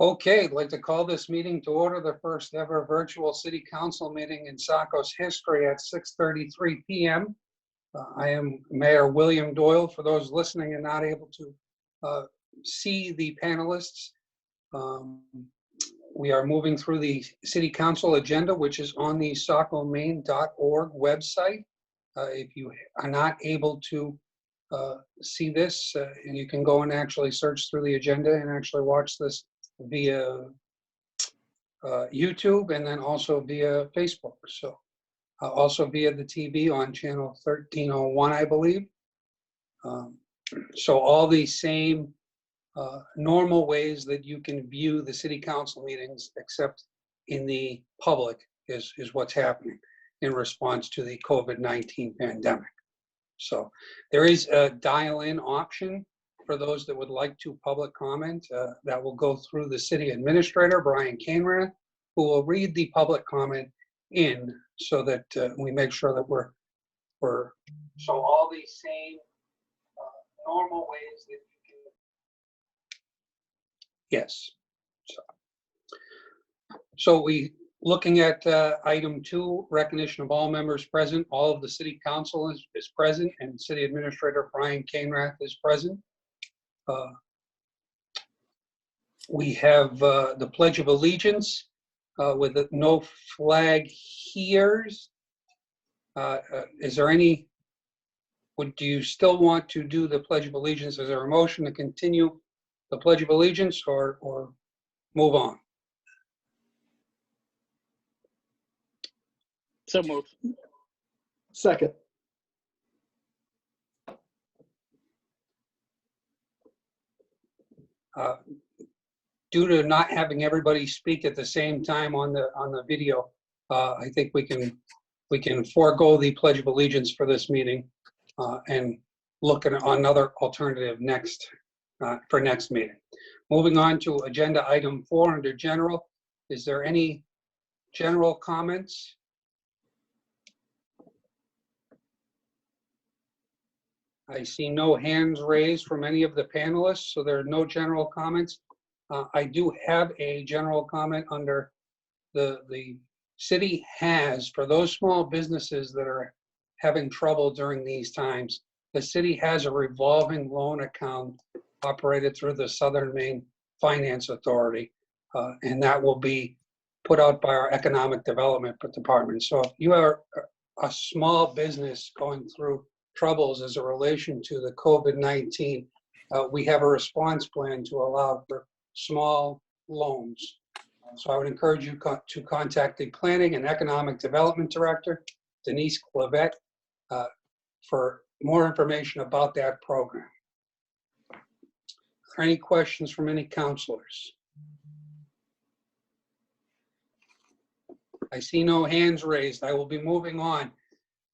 Okay, I'd like to call this meeting to order, the first ever virtual city council meeting in Saco's history at 6:33 p.m. I am Mayor William Doyle. For those listening and not able to see the panelists, we are moving through the city council agenda, which is on the sacomaine.org website. If you are not able to see this, you can go and actually search through the agenda and actually watch this via YouTube and then also via Facebook. So also via the TV on channel 1301, I believe. So all the same normal ways that you can view the city council meetings, except in the public, is what's happening in response to the COVID-19 pandemic. So there is a dial-in option for those that would like to public comment. That will go through the city administrator, Brian Canrath, who will read the public comment in so that we make sure that we're so all these same normal ways that you can. Yes. So we looking at item 2, recognition of all members present. All of the city council is present, and city administrator Brian Canrath is present. We have the Pledge of Allegiance with no flag here. Is there any, do you still want to do the Pledge of Allegiance? Is there a motion to continue the Pledge of Allegiance or move on? So moved. Second. Due to not having everybody speak at the same time on the video, I think we can forego the Pledge of Allegiance for this meeting and look at another alternative next for next meeting. Moving on to agenda item 4 under general. Is there any general comments? I see no hands raised from any of the panelists, so there are no general comments. I do have a general comment under the city has, for those small businesses that are having trouble during these times, the city has a revolving loan account operated through the Southern Maine Finance Authority, and that will be put out by our Economic Development Department. So if you are a small business going through troubles as a relation to the COVID-19, we have a response plan to allow for small loans. So I would encourage you to contact the Planning and Economic Development Director, Denise Clavette, for more information about that program. Are there any questions from any councilors? I see no hands raised. I will be moving on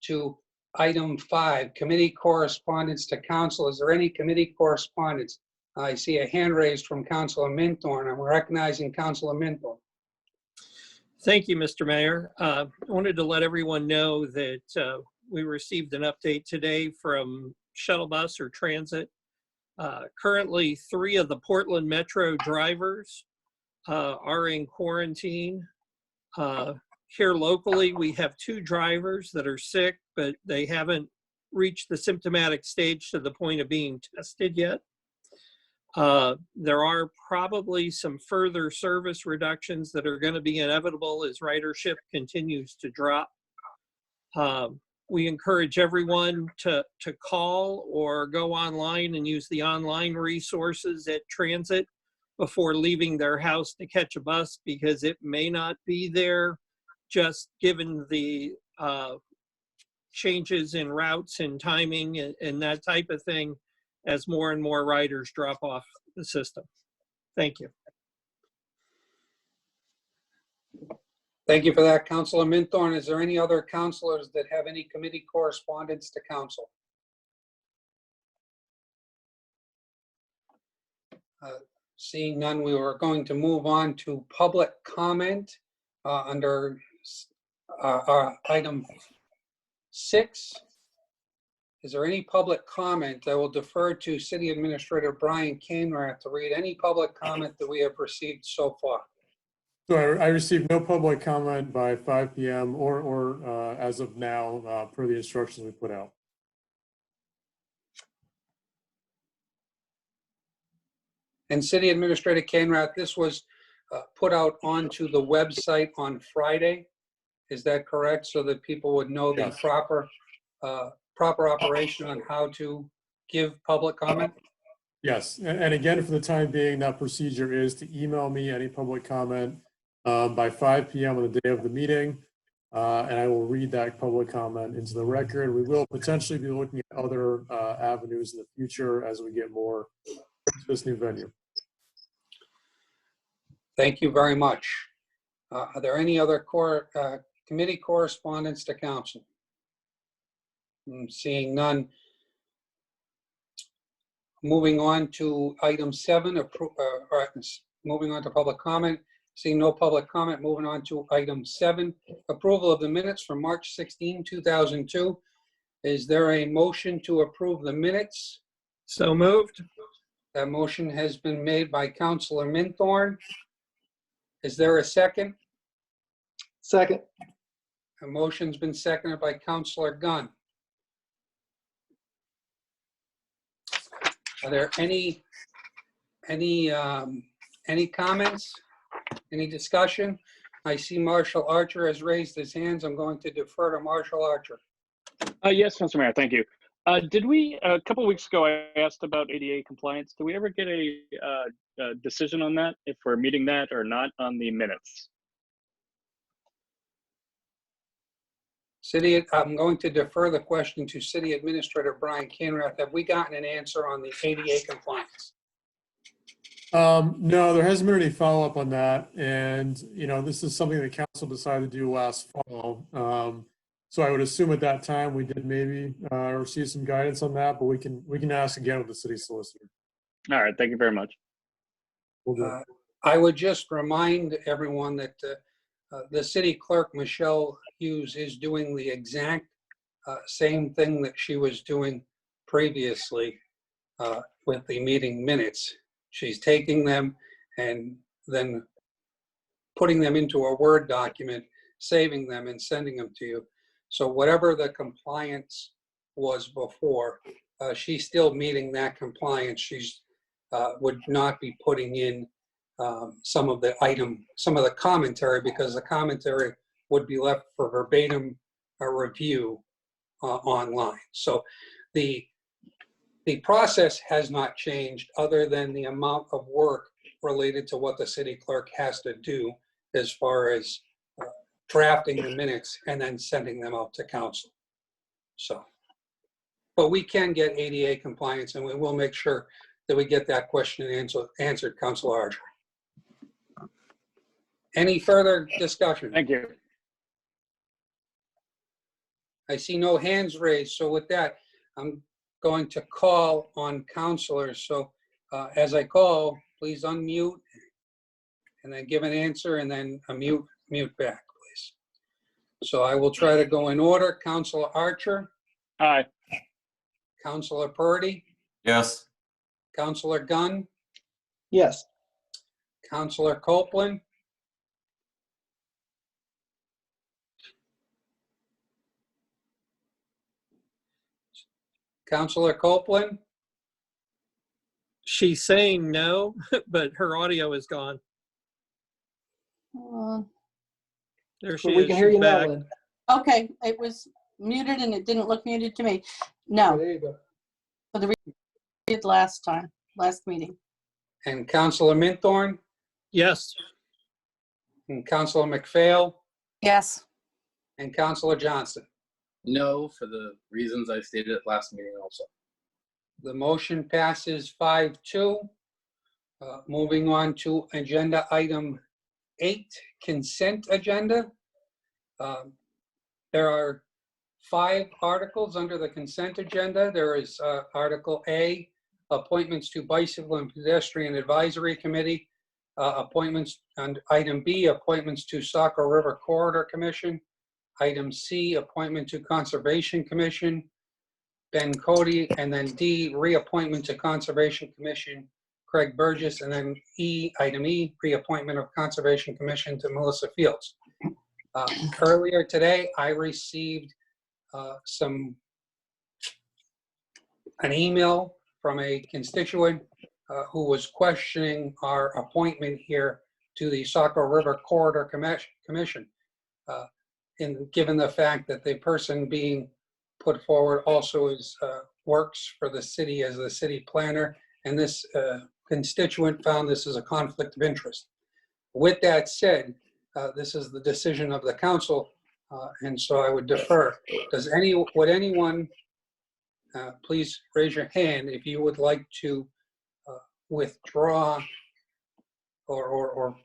to item 5, committee correspondence to council. Is there any committee correspondence? I see a hand raised from Councilor Minthorn. I'm recognizing Councilor Minthorn. Thank you, Mr. Mayor. I wanted to let everyone know that we received an update today from shuttle bus or transit. Currently, 3 of the Portland Metro drivers are in quarantine. Here locally, we have 2 drivers that are sick, but they haven't reached the symptomatic stage to the point of being tested yet. There are probably some further service reductions that are going to be inevitable as ridership continues to drop. We encourage everyone to call or go online and use the online resources at transit before leaving their house to catch a bus, because it may not be there, just given the changes in routes and timing and that type of thing, as more and more riders drop off the system. Thank you. Thank you for that, Councilor Minthorn. Is there any other councilors that have any committee correspondence to council? Seeing none, we are going to move on to public comment under item 6. Is there any public comment? I will defer to City Administrator Brian Kainrath to read any public comment that we have received so far. So I received no public comment by 5 PM or as of now, per the instructions we put out. And City Administrator Kainrath, this was put out onto the website on Friday. Is that correct? So that people would know the Yes. proper operation on how to give public comment? Yes, and again, for the time being, that procedure is to email me any public comment by 5 PM on the day of the meeting, and I will read that public comment into the record. We will potentially be looking at other avenues in the future as we get more to this new venue. Thank you very much. Are there any other committee correspondence to council? Seeing none. Moving on to item 7, moving on to public comment. Seeing no public comment, moving on to item 7, approval of the minutes from March 16, 2002. Is there a motion to approve the minutes? So moved. That motion has been made by Councilor Minthorn. Is there a second? Second. A motion's been seconded by Councilor Gunn. Are there any comments? Any discussion? I see Marshall Archer has raised his hands. I'm going to defer to Marshall Archer. Yes, Mr. Mayor, thank you. Did we, a couple of weeks ago, I asked about ADA compliance. Did we ever get a decision on that, if we're meeting that or not on the minutes? I'm going to defer the question to City Administrator Brian Kainrath. Have we gotten an answer on the ADA compliance? No, there hasn't been any follow-up on that. And, this is something that council decided to do last fall. So I would assume at that time we did maybe receive some guidance on that, but we can ask again with the city solicitor. All right, thank you very much. We'll do it. I would just remind everyone that the city clerk, Michelle Hughes, is doing the exact same thing that she was doing previously with the meeting minutes. She's taking them and then putting them into a Word document, saving them and sending them to you. So whatever the compliance was before, she's still meeting that compliance. She's would not be putting in some of the commentary, because the commentary would be left for verbatim review online. So the process has not changed, other than the amount of work related to what the city clerk has to do as far as drafting the minutes and then sending them out to council. So, but we can get ADA compliance, and we will make sure that we get that question answered, Councilor Archer. Any further discussion? Thank you. I see no hands raised. So with that, I'm going to call on councilors. So as I call, please unmute and then give an answer, and then mute back, please. So I will try to go in order. Councilor Archer, Aye. Councilor Purdy, Yes. Councilor Gunn, Yes. Councilor Copeland, Councilor Copeland, She's saying no, but her audio is gone. There she But we is. can hear She's you now, back. Lynn. Okay, it was muted and it didn't look muted to me. No, There you go. for the reason we did last meeting. and Councilor Minthorn, Yes. and Councilor McPhail, Yes. and Councilor Johnson. No, for the reasons I stated at last meeting also. The motion passes 5-2. Moving on to agenda item 8, consent agenda. There are 5 articles under the consent agenda. There is Article A, appointments to Bicycle and Pedestrian Advisory Committee. Appointments, and item B, appointments to Saco River Corridor Commission. Item C, appointment to Conservation Commission. Ben Cody, and then D, reappointment to Conservation Commission, Craig Burgess, and then item E, reappointment of Conservation Commission to Melissa Fields. Earlier today, I received an email from a constituent who was questioning our appointment here to the Saco River Corridor Commission. Given the fact that the person being put forward also works for the city as the city planner, and this constituent found this as a conflict of interest. With that said, this is the decision of the council, and so I would defer. Would anyone please raise your hand if you would like to withdraw or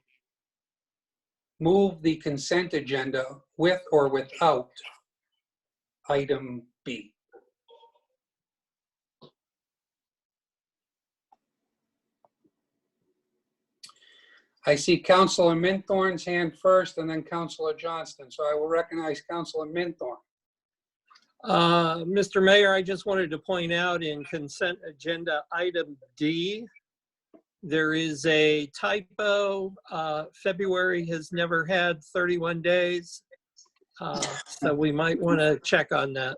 move the consent agenda with or without item B? I see Councilor Minthorn's hand first and then Councilor Johnston. So I will recognize Councilor Minthorn. Mr. Mayor, I just wanted to point out in consent agenda item D, there is a typo. February has never had 31 days. So we might want to check on that.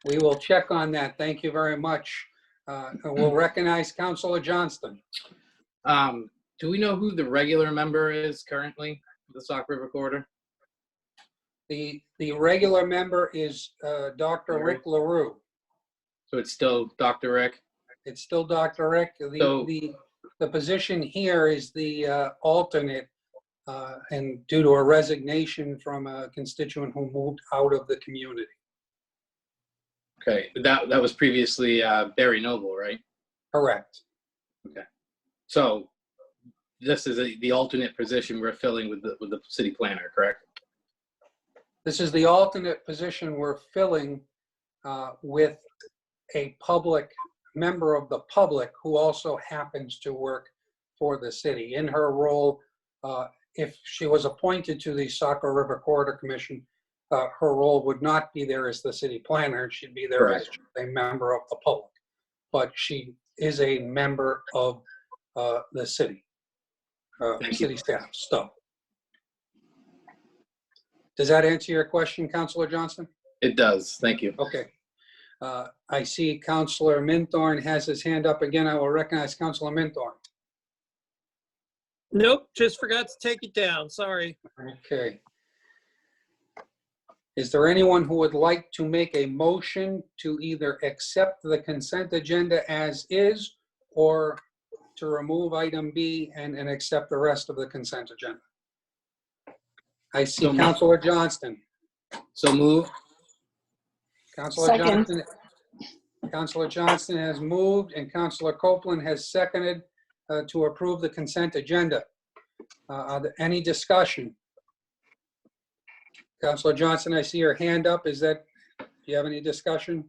We will check on that. Thank you very much. We'll recognize Councilor Johnston. Do we know who the regular member is currently for the Sauk River Corridor? The regular member is Dr. Rick LaRue. So it's still Dr. Rick? It's still Dr. Rick. The position here is the alternate, and due to a resignation from a constituent who moved out of the community. Okay, that was previously Barry Noble, right? Correct. Okay. So this is the alternate position we're filling with the city planner, correct? This is the alternate position we're filling with a member of the public who also happens to work for the city. In her role, if she was appointed to the Saco River Corridor Commission, her role would not be there as the city planner. She'd be there as a member of the public. But she is a member of the city, city staff. So, does that answer your question, Councilor Johnston? It does. Thank you. Okay. I see Councilor Minthorn has his hand up again. I will recognize Councilor Minthorn. Nope, just forgot to take it down. Sorry. Okay. Is there anyone who would like to make a motion to either accept the consent agenda as is or to remove item B and accept the rest of the consent agenda? I see So Councilor Johnston. So move. Second. Councilor Johnston has moved and Councilor Copeland has seconded to approve the consent agenda. Are there any discussion? Councilor Johnston, I see your hand up. Do you have any discussion?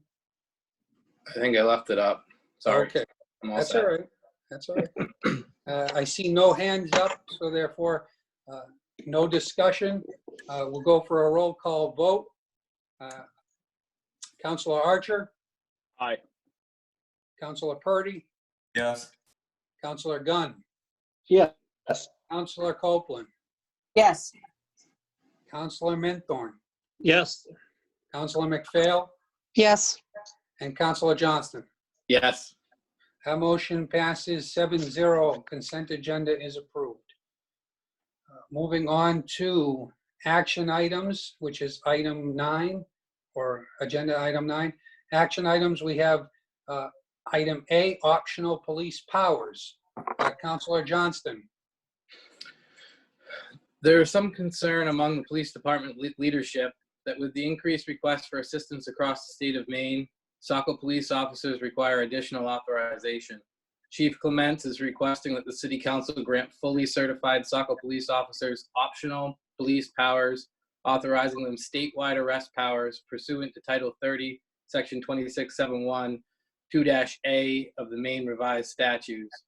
I think I left it up. Sorry. Okay, I'm all that's set. all right. That's all right. I see no hands up, so therefore, no discussion. We'll go for a roll call vote. Councilor Archer, Aye. Councilor Purdy, Yes. Councilor Gunn, Yes. Councilor Copeland, Yes. Councilor Minthorn, Yes. Councilor McPhail, Yes. and Councilor Johnston. Yes. That motion passes 7-0. Consent agenda is approved. Moving on to action items, which is item 9, or agenda item 9. Action items, we have item A, optional police powers. Councilor Johnston. There is some concern among the police department leadership that with the increased requests for assistance across the state of Maine, Saco police officers require additional authorization. Chief Clements is requesting that the City Council grant fully certified Saco police officers optional police powers, authorizing them statewide arrest powers pursuant to Title 30, Section 2671, 2-A of the Maine Revised Statutes.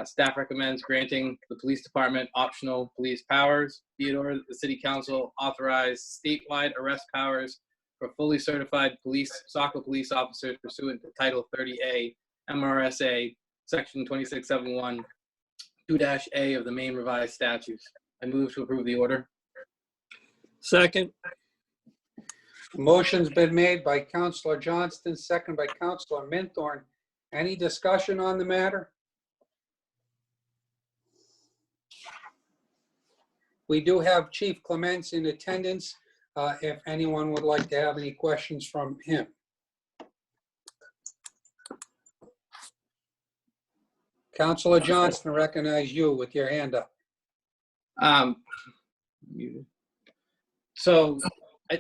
Staff recommends granting the police department optional police powers. Be it ordered that the City Council authorize statewide arrest powers for fully certified Saco police officers pursuant to Title 30A MRSA, Section 2671, 2-A of the Maine Revised Statutes. I move to approve the order. Second. Motion's been made by Counselor Johnston, second by Counselor Minthorn. Any discussion on the matter? We do have Chief Clements in attendance, if anyone would like to have any questions from him. Counselor Johnston, I recognize you with your hand up. So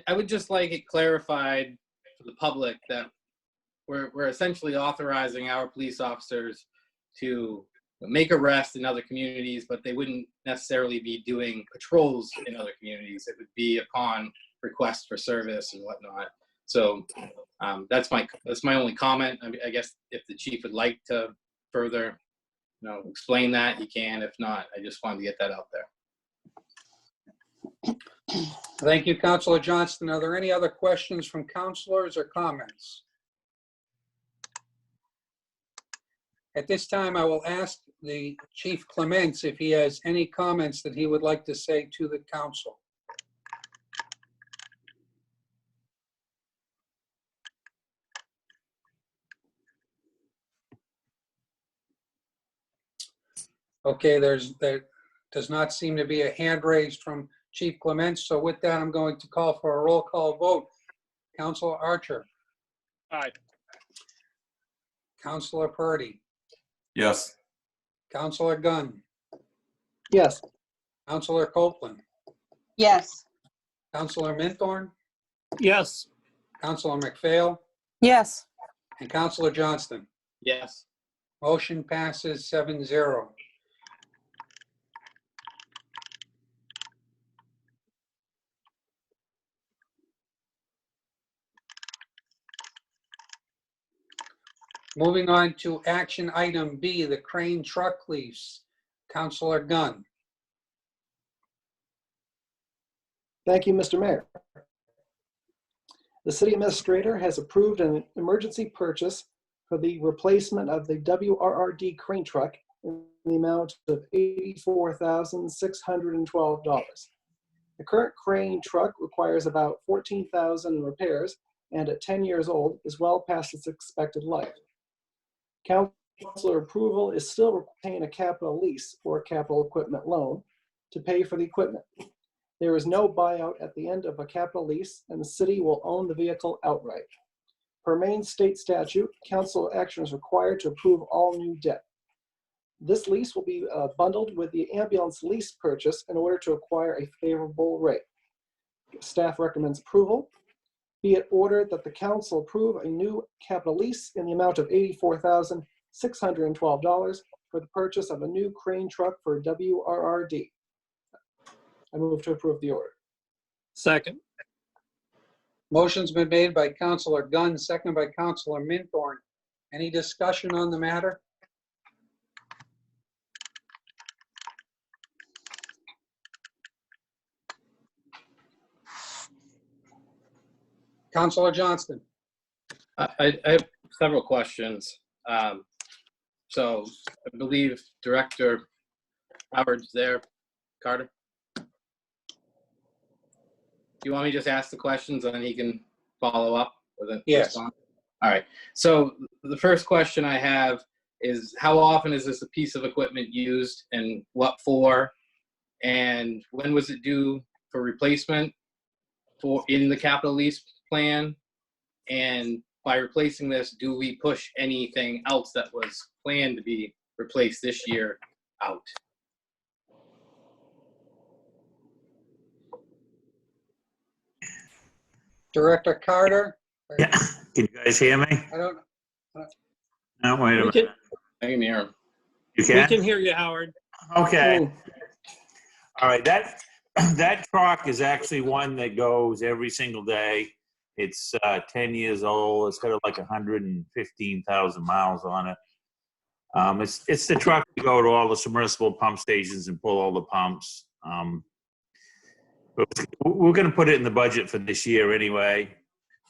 I would just like it clarified for the public that we're essentially authorizing our police officers to make arrests in other communities, but they wouldn't necessarily be doing patrols in other communities. It would be upon request for service and whatnot. So that's my only comment. I guess if the chief would like to further, explain that, he can. If not, I just wanted to get that out there. Thank you, Counselor Johnston. Are there any other questions from counselors or comments? At this time, I will ask the Chief Clements if he has any comments that he would like to say to the council. Okay, there does not seem to be a hand raised from Chief Clements. So with that, I'm going to call for a roll call vote. Counselor Archer. Aye. Counselor Purdy. Yes. Counselor Gunn. Yes. Counselor Copeland. Yes. Counselor Minthorn. Yes. Counselor McPhail. Yes. And Counselor Johnston. Yes. Motion passes 7-0. Moving on to action item B, the crane truck lease. Counselor Gunn. Thank you, Mr. Mayor. The city administrator has approved an emergency purchase for the replacement of the WRRD crane truck in the amount of $84,612. The current crane truck requires about 14,000 repairs and at 10 years old is well past its expected life. Councilor approval is still retain a capital lease or capital equipment loan to pay for the equipment. There is no buyout at the end of a capital lease, and the city will own the vehicle outright. Per Maine state statute, council action is required to approve all new debt. This lease will be bundled with the ambulance lease purchase in order to acquire a favorable rate. Staff recommends approval. Be it ordered that the council approve a new capital lease in the amount of $84,612 for the purchase of a new crane truck for WRRD. I move to approve the order. Second. Motion's been made by Counselor Gunn, seconded by Counselor Minthorn. Any discussion on the matter? Counselor Johnston. I have several questions. So I believe Director Howard's there. Carter? Do you want me to just ask the questions and then he can follow up with a Yes. response? All right. So the first question I have is, how often is this a piece of equipment used and what for? And when was it due for replacement in the capital lease plan? And by replacing this, do we push anything else that was planned to be replaced this year out? Director Carter? Yeah. Can you guys hear me? I don't, No, wait a We can, minute. I can hear him. You we can? can hear you, Howard. Okay. All right. That truck is actually one that goes every single day. It's 10 years old. It's got like 115,000 miles on it. It's the truck to go to all the submersible pump stations and pull all the pumps. But we're going to put it in the budget for this year anyway.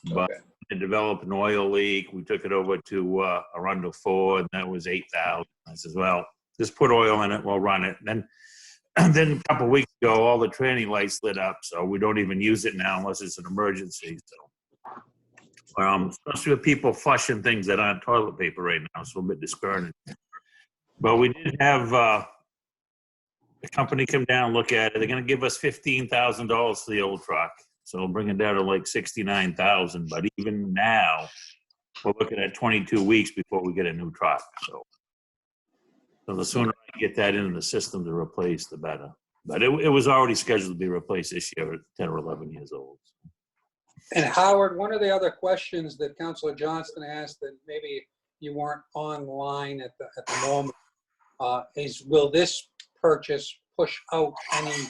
But Okay. it developed an oil leak. We took it over to Arundel Ford, and that was 8,000. I says, well, just put oil in it, we'll run it. Then a couple of weeks ago, all the tranny lights lit up, so we don't even use it now unless it's an emergency. So, especially with people flushing things that aren't toilet paper right now, it's a little bit discouraging. But we did have the company come down and look at it. They're going to give us $15,000 for the old truck, so we'll bring it down to like 69,000. But even now, we're looking at 22 weeks before we get a new truck. So the sooner I get that into the system to replace, the better. But it was already scheduled to be replaced this year at 10 or 11 years old. And Howard, one of the other questions that Councilor Johnston asked that maybe you weren't online at the moment is, will this purchase push out any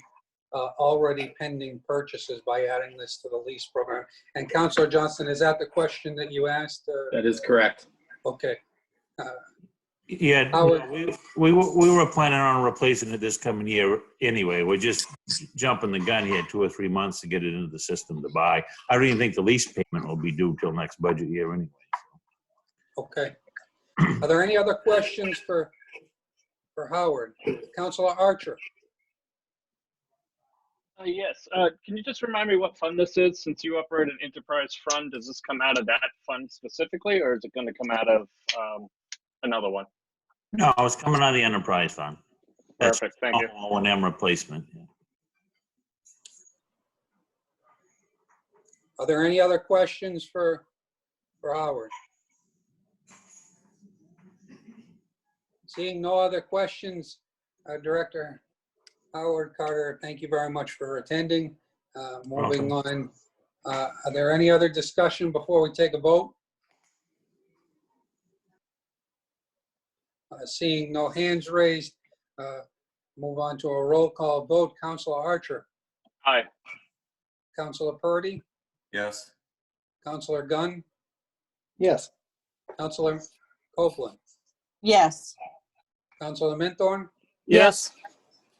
already pending purchases by adding this to the lease program? And Councilor Johnston, is that the question that you asked? That is correct. Okay. Yeah, Howard? we were planning on replacing it this coming year anyway. We're just jumping the gun here 2 or 3 months to get it into the system to buy. I don't even think the lease payment will be due till next budget year anyway. Okay. Are there any other questions for Howard? Councilor Archer? Yes. Can you just remind me what fund this is? Since you operate an enterprise fund, does this come out of that fund specifically, or is it going to come out of another one? No, it's coming out of the enterprise fund. That's Perfect. Thank you. O&M replacement. Yeah. Are there any other questions for Howard? Seeing no other questions, Director Howard Carter, thank you very much for attending. Moving on, are there any other discussion before we take a vote? Seeing no hands raised, move on to a roll call vote. Councilor Archer, Aye. Councilor Purdy, Yes. Councilor Gunn, Yes. Councilor Copeland, Yes. Councilor Minthorn, Yes.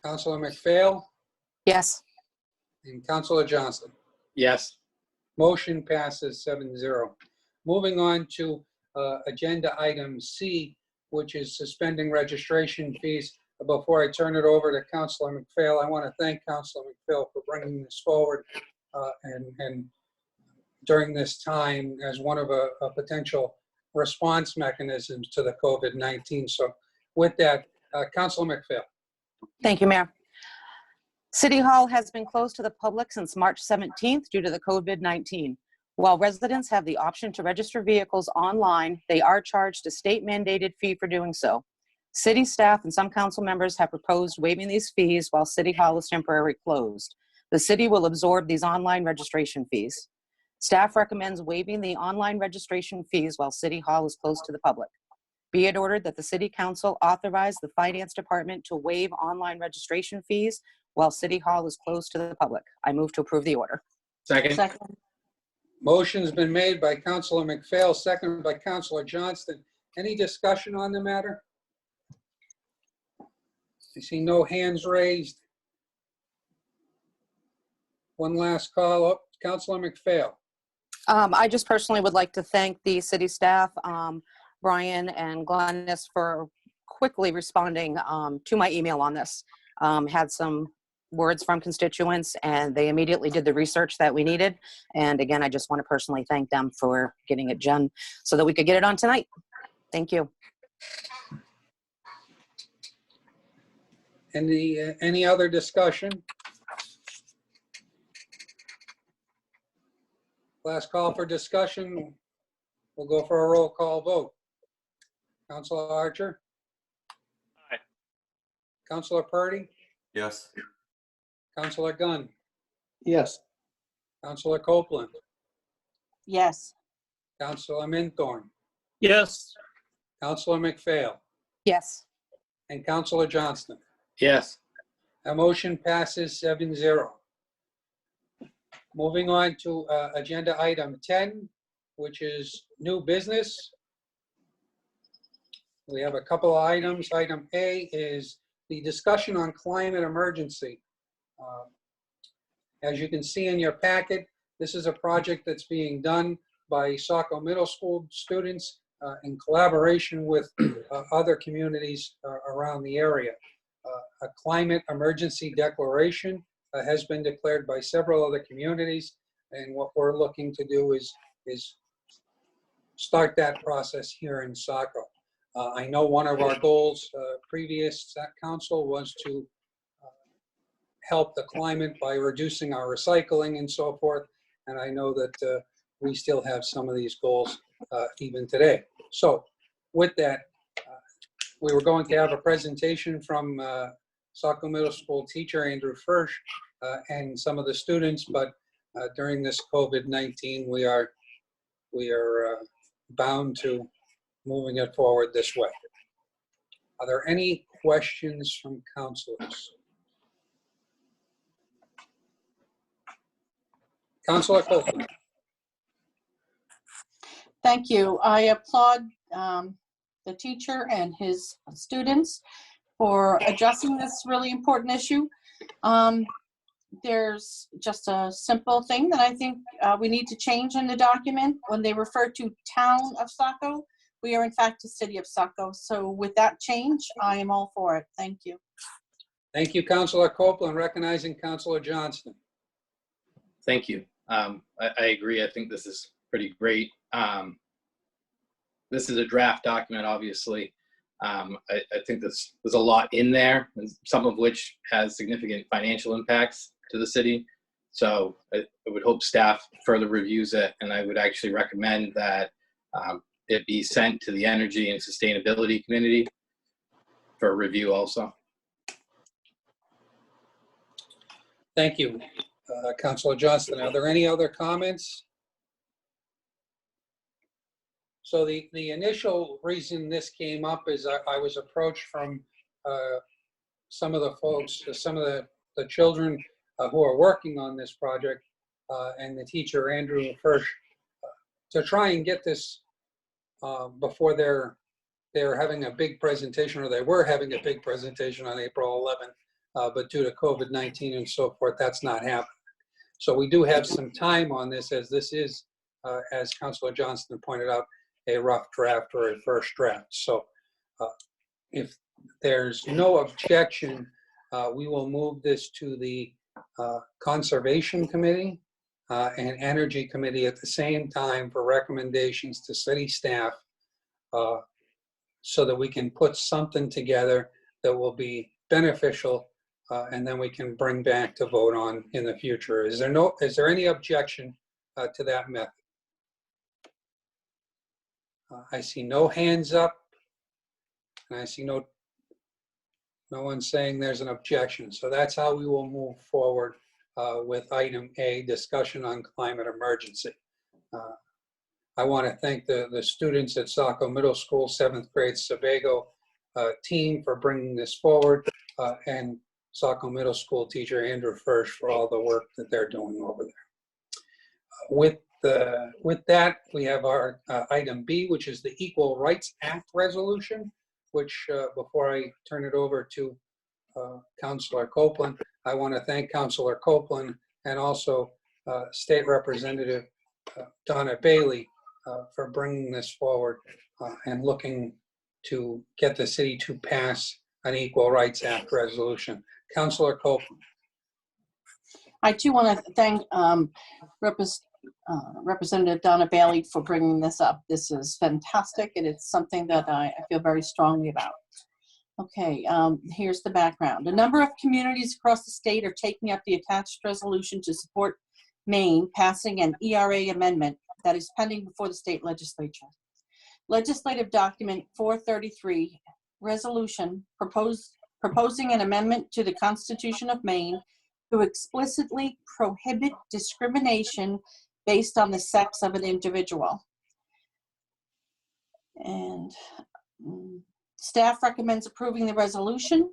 Councilor McPhail, Yes. and Councilor Johnston. Yes. Motion passes 7-0. Moving on to agenda item C, which is suspending registration fees. Before I turn it over to Councilor McPhail, I want to thank Councilor McPhail for bringing this forward and during this time as one of a potential response mechanisms to the COVID-19. So with that, Councilor McPhail. Thank you, Mayor. City Hall has been closed to the public since March 17th due to the COVID-19. While residents have the option to register vehicles online, they are charged a state-mandated fee for doing so. City staff and some council members have proposed waiving these fees while City Hall is temporarily closed. The city will absorb these online registration fees. Staff recommends waiving the online registration fees while City Hall is closed to the public. Be it ordered that the City Council authorize the Finance Department to waive online registration fees while City Hall is closed to the public. I move to approve the order. Second. Second. Motion's been made by Councilor McPhail, seconded by Councilor Johnston. Any discussion on the matter? I see no hands raised. One last call up. Councilor McPhail. I just personally would like to thank the city staff, Brian and Glennis, for quickly responding to my email on this. Had some words from constituents and they immediately did the research that we needed. And again, I just want to personally thank them for getting it done so that we could get it on tonight. Thank you. Any other discussion? Last call for discussion. We'll go for a roll call vote. Councilor Archer? Aye. Councilor Purdy? Yes. Councilor Gunn? Yes. Councilor Copeland? Yes. Councilor Minthorn? Yes. Councilor McPhail? Yes. And Councilor Johnston? Yes. A motion passes 7-0. Moving on to agenda item 10, which is new business. We have a couple of items. Item A is the discussion on climate emergency. As you can see in your packet, This is a project that's being done by Saco Middle School students in collaboration with other communities around the area. A climate emergency declaration has been declared by several other communities, and what we're looking to do is start that process here in Saco. I know one of our goals previous at council was to help the climate by reducing our recycling and so forth, and I know that we still have some of these goals even today. So with that, we were going to have a presentation from Saco Middle School teacher Andrew Fursch and some of the students, but during this COVID-19, we are bound to moving it forward this way. Are there any questions from councilors? Councilor Copeland. Thank you. I applaud the teacher and his students for addressing this really important issue. There's just a simple thing that I think we need to change in the document. When they refer to town of Saco, we are in fact the city of Saco. So with that change, I am all for it. Thank you. Thank you, Councilor Copeland. Recognizing Councilor Johnston. Thank you. I agree. I think this is pretty great. This is a draft document, obviously. I think there's a lot in there, some of which has significant financial impacts to the city. So I would hope staff further reviews it, and I would actually recommend that it be sent to the Energy and Sustainability Committee for review also. Thank you, Councilor Johnston. Are there any other comments? So the initial reason this came up is I was approached from some of the folks, some of the children who are working on this project and the teacher, Andrew Fursch, to try and get this before they're having a big presentation, or they were having a big presentation on April 11th, but due to COVID-19 and so forth, that's not happening. So we do have some time on this, as this is, as Councilor Johnston pointed out, a rough draft or a first draft. So if there's no objection, we will move this to the Conservation Committee and Energy Committee at the same time for recommendations to city staff so that we can put something together that will be beneficial and then we can bring back to vote on in the future. Is there any objection to that method? I see no hands up, and I see no one saying there's an objection. So that's how we will move forward with item A, discussion on climate emergency. I want to thank the students at Saco Middle School 7th grade Sebago team for bringing this forward, and Saco Middle School teacher Andrew Fursch for all the work that they're doing over there. With that, we have our item B, which is the Equal Rights Act resolution, which before I turn it over to Councilor Copeland, I want to thank Councilor Copeland and also State Representative Donna Bailey for bringing this forward and looking to get the city to pass an Equal Rights Act resolution. Councilor Copeland. I too want to thank Representative Donna Bailey for bringing this up. This is fantastic, and it's something that I feel very strongly about. Okay, here's the background. A number of communities across the state are taking up the attached resolution to support Maine passing an ERA amendment that is pending before the state legislature. Legislative Document 433, resolution proposing an amendment to the Constitution of Maine to explicitly prohibit discrimination based on the sex of an individual. And staff recommends approving the resolution.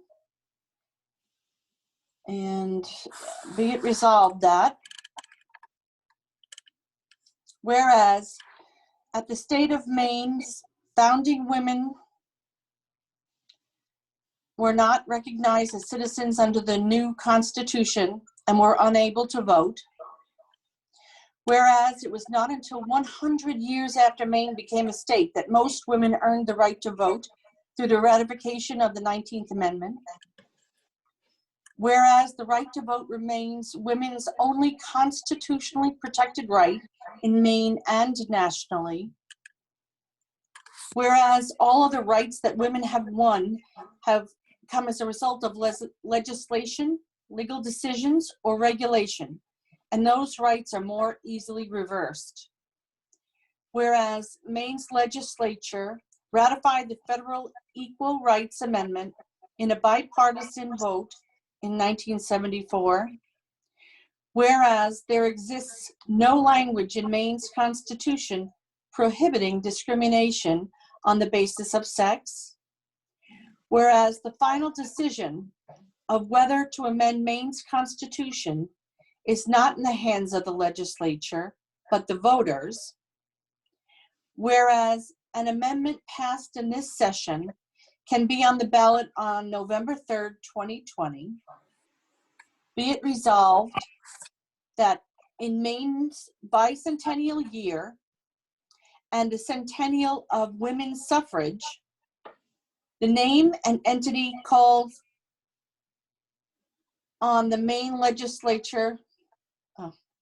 And be it resolved that, whereas at the state of Maine's founding women were not recognized as citizens under the new Constitution and were unable to vote, Whereas it was not until 100 years after Maine became a state that most women earned the right to vote through the ratification of the 19th Amendment. Whereas the right to vote remains women's only constitutionally protected right in Maine and nationally. Whereas all of the rights that women have won have come as a result of legislation, legal decisions, or regulation, and those rights are more easily reversed. Whereas Maine's legislature ratified the Federal Equal Rights Amendment in a bipartisan vote in 1974. Whereas there exists no language in Maine's Constitution prohibiting discrimination on the basis of sex. Whereas the final decision of whether to amend Maine's Constitution is not in the hands of the legislature, but the voters. Whereas an amendment passed in this session can be on the ballot on November 3rd, 2020. Be it resolved that in Maine's bicentennial year and the centennial of women's suffrage, the name and entity called on the Maine legislature,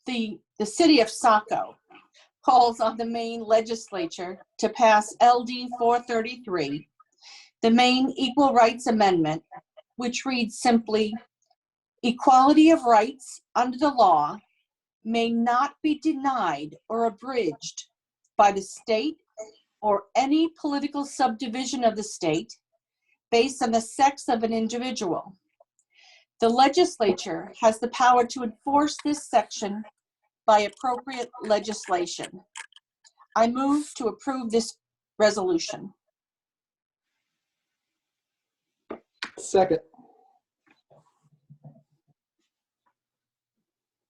the city of Saco calls on the Maine legislature to pass LD 433, the Maine Equal Rights Amendment, which reads simply, equality of rights under the law may not be denied or abridged by the state or any political subdivision of the state based on the sex of an individual. The legislature has the power to enforce this section by appropriate legislation. I move to approve this resolution. Second.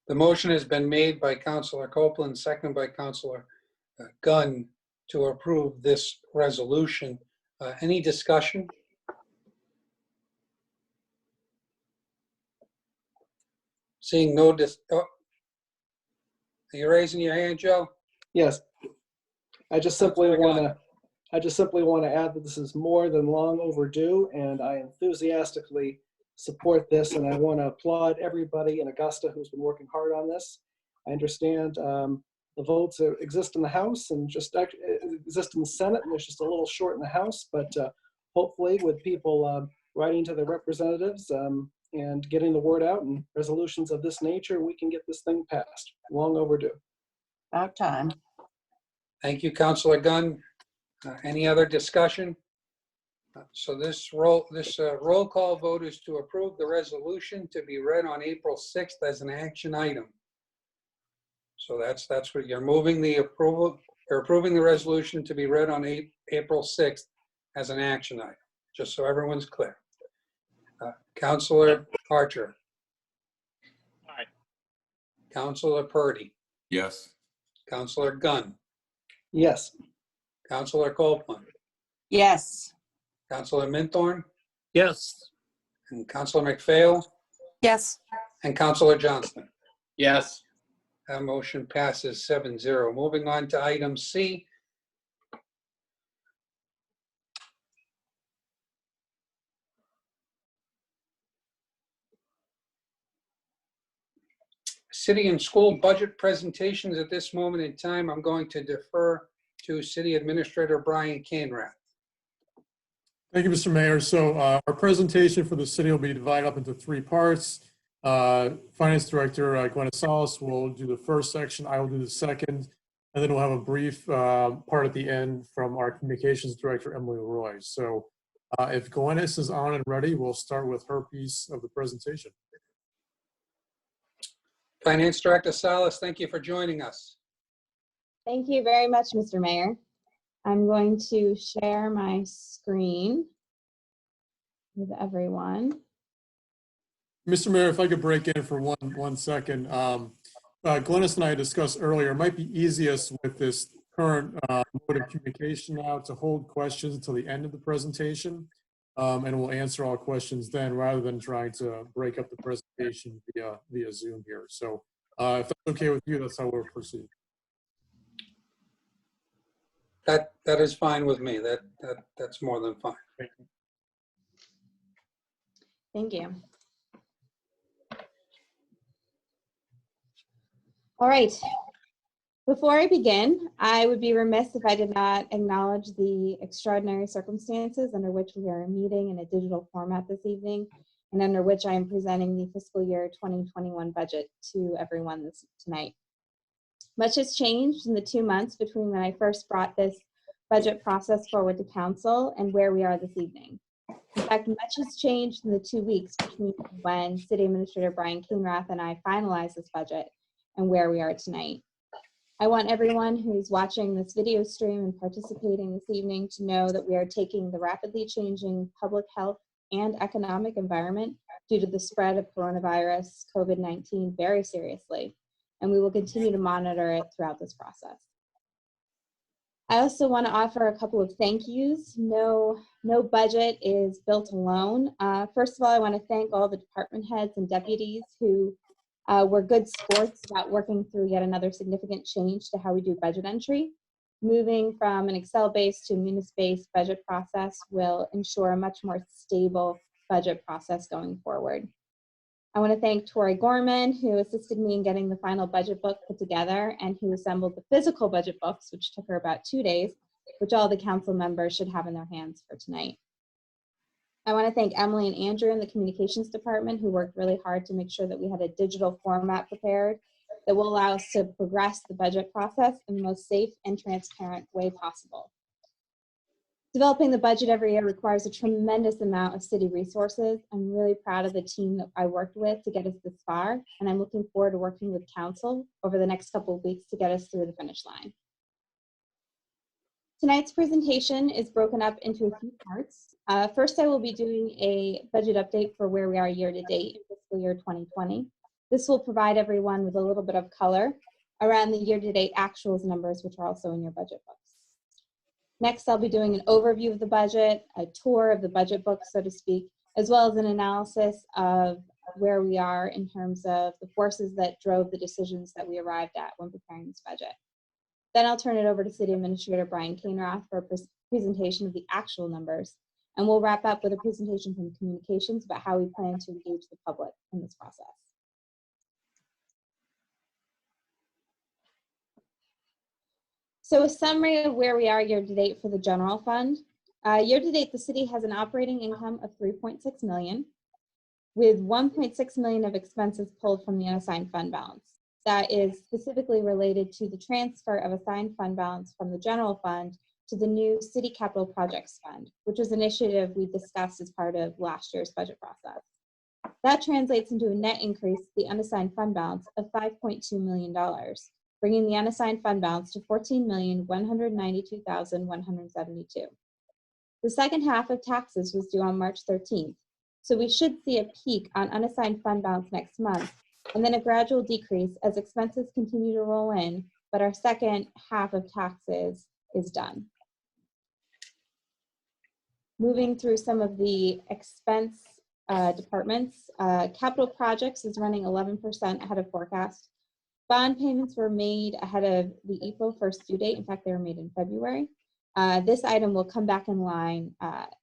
The motion has been made by Councilor Copeland, second by Councilor Gunn to approve this resolution. Any discussion? Seeing no are you raising your hand, Joe? Yes. I just simply want to add that this is more than long overdue, and I enthusiastically support this, and I want to applaud everybody in Augusta who's been working hard on this. I understand the votes exist in the House and just exist in the Senate, and there's just a little short in the House, but hopefully with people writing to their representatives and getting the word out and resolutions of this nature, we can get this thing passed. Long overdue. About time. Thank you, Councilor Gunn. Any other discussion? So this roll call vote is to approve the resolution to be read on April 6th as an action item. So that's what you're moving the approval, or approving the resolution to be read on April 6th as an action item, just so everyone's clear. Councilor Archer. Aye. Councilor Purdy. Yes. Councilor Gunn. Yes. Councilor Copeland. Yes. Councilor Minthorn. Yes. And Councilor McPhail. Yes. And Councilor Johnston. Yes. That motion passes 7-0. Moving on to item C. City and school budget presentations. At this moment in time, I'm going to defer to City Administrator Brian Canrath. Thank you, Mr. Mayor. So our presentation for the city will be divided up into three parts. Finance Director Gwen Salas will do the first section. I will do the second. And then we'll have a brief part at the end from our Communications Director, Emily Roy. So if Gwennis is on and ready, we'll start with her piece of the presentation. Finance Director Salas, thank you for joining us. Thank you very much, Mr. Mayor. I'm going to share my screen with everyone. Mr. Mayor, if I could break in for one second. Glennis and I discussed earlier, it might be easiest with this current mode of communication now to hold questions until the end of the presentation. And we'll answer all questions then rather than trying to break up the presentation via Zoom here. So If that's okay with you, that's how we'll proceed. That is fine with me. That's more than fine. Thank you. All right. Before I begin, I would be remiss if I did not acknowledge the extraordinary circumstances under which we are meeting in a digital format this evening, and under which I am presenting the fiscal year 2021 budget to everyone tonight. Much has changed in the 2 months between when I first brought this budget process forward to council and where we are this evening. In fact, much has changed in the 2 weeks between when City Administrator Brian Keenrath and I finalized this budget and where we are tonight. I want everyone who's watching this video stream and participating this evening to know that we are taking the rapidly changing public health and economic environment due to the spread of coronavirus COVID-19 very seriously, and we will continue to monitor it throughout this process. I also want to offer a couple of thank yous. No budget is built alone. First of all, I want to thank all the department heads and deputies who were good sports about working through yet another significant change to how we do budget entry. Moving from an Excel-based to a Munis-based budget process will ensure a much more stable budget process going forward. I want to thank Tori Gorman, who assisted me in getting the final budget book put together and who assembled the physical budget books, which took her about 2 days, which all the council members should have in their hands for tonight. I want to thank Emily and Andrew in the communications department who worked really hard to make sure that we had a digital format prepared that will allow us to progress the budget process in the most safe and transparent way possible. Developing the budget every year requires a tremendous amount of city resources. I'm really proud of the team that I worked with to get us this far, and I'm looking forward to working with council over the next couple of weeks to get us through the finish line. Tonight's presentation is broken up into a few parts. First, I will be doing a budget update for where we are year to date in fiscal year 2020. This will provide everyone with a little bit of color around the year to date actuals numbers, which are also in your budget books. Next, I'll be doing an overview of the budget, a tour of the budget book, so to speak, as well as an analysis of where we are in terms of the forces that drove the decisions that we arrived at when preparing this budget. Then I'll turn it over to City Administrator Brian Keenrath for a presentation of the actual numbers, and we'll wrap up with a presentation from communications about how we plan to engage the public in this process. So a summary of where we are year to date for the general fund. Year to date, the city has an operating income of $3.6 million, with $1.6 million of expenses pulled from the unassigned fund balance. That is specifically related to the transfer of assigned fund balance from the general fund to the new City Capital Projects Fund, which was an initiative we discussed as part of last year's budget process. That translates into a net increase to the unassigned fund balance of $5.2 million, bringing the unassigned fund balance to $14,192,172. The second half of taxes was due on March 13th, so we should see a peak on unassigned fund balance next month, and then a gradual decrease as expenses continue to roll in, but our second half of taxes is done. Moving through some of the expense departments, capital projects is running 11% ahead of forecast. Bond payments were made ahead of the April 1st due date. In fact, they were made in February. This item will come back in line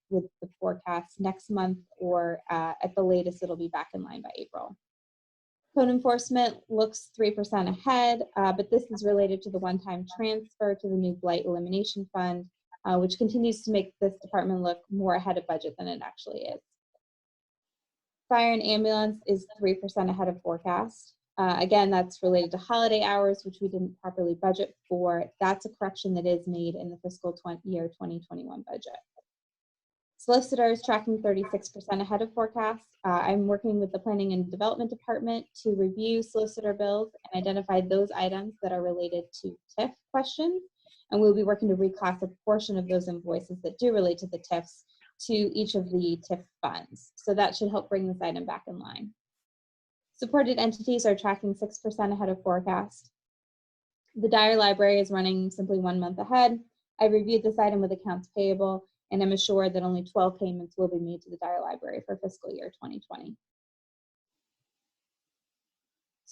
with the forecast next month, or at the latest, it'll be back in line by April. Code enforcement looks 3% ahead, but this is related to the one-time transfer to the new Blight Elimination Fund, which continues to make this department look more ahead of budget than it actually is. Fire and ambulance is 3% ahead of forecast. Again, that's related to holiday hours, which we didn't properly budget for. That's a correction that is made in the fiscal year 2021 budget. Solicitor is tracking 36% ahead of forecast. I'm working with the Planning and Development Department to review solicitor bills and identify those items that are related to TIF questions. And we'll be working to reclass a portion of those invoices that do relate to the TIFs to each of the TIF funds. So that should help bring this item back in line. Supported entities are tracking 6% ahead of forecast. The Dyer Library is running simply 1 month ahead. I reviewed this item with accounts payable, and I'm assured that only 12 payments will be made to the Dyer Library for fiscal year 2020.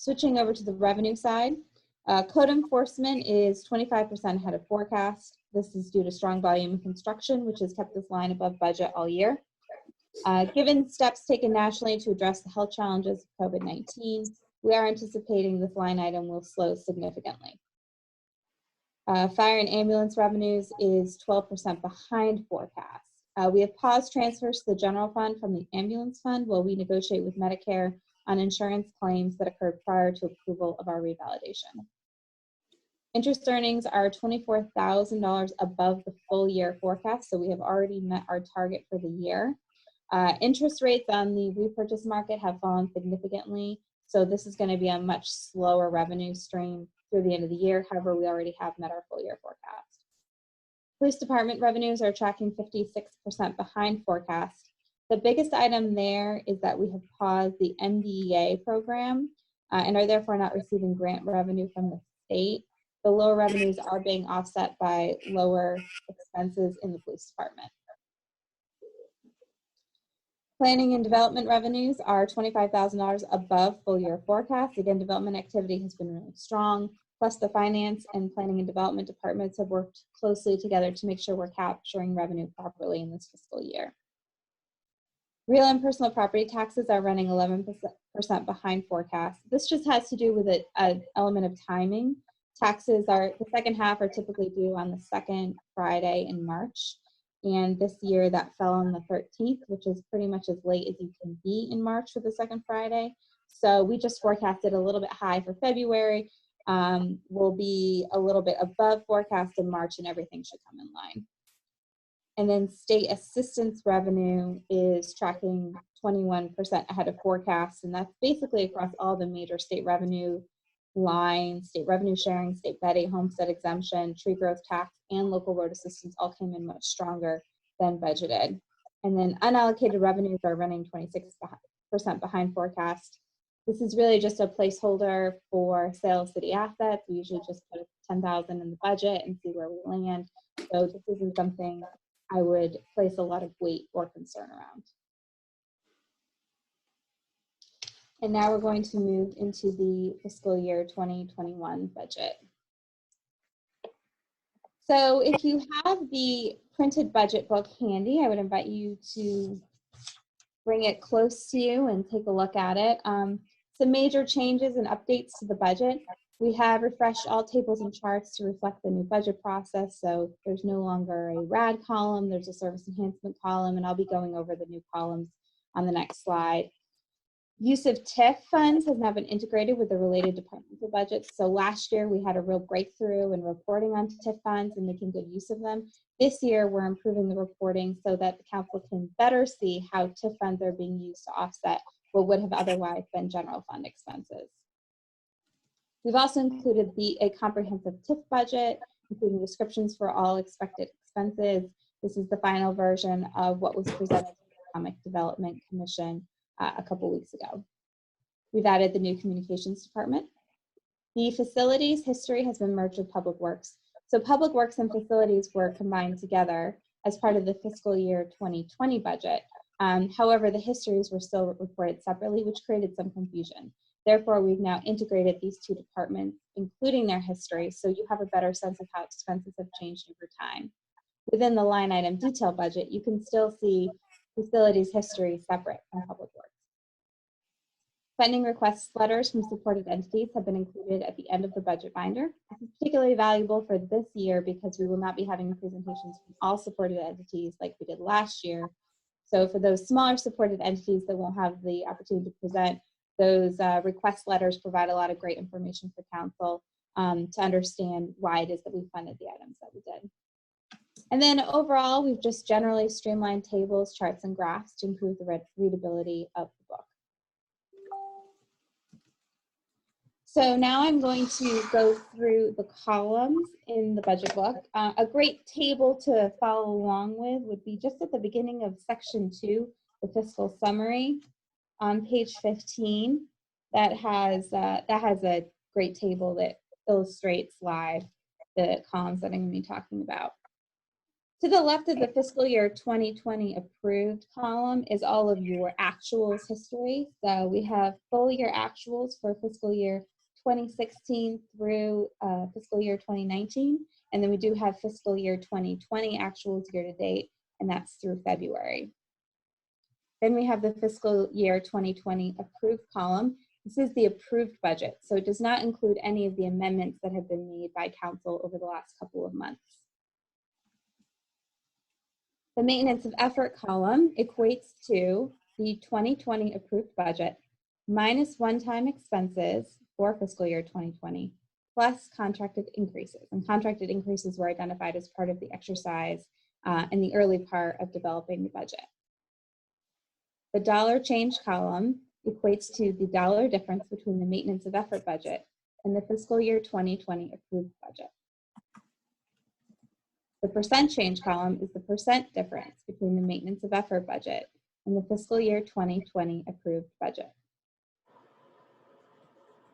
Switching over to the revenue side, code enforcement is 25% ahead of forecast. This is due to strong volume of construction, which has kept this line above budget all year. Given steps taken nationally to address the health challenges of COVID-19, we are anticipating this line item will slow significantly. Fire and ambulance revenues is 12% behind forecast. We have paused transfers to the general fund from the ambulance fund while we negotiate with Medicare on insurance claims that occurred prior to approval of our revalidation. Interest earnings are $24,000 above the full year forecast, so we have already met our target for the year. Interest rates on the repurchase market have fallen significantly, so this is going to be a much slower revenue stream through the end of the year. However, we already have met our full year forecast. Police department revenues are tracking 56% behind forecast. The biggest item there is that we have paused the MDEA program and are therefore not receiving grant revenue from the state. The lower revenues are being offset by lower expenses in the police department. Planning and development revenues are $25,000 above full year forecast. Again, development activity has been really strong. Plus the finance and planning and development departments have worked closely together to make sure we're capturing revenue properly in this fiscal year. Real and personal property taxes are running 11% behind forecast. This just has to do with an element of timing. Taxes are, the second half are typically due on the second Friday in March. And this year that fell on the 13th, which is pretty much as late as you can be in March for the second Friday. So we just forecasted a little bit high for February. Will be a little bit above forecast in March and everything should come in line. And then state assistance revenue is tracking 21% ahead of forecast. And that's basically across all the major state revenue lines, state revenue sharing, state Bed-Aid, homestead exemption, tree growth tax, and local road assistance all came in much stronger than budgeted. And then unallocated revenues are running 26% behind forecast. This is really just a placeholder for sale of city assets. We usually just put $10,000 in the budget and see where we land. So this isn't something I would place a lot of weight or concern around. And now we're going to move into the fiscal year 2021 budget. So if you have the printed budget book handy, I would invite you to bring it close to you and take a look at it. Some major changes and updates to the budget. We have refreshed all tables and charts to reflect the new budget process. So there's no longer a RAD column, there's a service enhancement column, and I'll be going over the new columns on the next slide. Use of TIF funds has now been integrated with the related departmental budgets. So last year we had a real breakthrough in reporting on TIF funds and making good use of them. This year we're improving the reporting so that the council can better see how TIF funds are being used to offset what would have otherwise been general fund expenses. We've also included a comprehensive TIF budget, including descriptions for all expected expenses. This is the final version of what was presented to the Economic Development Commission a couple weeks ago. We've added the new communications department. The facilities history has been merged with Public Works. So Public Works and facilities were combined together as part of the fiscal year 2020 budget. However, the histories were still reported separately, which created some confusion. Therefore, we've now integrated these two departments, including their history, so you have a better sense of how expenses have changed over time. Within the line item detail budget, you can still see facilities history separate from Public Works. Funding request letters from supported entities have been included at the end of the budget binder. This is particularly valuable for this year because we will not be having presentations from all supported entities like we did last year. So for those smaller supported entities that won't have the opportunity to present, those request letters provide a lot of great information for council to understand why it is that we funded the items that we did. And then overall, we've just generally streamlined tables, charts, and graphs to improve the readability of the book. So now I'm going to go through the columns in the budget book. A great table to follow along with would be just at the beginning of section 2, the fiscal summary on page 15. That has a great table that illustrates live the columns that I'm going to be talking about. To the left of the fiscal year 2020 approved column is all of your actuals history. So we have full year actuals for fiscal year 2016 through fiscal year 2019. And then we do have fiscal year 2020 actuals year to date, and that's through February. Then we have the fiscal year 2020 approved column. This is the approved budget, so it does not include any of the amendments that have been made by council over the last couple of months. The maintenance of effort column equates to the 2020 approved budget minus one-time expenses for fiscal year 2020 plus contracted increases. And contracted increases were identified as part of the exercise in the early part of developing the budget. The dollar change column equates to the dollar difference between the maintenance of effort budget and the fiscal year 2020 approved budget. The percent change column is the percent difference between the maintenance of effort budget and the fiscal year 2020 approved budget.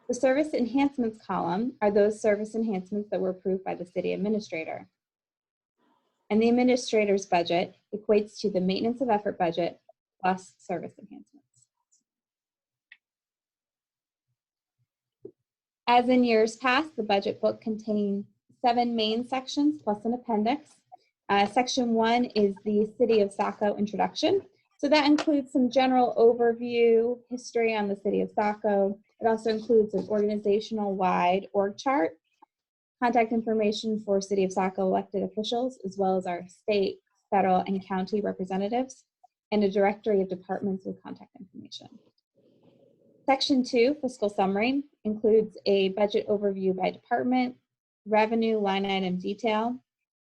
The service enhancements column are those service enhancements that were approved by the city administrator. And the administrator's budget equates to the maintenance of effort budget plus service enhancements. As in years past, the budget book contains 7 main sections plus an appendix. Section 1 is the City of Saco introduction. So that includes some general overview, history on the City of Saco. It also includes an organizational-wide org chart, contact information for City of Saco elected officials, as well as our state, federal, and county representatives, and a directory of departments with contact information. Section 2, Fiscal Summary, includes a budget overview by department, revenue line item detail,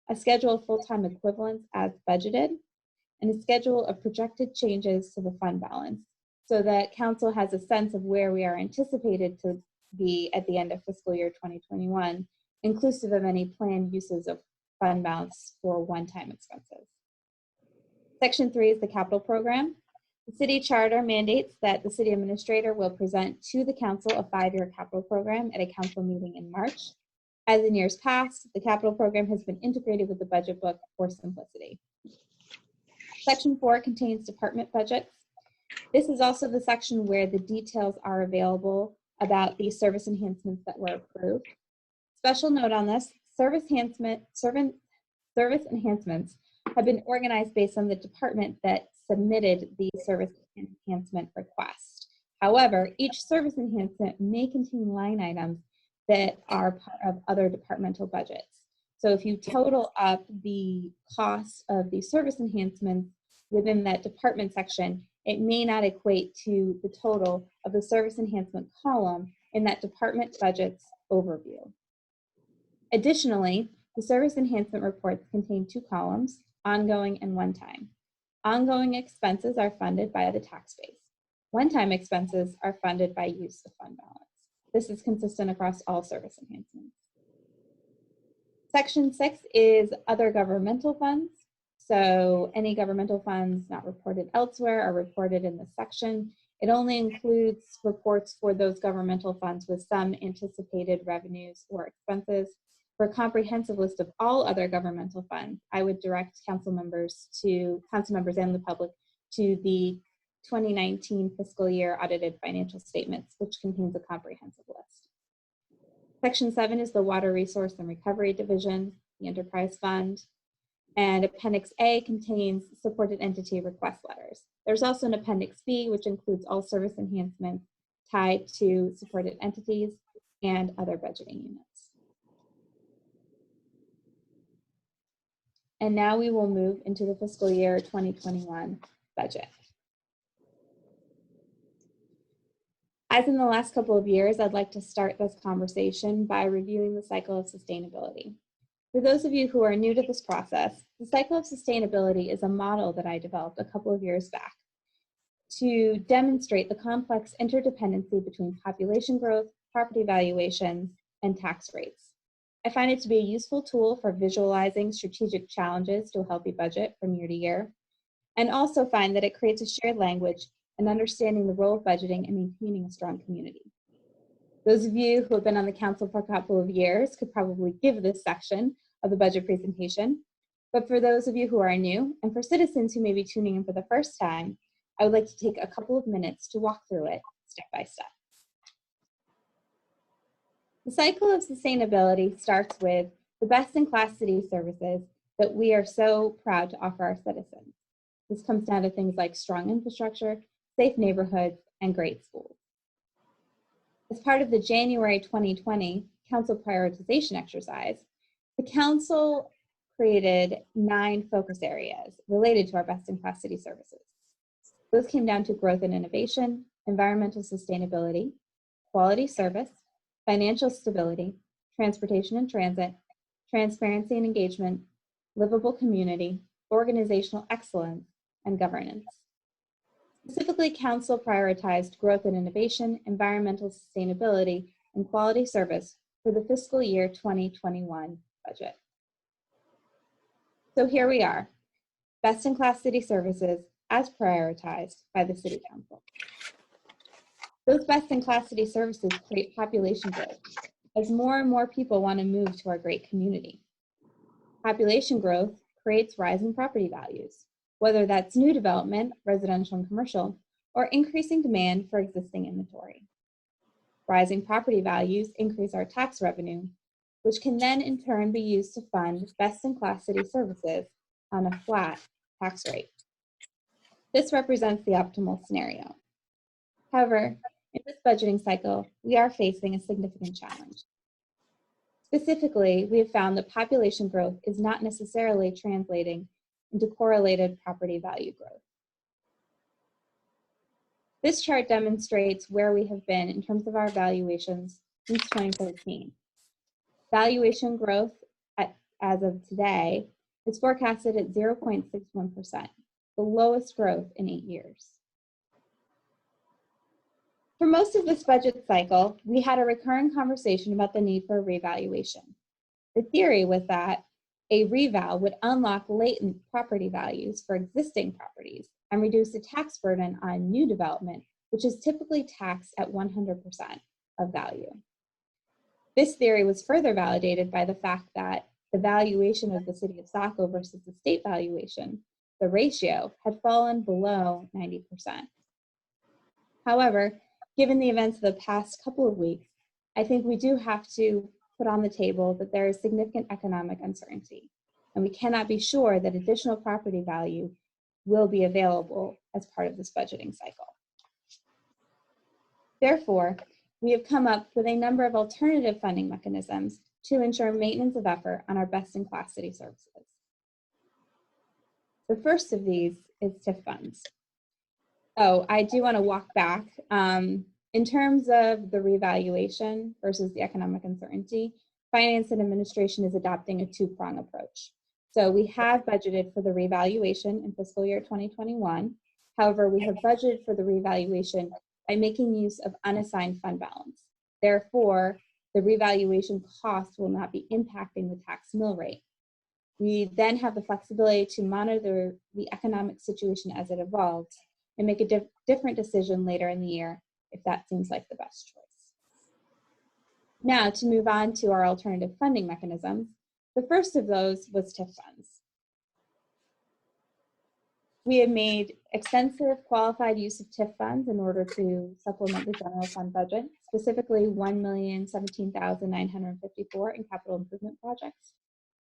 a schedule of full-time equivalents as budgeted, and a schedule of projected changes to the fund balance so that council has a sense of where we are anticipated to be at the end of fiscal year 2021, inclusive of any planned uses of fund balance for one-time expenses. Section 3 is the capital program. The city charter mandates that the city administrator will present to the council a 5-year capital program at a council meeting in March. As in years past, the capital program has been integrated with the budget book for simplicity. Section 4 contains department budgets. This is also the section where the details are available about the service enhancements that were approved. Special note on this, service enhancements have been organized based on the department that submitted the service enhancement request. However, each service enhancement may contain line items that are part of other departmental budgets. So if you total up the cost of the service enhancements within that department section, it may not equate to the total of the service enhancement column in that department budget's overview. Additionally, the service enhancement reports contain 2 columns, ongoing and one-time. Ongoing expenses are funded by the tax base. One-time expenses are funded by use of fund balance. This is consistent across all service enhancements. Section 6 is other governmental funds. So any governmental funds not reported elsewhere are reported in this section. It only includes reports for those governmental funds with some anticipated revenues or expenses. For a comprehensive list of all other governmental funds, I would direct council members and the public to the 2019 fiscal year audited financial statements, which contains a comprehensive list. Section 7 is the Water Resource and Recovery Division, the Enterprise Fund, and Appendix A contains supported entity request letters. There's also an Appendix B, which includes all service enhancements tied to supported entities and other budgeting units. And now we will move into the fiscal year 2021 budget. As in the last couple of years, I'd like to start this conversation by reviewing the cycle of sustainability. For those of you who are new to this process, the cycle of sustainability is a model that I developed a couple of years back to demonstrate the complex interdependency between population growth, property valuations, and tax rates. I find it to be a useful tool for visualizing strategic challenges to a healthy budget from year to year, and also find that it creates a shared language and understanding the role of budgeting and maintaining a strong community. Those of you who have been on the council for a couple of years could probably give this section of the budget presentation. But for those of you who are new, and for citizens who may be tuning in for the first time, I would like to take a couple of minutes to walk through it step by step. The cycle of sustainability starts with the best-in-class city services that we are so proud to offer our citizens. This comes down to things like strong infrastructure, safe neighborhoods, and great schools. As part of the January 2020 Council prioritization exercise, the Council created 9 focus areas related to our best-in-class city services. Those came down to growth and innovation, environmental sustainability, quality service, financial stability, transportation and transit, transparency and engagement, livable community, organizational excellence, and governance. Specifically, Council prioritized growth and innovation, environmental sustainability, and quality service for the fiscal year 2021 budget. So here we are, best-in-class city services as prioritized by the City Council. Those best-in-class city services create population growth as more and more people want to move to our great community. Population growth creates rising property values, whether that's new development, residential and commercial, or increasing demand for existing inventory. Rising property values increase our tax revenue, which can then in turn be used to fund best-in-class city services on a flat tax rate. This represents the optimal scenario. However, in this budgeting cycle, we are facing a significant challenge. Specifically, we have found that population growth is not necessarily translating into correlated property value growth. This chart demonstrates where we have been in terms of our valuations since 2013. Valuation growth as of today is forecasted at 0.61%, the lowest growth in 8 years. For most of this budget cycle, we had a recurring conversation about the need for a revaluation. The theory was that a reval would unlock latent property values for existing properties and reduce the tax burden on new development, which is typically taxed at 100% of value. This theory was further validated by the fact that the valuation of the city of Saco versus the state valuation, the ratio, had fallen below 90%. However, given the events of the past couple of weeks, I think we do have to put on the table that there is significant economic uncertainty, and we cannot be sure that additional property value will be available as part of this budgeting cycle. Therefore, we have come up with a number of alternative funding mechanisms to ensure maintenance of effort on our best-in-class city services. The first of these is TIF funds. Oh, I do want to walk back. In terms of the revaluation versus the economic uncertainty, Finance and Administration is adopting a two-prong approach. So we have budgeted for the revaluation in fiscal year 2021. However, we have budgeted for the revaluation by making use of unassigned fund balance. Therefore, the revaluation cost will not be impacting the tax mill rate. We then have the flexibility to monitor the economic situation as it evolves and make a different decision later in the year if that seems like the best choice. Now, to move on to our alternative funding mechanisms, the first of those was TIF funds. We have made extensive qualified use of TIF funds in order to supplement the general fund budget, specifically $1,017,954 in capital improvement projects,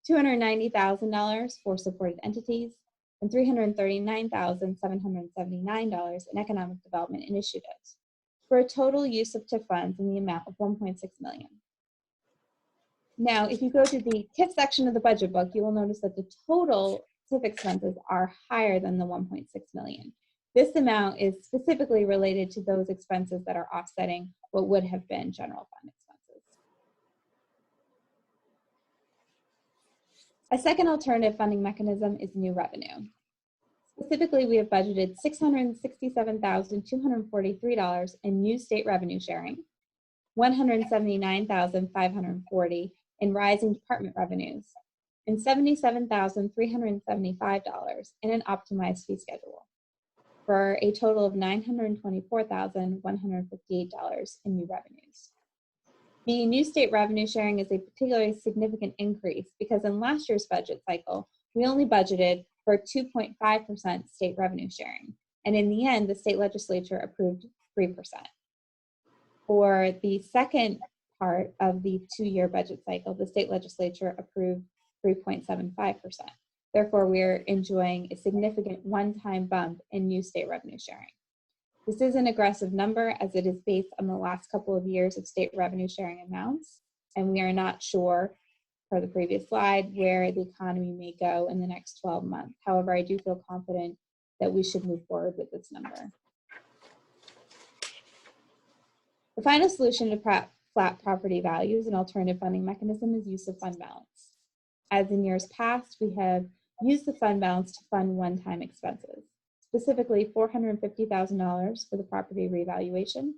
$290,000 for supported entities, and $339,779 in economic development initiatives, for a total use of TIF funds in the amount of $1.6 million. Now, if you go to the TIF section of the budget book, you will notice that the total TIF expenses are higher than the $1.6 million. This amount is specifically related to those expenses that are offsetting what would have been general fund expenses. A second alternative funding mechanism is new revenue. Specifically, we have budgeted $667,243 in new state revenue sharing, $179,540 in rising department revenues, and $77,375 in an optimized fee schedule, for a total of $924,158 in new revenues. The new state revenue sharing is a particularly significant increase because in last year's budget cycle, we only budgeted for 2.5% state revenue sharing. And in the end, the state legislature approved 3%. For the second part of the 2-year budget cycle, the state legislature approved 3.75%. Therefore, we're enjoying a significant one-time bump in new state revenue sharing. This is an aggressive number as it is based on the last couple of years of state revenue sharing amounts, and we are not sure, per the previous slide, where the economy may go in the next 12 months. However, I do feel confident that we should move forward with this number. The final solution to flat property values and alternative funding mechanism is use of fund balance. As in years past, we have used the fund balance to fund one-time expenses, specifically $450,000 for the property revaluation.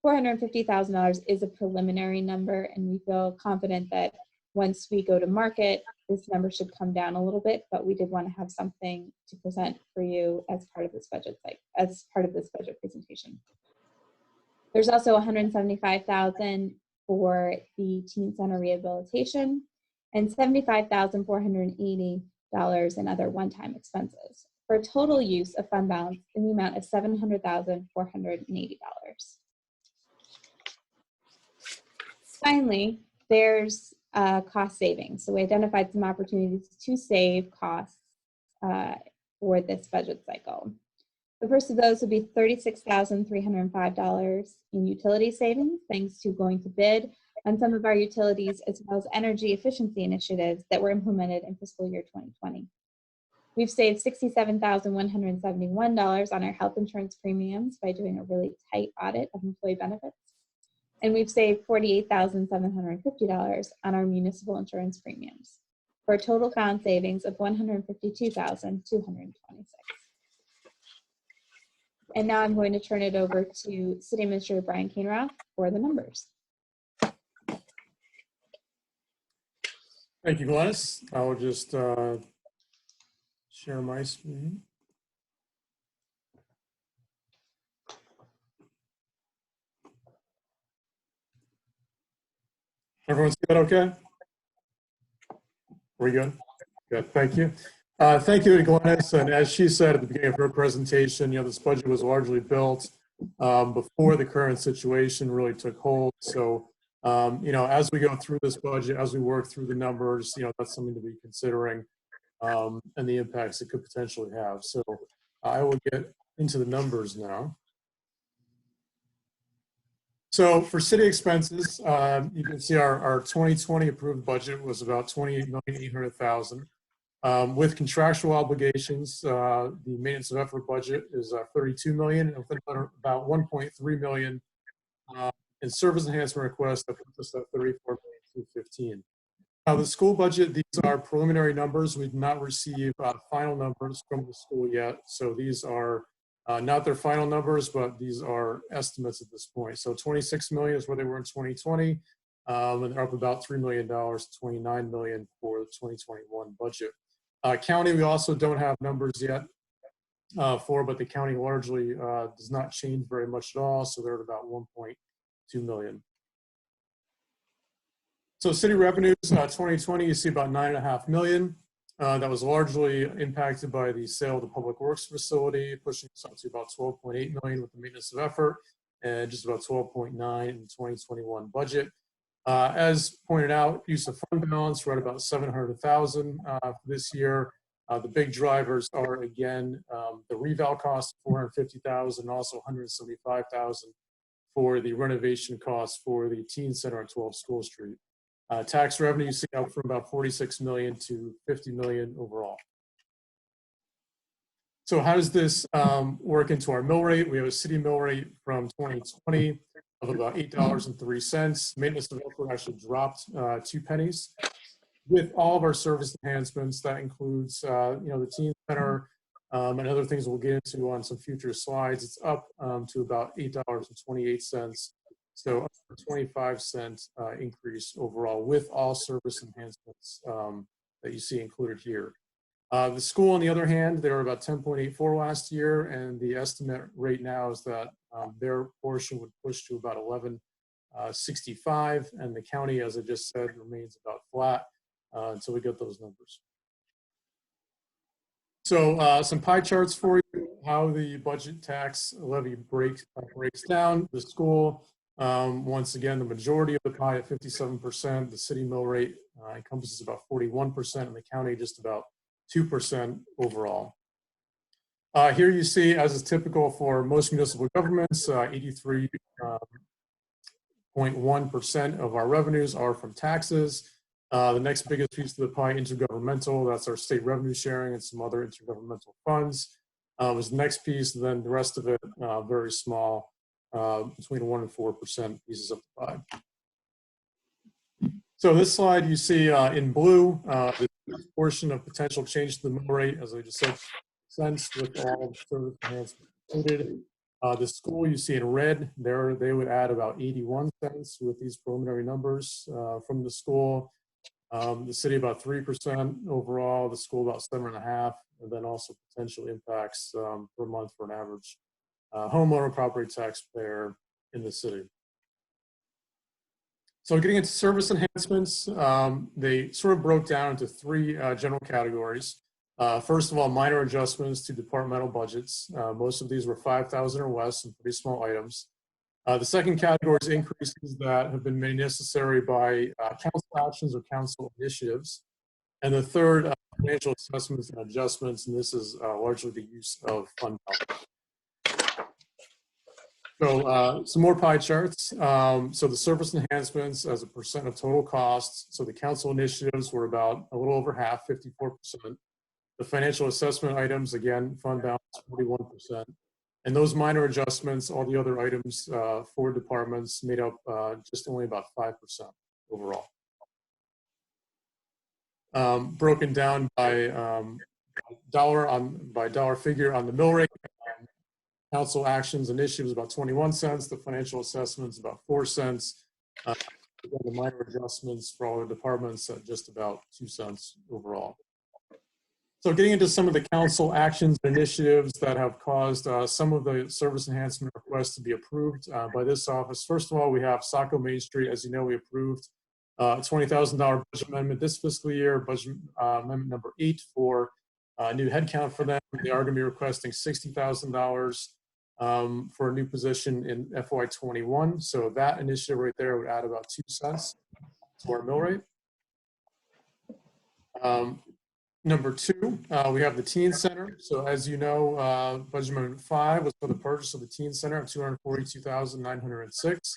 $450,000 is a preliminary number, and we feel confident that once we go to market, this number should come down a little bit, but we did want to have something to present for you as part of this budget presentation. There's also $175,000 for the teen center rehabilitation and $75,480 in other one-time expenses, for a total use of fund balance in the amount of $700,480. Finally, there's cost savings. So we identified some opportunities to save costs for this budget cycle. The first of those would be $36,305 in utility savings, thanks to going to bid on some of our utilities, as well as energy efficiency initiatives that were implemented in fiscal year 2020. We've saved $67,171 on our health insurance premiums by doing a really tight audit of employee benefits. And we've saved $48,750 on our municipal insurance premiums, for a total found savings of $152,226. And now I'm going to turn it over to City Administrator Brian Kahnroth for the numbers. Thank you, Glennis. I will just share my screen. Everyone see that okay? We good? Good, thank you. Thank you to Glennis, and as she said at the beginning of her presentation, this budget was largely built before the current situation really took hold. So, as we go through this budget, as we work through the numbers, that's something to be considering, and the impacts it could potentially have. So I will get into the numbers now. So for city expenses, you can see our 2020 approved budget was about $28,800,000. With contractual obligations, the maintenance of effort budget is $32 million, and about $1.3 million in service enhancement requests that puts us at $34,215,000. Now the school budget, these are preliminary numbers. We did not receive final numbers from the school yet, so these are not their final numbers, but these are estimates at this point. So $26 million is where they were in 2020, and they're up about $3 million to $29 million for the 2021 budget. County, we also don't have numbers yet for, but the county largely does not change very much at all, so they're at about $1.2 million. So city revenues, 2020, you see about $9.5 million. That was largely impacted by the sale of the Public Works facility, pushing us up to about $12.8 million with the maintenance of effort, and just about $12.9 in the 2021 budget. As pointed out, use of fund balance, we're at about $700,000 for this year. The big drivers are, again, the reval cost, $450,000, and also $175,000 for the renovation costs for the teen center on 12 School Street. Tax revenue, you see up from about $46 million to $50 million overall. So how does this work into our mill rate? We have a city mill rate from 2020 of about $8.03. Maintenance of effort actually dropped 2 pennies. With all of our service enhancements, that includes the teen center and other things we'll get into on some future slides. It's up to about $8.28. So a 25-cent increase overall with all service enhancements that you see included here. The school, on the other hand, they were about 10.84 last year, and the estimate right now is that their portion would push to about 11.65, and the county, as I just said, remains about flat until we get those numbers. So some pie charts for you, how the budget tax levy breaks down. The school, once again, the majority of the pie at 57%. The city mill rate encompasses about 41%, and the county just about 2% overall. Here you see, as is typical for most municipal governments, 83.1% of our revenues are from taxes. The next biggest piece of the pie, intergovernmental, that's our state revenue sharing and some other intergovernmental funds. Was the next piece, then the rest of it, very small, between 1% and 4% pieces of the pie. So this slide you see in blue, the portion of potential change to the mill rate, as I just said, cents with all service enhancements included. The school you see in red, there they would add about 81 cents with these preliminary numbers from the school. The city about 3% overall, the school about 7.5%, and then also potential impacts per month for an average homeowner property taxpayer in the city. So getting into service enhancements, they sort of broke down into three general categories. First of all, minor adjustments to departmental budgets. Most of these were 5,000 or less and pretty small items. The second category is increases that have been made necessary by council actions or council initiatives. And the third, financial assessments and adjustments, and this is largely the use of fund balance. So some more pie charts. So the service enhancements as a percent of total costs. So the council initiatives were about a little over half, 54%. The financial assessment items, again, fund balance, 41%. And those minor adjustments, all the other items for departments made up just only about 5% overall. Broken down by dollar figure on the mill rate. Council actions initiatives about 21 cents. The financial assessments about 4 cents. The minor adjustments for all the departments at just about 2 cents overall. So getting into some of the council actions and initiatives that have caused some of the service enhancement requests to be approved by this office. First of all, we have Saco Main Street. As you know, we approved a $20,000 budget amendment this fiscal year, budget amendment number 8 for a new headcount for them. They are going to be requesting $60,000 for a new position in FY21. So that initiative right there would add about 2 cents to our mill rate. Number 2, we have the Teen Center. So as you know, budget amendment 5 was for the purchase of the Teen Center at $242,906.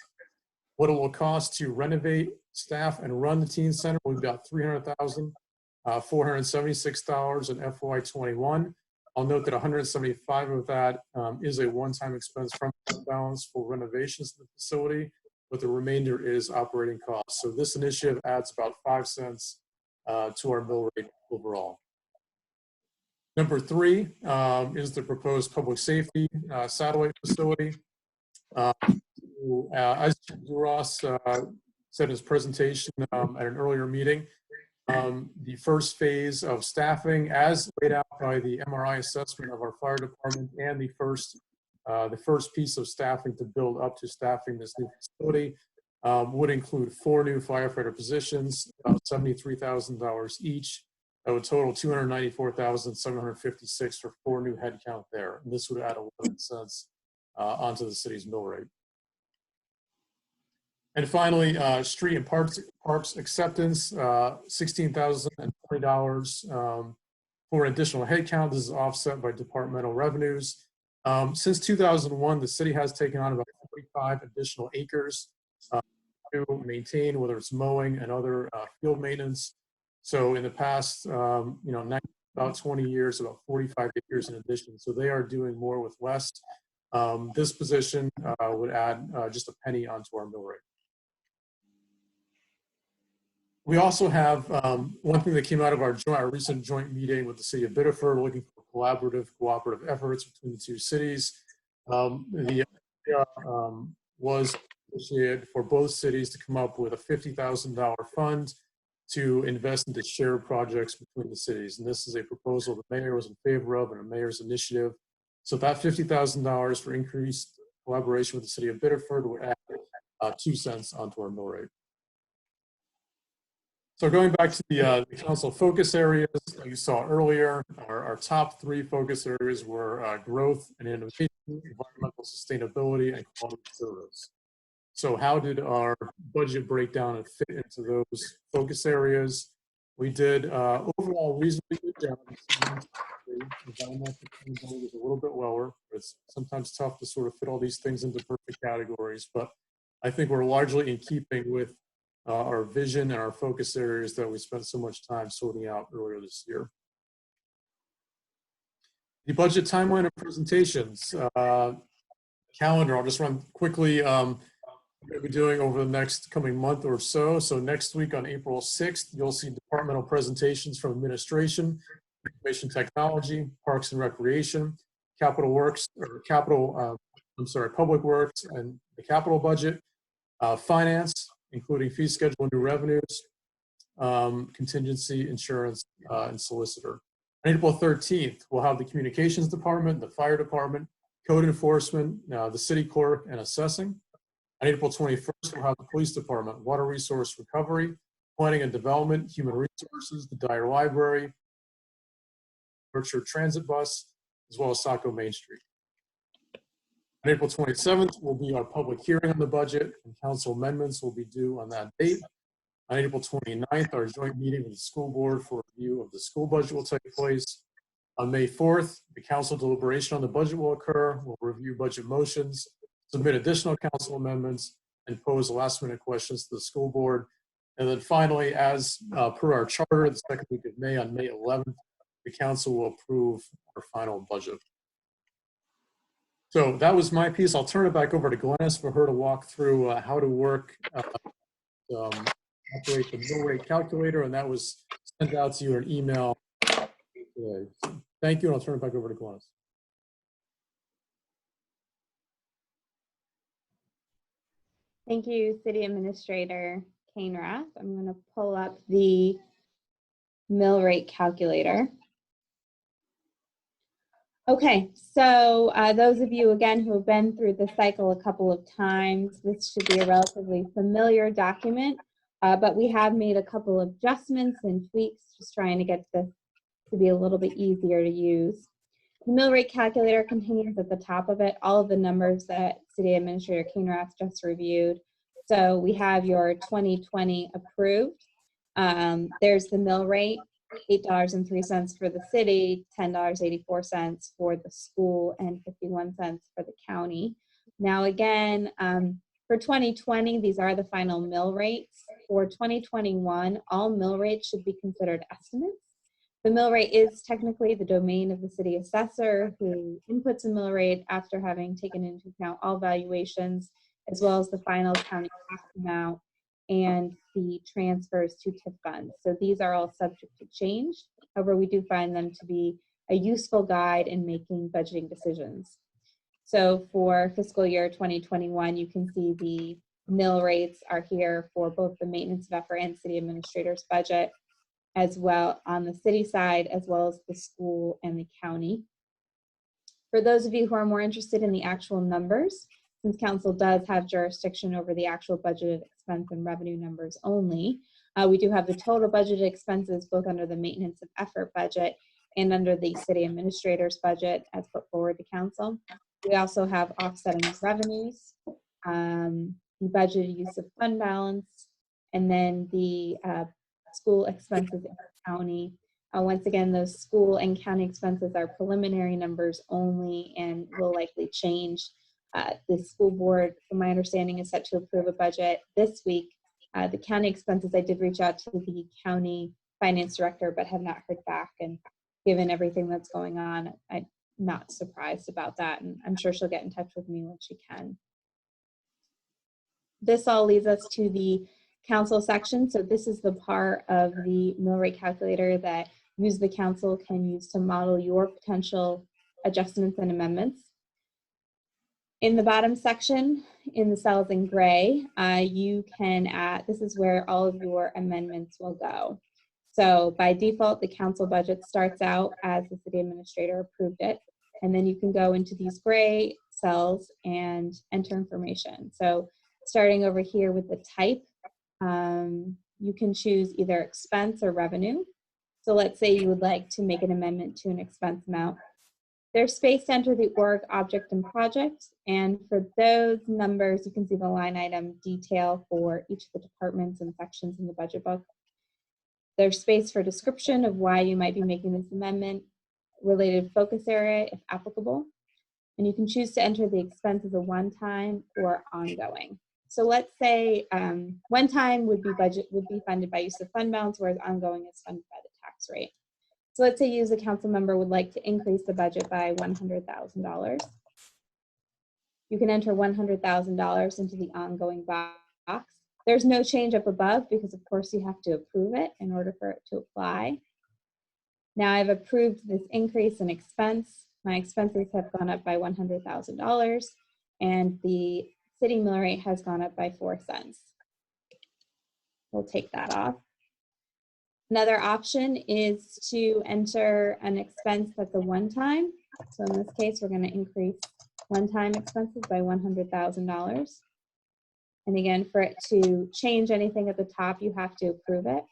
What it will cost to renovate, staff, and run the Teen Center will be about $300,476 in FY21. I'll note that 175 of that is a one-time expense from the balance for renovations of the facility, but the remainder is operating costs. So this initiative adds about 5 cents to our mill rate overall. Number 3 is the proposed public safety satellite facility. As Ross said in his presentation at an earlier meeting, the first phase of staffing, as laid out by the MRI assessment of our fire department, and the first piece of staffing to build up to staffing this new facility, would include 4 new firefighter positions, about $73,000 each. That would total $294,756 for 4 new headcount there. And this would add 11 cents onto the city's mill rate. And finally, street and parks acceptance, $16,020 for an additional headcount. This is offset by departmental revenues. Since 2001, the city has taken on about 45 additional acres to maintain, whether it's mowing and other field maintenance. So in the past, about 20 years, about 45 acres in addition. So they are doing more with less. This position would add just a penny onto our mill rate. We also have one thing that came out of our recent joint meeting with the city of Biddeford, looking for cooperative efforts between the two cities. The idea was initiated for both cities to come up with a $50,000 fund to invest into shared projects between the cities. And this is a proposal the mayor was in favor of and a mayor's initiative. So that $50,000 for increased collaboration with the city of Biddeford would add 2 cents onto our mill rate. So going back to the council focus areas, like you saw earlier, our top 3 focus areas were growth and innovation, environmental sustainability, and quality service. So how did our budget break down and fit into those focus areas? We did overall reasonably good job. Environmental sustainability was a little bit lower. It's sometimes tough to sort of fit all these things into perfect categories, but I think we're largely in keeping with our vision and our focus areas that we spent so much time sorting out earlier this year. The budget timeline and presentations. Calendar, I'll just run quickly. What we'll be doing over the next coming month or so. So next week on April 6th, you'll see departmental presentations from administration, information technology, parks and recreation, capital works, or public works and the capital budget, finance, including fee schedule and new revenues, contingency, insurance, and solicitor. On April 13th, we'll have the communications department, the fire department, code enforcement, the city clerk, and assessing. On April 21st, we'll have the police department, water resource recovery, planning and development, human resources, the Dyer Library, Berkshire Transit Bus, as well as Saco Main Street. On April 27th will be our public hearing on the budget, and council amendments will be due on that date. On April 29th, our joint meeting with the school board for review of the school budget will take place. On May 4th, the council deliberation on the budget will occur. We'll review budget motions, submit additional council amendments, and pose last-minute questions to the school board. And then finally, as per our charter, the second week of May, on May 11th, the council will approve our final budget. So that was my piece. I'll turn it back over to Glennis for her to walk through how to work, operate the mill rate calculator, and that was sent out to you in an email today. So thank you, and I'll turn it back over to Glennis. Thank you, City Administrator Kane Rath. I'm going to pull up the mill rate calculator. Okay, so those of you, again, who have been through the cycle a couple of times, this should be a relatively familiar document, but we have made a couple of adjustments and tweaks, just trying to get this to be a little bit easier to use. The mill rate calculator contains at the top of it all of the numbers that City Administrator Kane Rath just reviewed. So we have your 2020 approved. There's the mill rate, $8.03 for the city, $10.84 for the school, and 51 cents for the county. Now again, for 2020, these are the final mill rates. For 2021, all mill rates should be considered estimates. The mill rate is technically the domain of the city assessor, who inputs a mill rate after having taken into account all valuations, as well as the final county tax amount and the transfers to TIF funds. So these are all subject to change. However, we do find them to be a useful guide in making budgeting decisions. So for fiscal year 2021, you can see the mill rates are here for both the maintenance of effort and city administrator's budget, as well on the city side, as well as the school and the county. For those of you who are more interested in the actual numbers, since council does have jurisdiction over the actual budgeted expense and revenue numbers only, we do have the total budgeted expenses both under the maintenance of effort budget and under the city administrator's budget as put forward to council. We also have offsetting revenues, the budgeted use of fund balance, and then the school expenses in the county. Once again, those school and county expenses are preliminary numbers only and will likely change. The school board, from my understanding, is set to approve a budget this week. The county expenses, I did reach out to the county finance director, but have not heard back. And given everything that's going on, I'm not surprised about that. And I'm sure she'll get in touch with me when she can. This all leads us to the council section. So this is the part of the mill rate calculator that you as the council can use to model your potential adjustments and amendments. In the bottom section, in the cells in gray, you can add, this is where all of your amendments will go. So by default, the council budget starts out as the city administrator approved it. And then you can go into these gray cells and enter information. So starting over here with the type, you can choose either expense or revenue. So let's say you would like to make an amendment to an expense amount. There's space to enter the org, object, and project. And for those numbers, you can see the line item detail for each of the departments and sections in the budget book. There's space for description of why you might be making this amendment, related focus area if applicable. And you can choose to enter the expense as a one-time or ongoing. So let's say one-time would be funded by use of fund balance, whereas ongoing is funded by the tax rate. So let's say you as a council member would like to increase the budget by $100,000. You can enter $100,000 into the ongoing box. There's no change up above because of course you have to approve it in order for it to apply. Now I've approved this increase in expense. My expenses have gone up by $100,000 and the city mill rate has gone up by 4 cents. We'll take that off. Another option is to enter an expense that's a one-time. So in this case, we're going to increase one-time expenses by $100,000. And again, for it to change anything at the top, you have to approve it.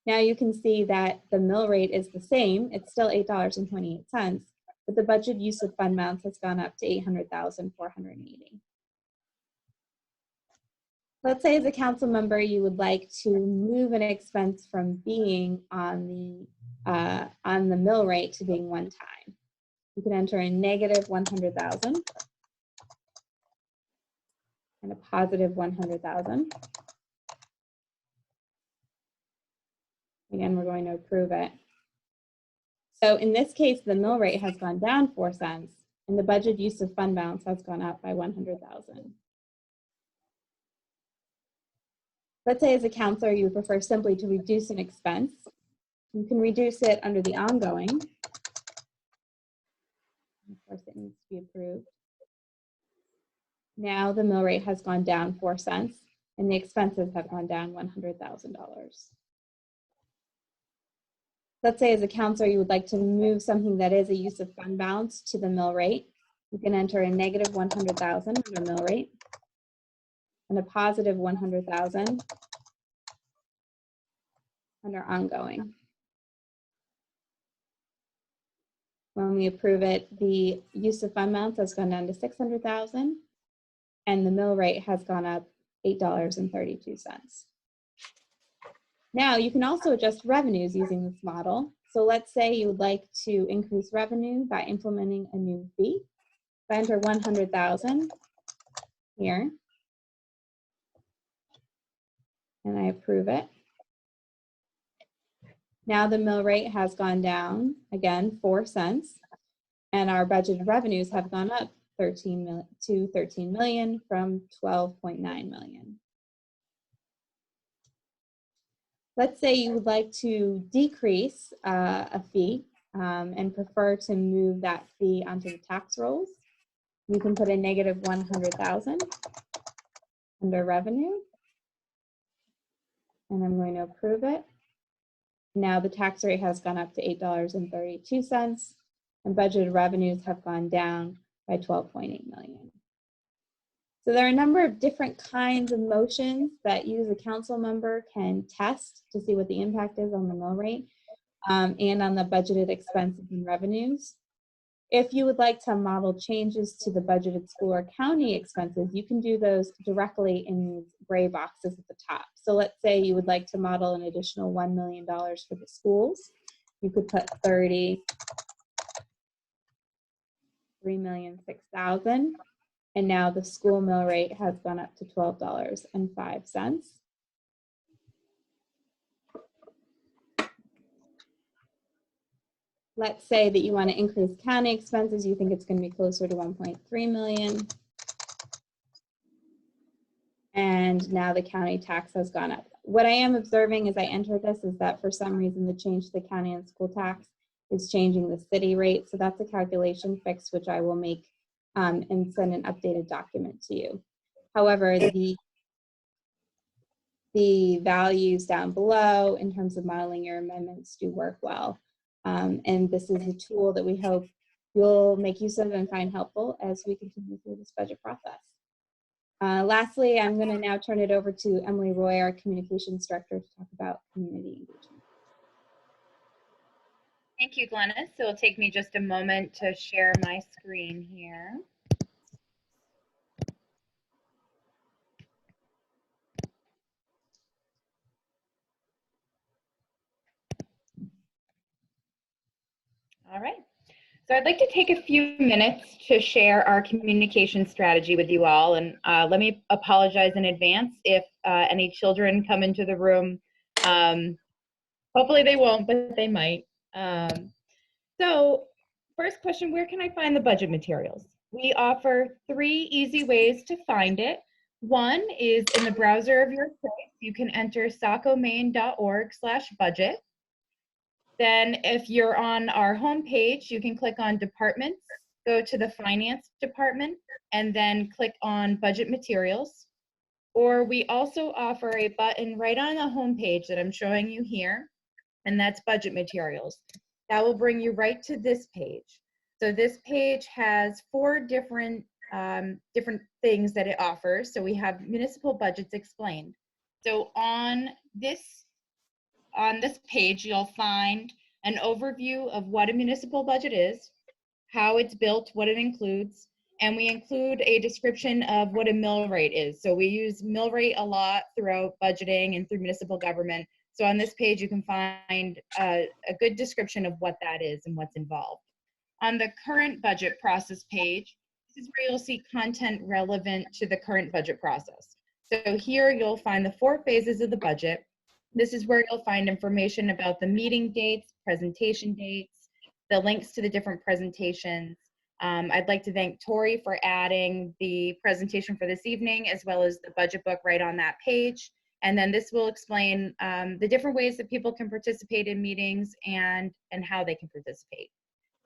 Now you can see that the mill rate is the same. It's still $8.28, but the budget use of fund balance has gone up to $800,480. Let's say as a council member, you would like to move an expense from being on the mill rate to being one time. You can enter a negative 100,000 and a positive 100,000. Again, we're going to approve it. So in this case, the mill rate has gone down 4 cents and the budget use of fund balance has gone up by 100,000. Let's say as a counselor, you prefer simply to reduce an expense. You can reduce it under the ongoing. Of course, it needs to be approved. Now the mill rate has gone down 4 cents and the expenses have gone down $100,000. Let's say as a counselor, you would like to move something that is a use of fund balance to the mill rate. You can enter a negative 100,000 under mill rate and a positive 100,000 under ongoing. When we approve it, the use of fund balance has gone down to 600,000 and the mill rate has gone up $8.32. Now you can also adjust revenues using this model. So let's say you would like to increase revenue by implementing a new fee. If I enter 100,000 here and I approve it. Now the mill rate has gone down, again, 4 cents, and our budgeted revenues have gone up to 13 million from 12.9 million. Let's say you would like to decrease a fee and prefer to move that fee onto the tax rolls. You can put a negative 100,000 under revenue, and I'm going to approve it. Now the tax rate has gone up to $8.32 and budgeted revenues have gone down by 12.8 million. So there are a number of different kinds of motions that you as a council member can test to see what the impact is on the mill rate and on the budgeted expenses and revenues. If you would like to model changes to the budgeted school or county expenses, you can do those directly in these gray boxes at the top. So let's say you would like to model an additional $1 million for the schools. You could put 3,006,000. And now the school mill rate has gone up to $12.05. Let's say that you want to increase county expenses. You think it's going to be closer to 1.3 million. And now the county tax has gone up. What I am observing as I enter this is that for some reason the change to the county and school tax is changing the city rate. So that's a calculation fix, which I will make and send an updated document to you. However, the values down below in terms of modeling your amendments do work well. And this is a tool that we hope you'll make use of and find helpful as we continue through this budget process. Lastly, I'm going to now turn it over to Emily Roy, our Communications Director, to talk about community engagement. Thank you, Glennis. So it'll take me just a moment to share my screen here. All right. So I'd like to take a few minutes to share our communication strategy with you all. And let me apologize in advance if any children come into the room. Hopefully they won't, but they might. So first question, where can I find the budget materials? We offer 3 easy ways to find it. One is in the browser of your choice. You can enter sacomaine.org/budget. Then if you're on our homepage, you can click on departments, go to the finance department, and then click on budget materials. Or we also offer a button right on the homepage that I'm showing you here, and that's budget materials. That will bring you right to this page. So this page has 4 different things that it offers. So we have municipal budgets explained. So on this page, you'll find an overview of what a municipal budget is, how it's built, what it includes, and we include a description of what a mill rate is. So we use mill rate a lot throughout budgeting and through municipal government. So on this page, you can find a good description of what that is and what's involved. On the current budget process page, this is where you'll see content relevant to the current budget process. So here you'll find the 4 phases of the budget. This is where you'll find information about the meeting dates, presentation dates, the links to the different presentations. I'd like to thank Tori for adding the presentation for this evening, as well as the budget book right on that page. And then this will explain the different ways that people can participate in meetings and how they can participate.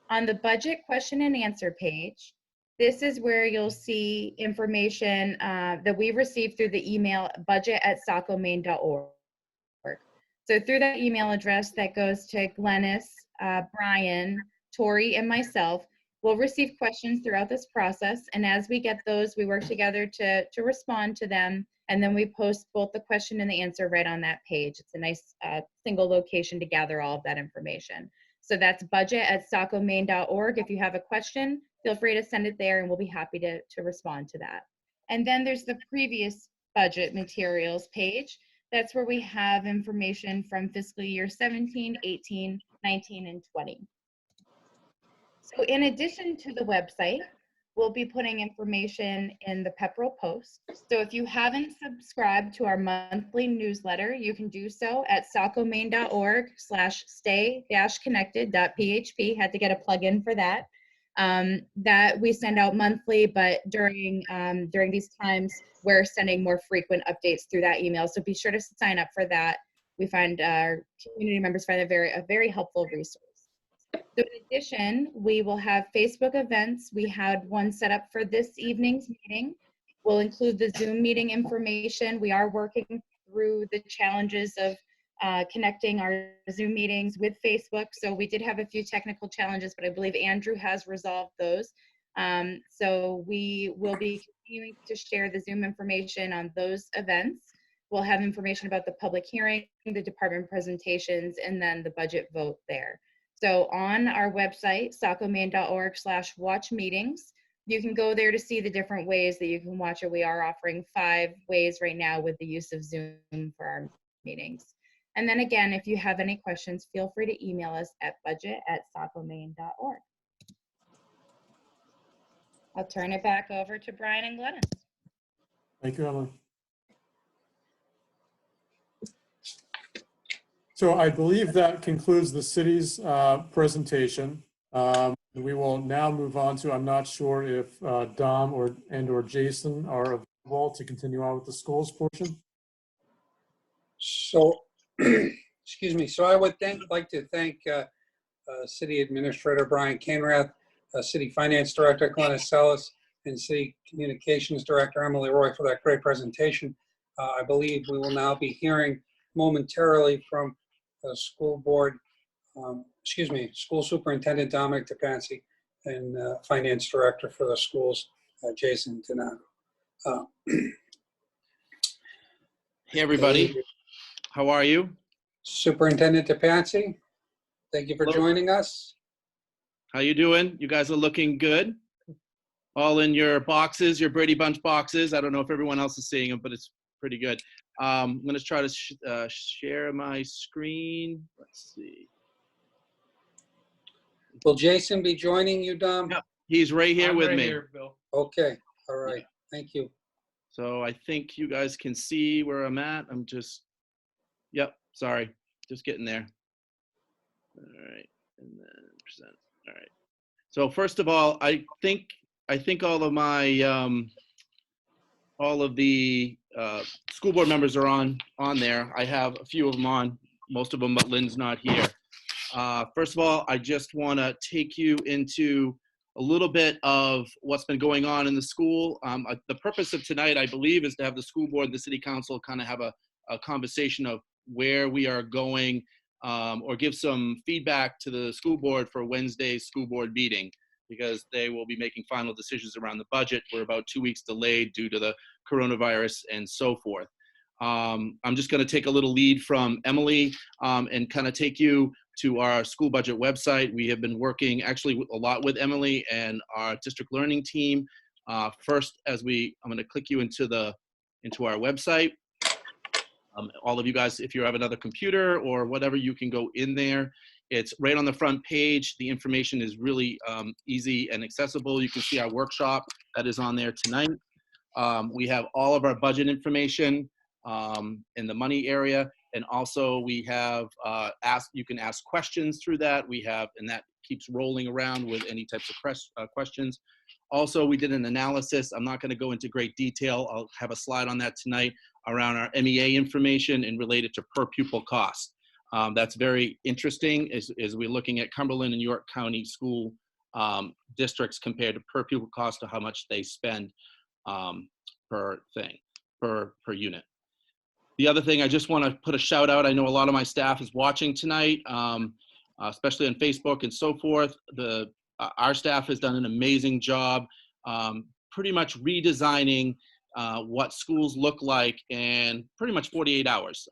On the budget question and answer page, this is where you'll see information that we received through the email budget@sacomaine.org. So through that email address that goes to Glennis, Brian, Tori, and myself, we'll receive questions throughout this process. And as we get those, we work together to respond to them. And then we post both the question and the answer right on that page. It's a nice single location to gather all of that information. So that's budget@sacomaine.org. If you have a question, feel free to send it there and we'll be happy to respond to that. And then there's the previous budget materials page. That's where we have information from fiscal year 17, 18, 19, and 20. So in addition to the website, we'll be putting information in the Pepperell Post. So if you haven't subscribed to our monthly newsletter, you can do so at sacomaine.org/stay-connected.php. Had to get a plug-in for that. That we send out monthly, but during these times, we're sending more frequent updates through that email. So be sure to sign up for that. We find our community members find it a very helpful resource. So in addition, we will have Facebook events. We had one set up for this evening's meeting. We'll include the Zoom meeting information. We are working through the challenges of connecting our Zoom meetings with Facebook. So we did have a few technical challenges, but I believe Andrew has resolved those. So we will be continuing to share the Zoom information on those events. We'll have information about the public hearing, the department presentations, and then the budget vote there. So on our website, sacomaine.org/watch meetings, you can go there to see the different ways that you can watch it. We are offering 5 ways right now with the use of Zoom for our meetings. And then again, if you have any questions, feel free to email us at budget@sacomaine.org. I'll turn it back over to Brian and Glennis. Thank you, Emily. So I believe that concludes the city's presentation. We will now move on to, I'm not sure if Dom or Jason are available to continue on with the schools portion. So, excuse me. So I would like to thank City Administrator Brian Canrath, City Finance Director Glennis Sellis, and City Communications Director Emily Roy for that great presentation. I believe we will now be hearing momentarily from School Superintendent Dominic DePancy and Finance Director for the schools, Jason Donato. Uh, Hey, everybody. How are you? Superintendent DePatsy, thank you for Hello. joining us. How you doing? You guys are looking good. All in your boxes, your Brady Bunch boxes. I don't know if everyone else is seeing them, but it's pretty good. I'm going to try to share my screen. Let's see. Will Jason be joining you, Dom? Yep. He's right here with me. Okay, all right, thank you. So I think you guys can see where I'm at. I'm just, yep, sorry, just getting there. All right, and then present. All right. So first of all, I think all of my all of the school board members are on there. I have a few of them on, most of them, but Lynn's not here. First of all, I just want to take you into a little bit of what's been going on in the school. The purpose of tonight, I believe, is to have the school board and the city council kind of have a conversation of where we are going, or give some feedback to the school board for Wednesday's school board meeting, because they will be making final decisions around the budget. We're about 2 weeks delayed due to the coronavirus and so forth. I'm just going to take a little lead from Emily and kind of take you to our school budget website. We have been working actually a lot with Emily and our district learning team. First, I'm going to click you into our website. All of you guys, if you have another computer or whatever, you can go in there. It's right on the front page. The information is really easy and accessible. You can see our workshop that is on there tonight. We have all of our budget information in the money area. And also we have you can ask questions through that. And that keeps rolling around with any types of questions. Also, we did an analysis. I'm not going to go into great detail. I'll have a slide on that tonight around our MEA information and related to per pupil cost. That's very interesting as we're looking at Cumberland and York County school districts compared to per pupil cost to how much they spend per unit. The other thing, I just want to put a shout out. I know a lot of my staff is watching tonight, especially on Facebook and so forth. Our staff has done an amazing job pretty much redesigning what schools look like in pretty much 48 hours.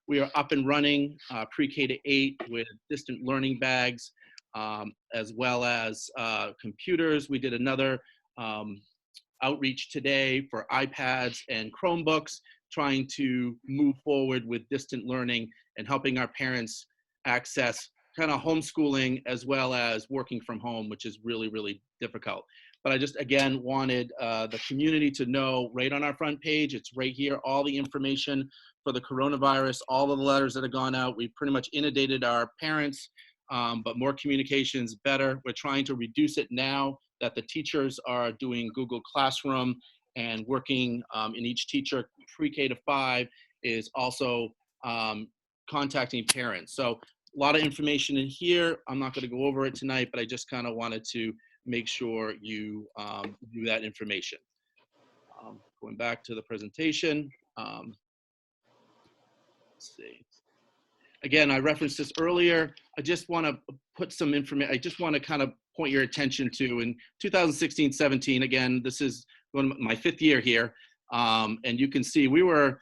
We are up and running pre-K to 8 with distant learning bags, as well as computers. We did another outreach today for iPads and Chromebooks, trying to move forward with distant learning and helping our parents access kind of homeschooling as well as working from home, which is really, really difficult. But I just, again, wanted the community to know right on our front page, it's right here, all the information for the coronavirus, all of the letters that have gone out. We've pretty much inundated our parents, but more communications better. We're trying to reduce it now that the teachers are doing Google Classroom and working in each teacher pre-K to 5 is also contacting parents. So a lot of information in here. I'm not going to go over it tonight, but I just kind of wanted to make sure you do that information. Going back to the presentation. Let's see. Again, I referenced this earlier. I just want to put some information. I just want to kind of point your attention to in 2016-17. Again, this is my 5th year here, and you can see we were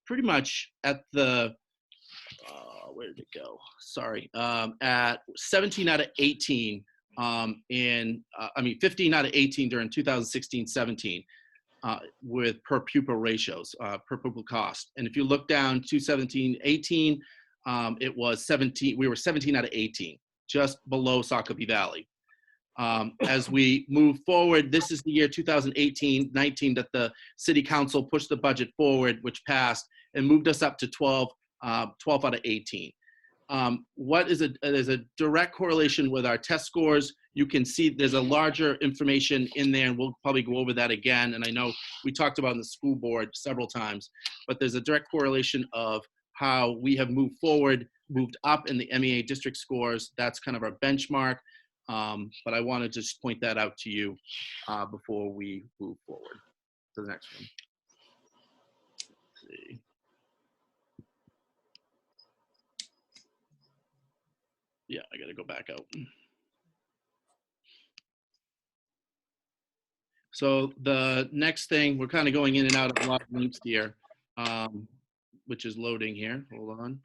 pretty much at the where did it go? Sorry, at 17 out of 18 I mean 15 out of 18 during 2016-17 with per pupil ratios, per pupil cost. And if you look down to 17-18, it was 17. We were 17 out of 18, just below Shakopee Valley. As we move forward, this is the year 2018-19 that the city council pushed the budget forward, which passed and moved us up to 12 out of 18. There's a direct correlation with our test scores. You can see there's a larger information in there, and we'll probably go over that again. And I know we talked about in the school board several times, but there's a direct correlation of how we have moved forward, moved up in the MEA district scores. That's kind of our benchmark. But I wanted to just point that out to you before we move forward to the next one. Let's see. Yeah, I got to go back out. So the next thing, we're kind of going in and out of a lot of links here, which is loading here. Hold on.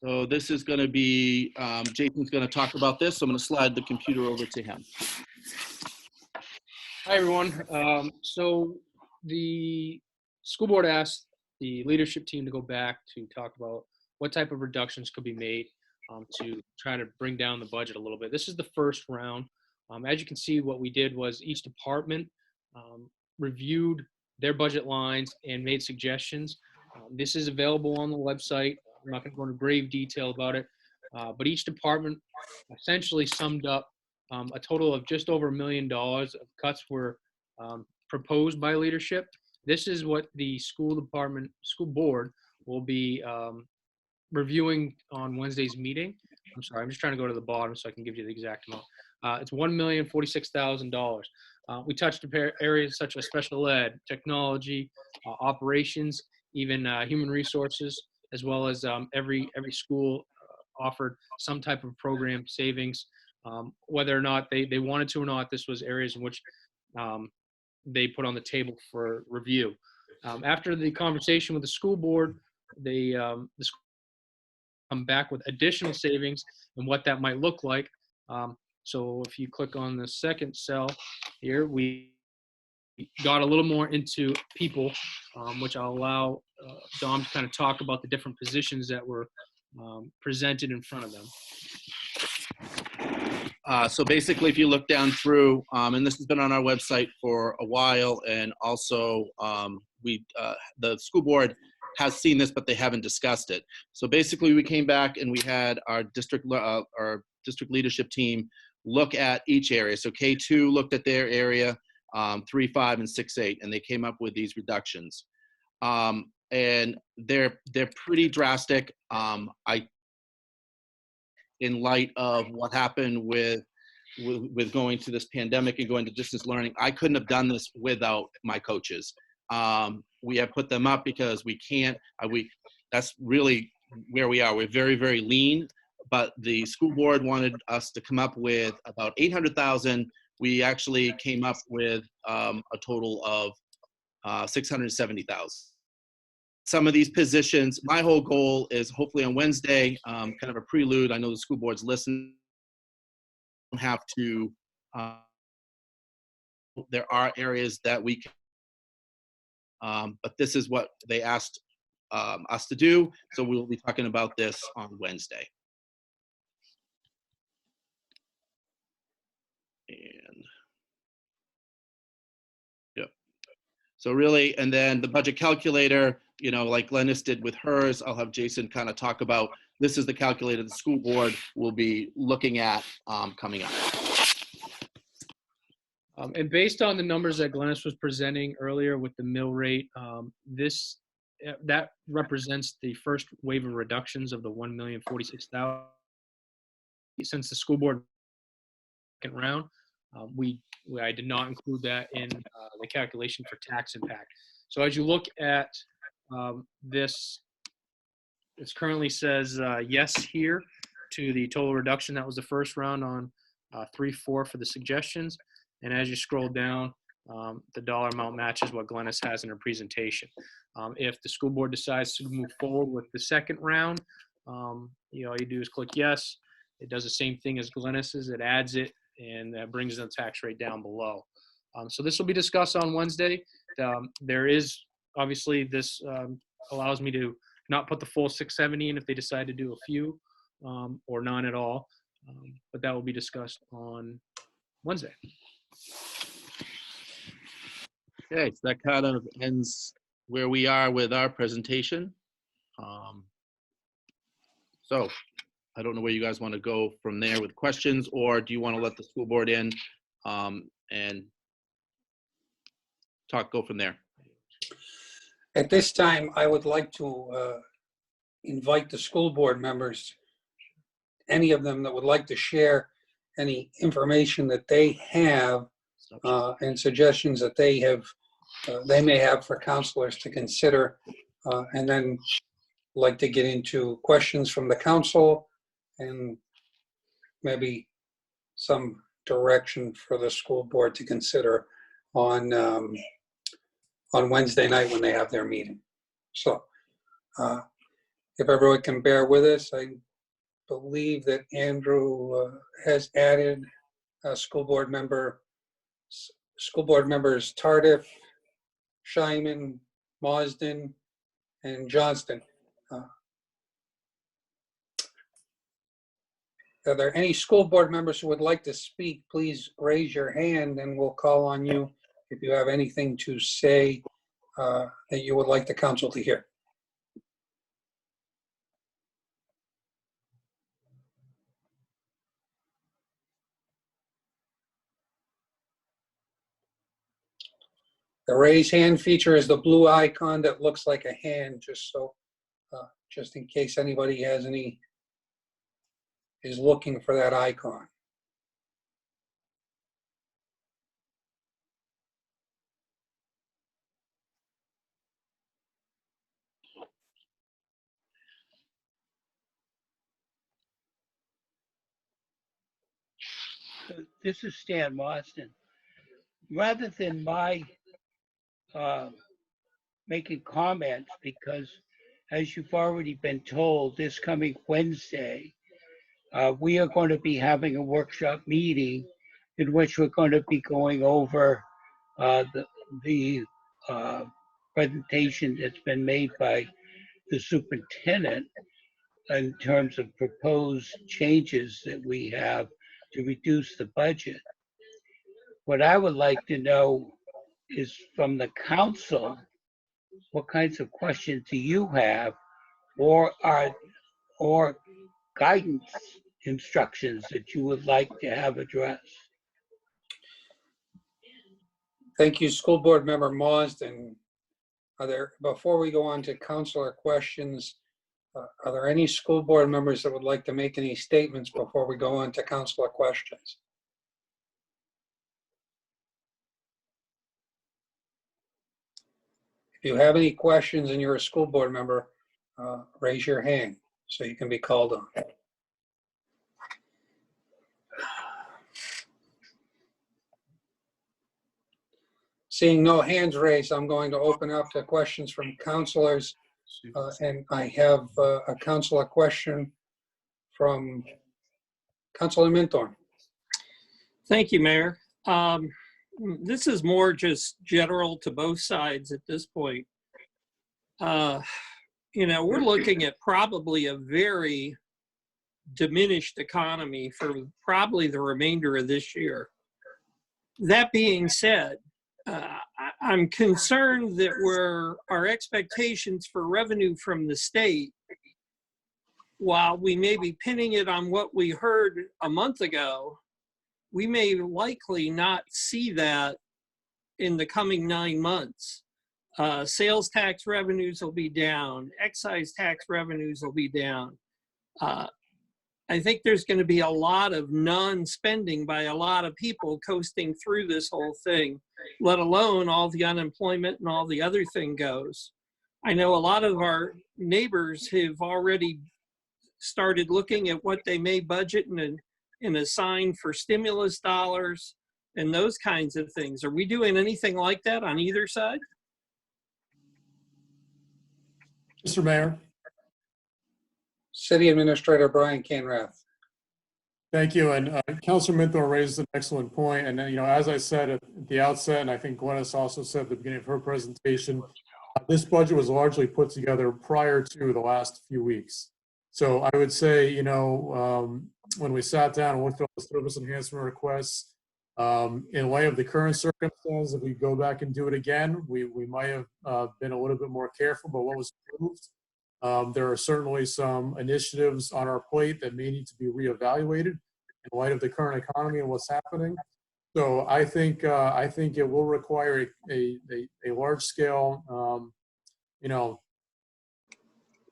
So this is going to be, Jason's going to talk about this. So I'm going to slide the computer over to him. Hi, everyone. So the school board asked the leadership team to go back to talk about what type of reductions could be made to try to bring down the budget a little bit. This is the first round. As you can see, what we did was each department reviewed their budget lines and made suggestions. This is available on the website. I'm not going to go into grave detail about it, but each department essentially summed up a total of just over $1 million of cuts were proposed by leadership. This is what the school board will be reviewing on Wednesday's meeting. I'm sorry, I'm just trying to go to the bottom so I can give you the exact amount. It's $1,046,000. We touched areas such as special ed, technology, operations, even human resources, as well as every school offered some type of program savings. Whether or not they wanted to or not, this was areas in which they put on the table for review. After the conversation with the school board, the school come back with additional savings and what that might look like. So if you click on the second cell here, we got a little more into people, which I'll allow Dom to kind of talk about the different positions that were presented in front of them. So basically, if you look down through, and this has been on our website for a while, and also the school board has seen this, but they haven't discussed it. So basically, we came back and we had our district leadership team look at each area. So K2 looked at their area, 3, 5, and 6, 8, and they came up with these reductions. And they're pretty drastic. In light of what happened with going to this pandemic and going to distance learning, I couldn't have done this without my coaches. We have put them up because we can't, that's really where we are. We're very, very lean, but the school board wanted us to come up with about 800,000. We actually came up with a total of 670,000. Some of these positions, my whole goal is hopefully on Wednesday, kind of a prelude. I know the school board's listening. Don't have to, there are areas that we can, but this is what they asked us to do. So we'll be talking about this on Wednesday. And yeah, so really, and then the budget calculator, you know, like Glennis did with hers, I'll have Jason kind of talk about, this is the calculator the school board will be looking at coming up. And based on the numbers that Glennis was presenting earlier with the mill rate, that represents the first wave of reductions of the $1,046,000. Since the school board second round, I did not include that in the calculation for tax impact. So as you look at this, it currently says yes here to the total reduction. That was the first round on 3-4 for the suggestions. And as you scroll down, the dollar amount matches what Glennis has in her presentation. If the school board decides to move forward with the second round, all you do is click yes. It does the same thing as Glennis's. It adds it, and that brings the tax rate down below. So this will be discussed on Wednesday. There is, obviously, this allows me to not put the full 670 in if they decide to do a few or none at all. But that will be discussed on Wednesday. Okay, so that kind of ends where we are with our presentation. So I don't know where you guys want to go from there with questions, or do you want to let the school board in and go from there? At this time, I would like to invite the school board members, any of them that would like to share any information that they have and suggestions that they may have for counselors to consider, and then like to get into questions from the council and maybe some direction for the school board to consider on Wednesday night when they have their meeting. So if everyone can bear with us, I believe that Andrew has added school board members Tardif, Scheinman, Marsden, and Johnston. Are there any school board members who would like to speak? Please raise your hand and we'll call on you if you have anything to say that you would like the council to hear. The raise hand feature is the blue icon that looks like a hand, just in case anybody is looking for that icon. This is Stan Marston. Rather than my making comments, because as you've already been told, this coming Wednesday, we are going to be having a workshop meeting in which we're going to be going over the presentation that's been made by the superintendent in terms of proposed changes that we have to reduce the budget. What I would like to know is from the council, what kinds of questions do you have or guidance instructions that you would like to have addressed? Thank you, School Board Member Marsden. Before we go on to councilor questions, are there any school board members that would like to make any statements before we go on to councilor questions? If you have any questions and you're a school board member, raise your hand so you can be called on. Seeing no hands raised, I'm going to open up to questions from counselors. And I have a counselor question from Councilor Minthorn. Thank you, Mayor. This is more just general to both sides at this point. You know, we're looking at probably a very diminished economy for probably the remainder of this year. That being said, I'm concerned that our expectations for revenue from the state, while we may be pinning it on what we heard a month ago, we may likely not see that in the coming 9 months. Sales tax revenues will be down. Excise tax revenues will be down. I think there's going to be a lot of non-spending by a lot of people coasting through this whole thing, let alone all the unemployment and all the other thing goes. I know a lot of our neighbors have already started looking at what they may budget and assign for stimulus dollars and those kinds of things. Are we doing anything like that on either side? Mr. Mayor. City Administrator Brian Canrath. Thank you. And Councilor Minthorn raised an excellent point. And, you know, as I said at the outset, and I think Glynis also said at the beginning of her presentation, this budget was largely put together prior to the last few weeks. So I would say, you know, when we sat down and looked at all the service enhancement requests, in light of the current circumstances, if we go back and do it again, we might have been a little bit more careful about what was approved. There are certainly some initiatives on our plate that may need to be reevaluated in light of the current economy and what's happening. So I think it will require a large scale, you know,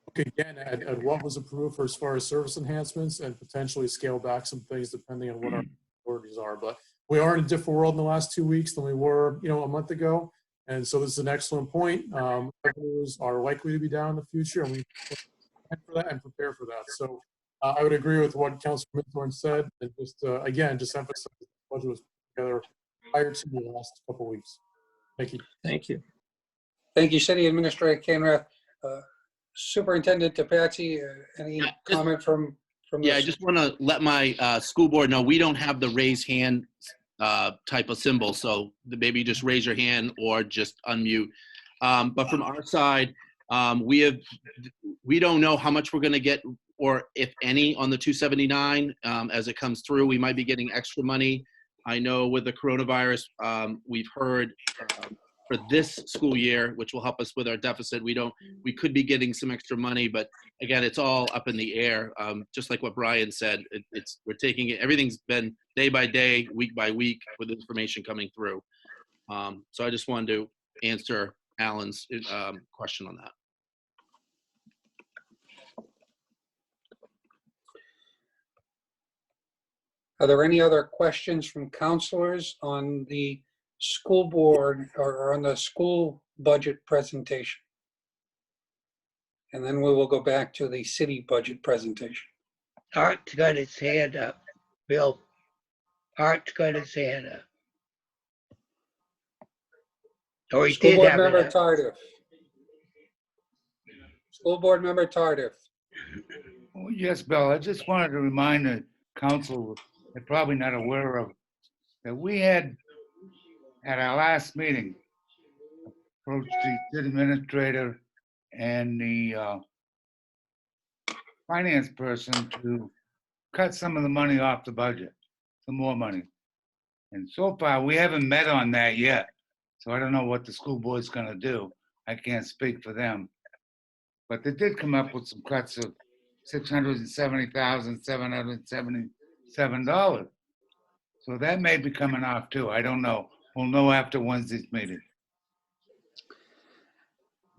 look again at what was approved for as far as service enhancements and potentially scale back some things depending on what our priorities are. But we are in a different world in the last 2 weeks than we were, you know, a month ago. And so this is an excellent point. Revenues are likely to be down in the future, and we plan for that and prepare for that. So I would agree with what Councilor Minthorn said, and just again, just emphasize budget was put together prior to the last couple of weeks. Thank you. Thank you. Thank you, City Administrator Canrath. Superintendent DePatsy, any Yeah, just- comment from the? Yeah, I just want to let my school board know, we don't have the raise hand type of symbol, so maybe just raise your hand or just unmute. But from our side, we don't know how much we're going to get or if any on the 279 as it comes through. We might be getting extra money. I know with the coronavirus, we've heard for this school year, which will help us with our deficit, we could be getting some extra money, but again, it's all up in the air. Just like what Brian said, we're taking it, everything's been day by day, week by week with information coming through. So I just wanted to answer Alan's question on that. Are there any other questions from counselors on the school board or on the school budget presentation? And then we will go back to the city budget presentation. Art's got his hand up. Bill, Art's got his hand up. Or he School did Board have it Member up. Tardif. School Board Member Tardif. Oh, yes, Bill, I just wanted to remind the council, they're probably not aware of, that we had, at our last meeting, approached the city administrator and the finance person to cut some of the money off the budget, some more money. And so far, we haven't met on that yet. So I don't know what the school board's gonna do. I can't speak for them. But they did come up with some cuts of $670,777. So that may be coming off too. I don't know. We'll know after Wednesday's meeting.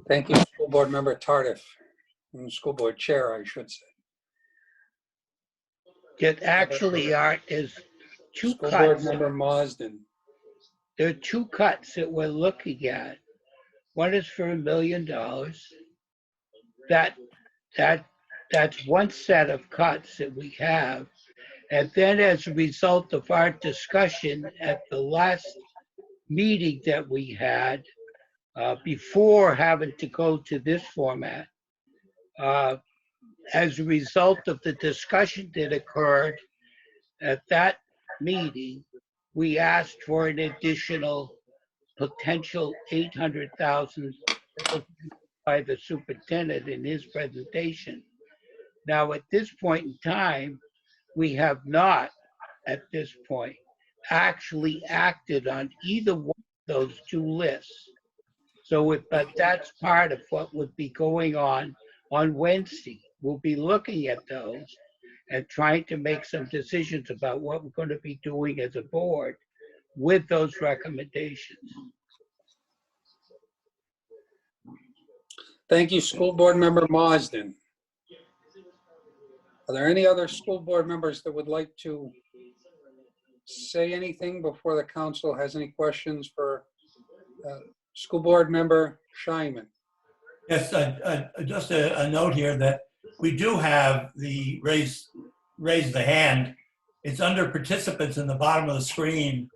Thank you, School Board Member Tardif, and School Board Chair, I should say. That actually, Art, is two School Board cuts. Member Marsden. There are two cuts that we're looking at. One is for $1 million. That's one set of cuts that we have. And then as a result of our discussion at the last meeting that we had, before having to go to this format, as a result of the discussion that occurred at that meeting, we asked for an additional potential $800,000 by the superintendent in his presentation. Now, at this point in time, we have not, at this point, actually acted on either one of those two lists. So, but that's part of what would be going on Wednesday. We'll be looking at those and trying to make some decisions about what we're going to be doing as a board with those recommendations. Thank you, School Board Member Marsden. Are there any other school board members that would like to say anything before the council has any questions for School Board Member Scheinman? Yes, just a note here that we do have the raise the hand. It's under participants in the bottom of the screen.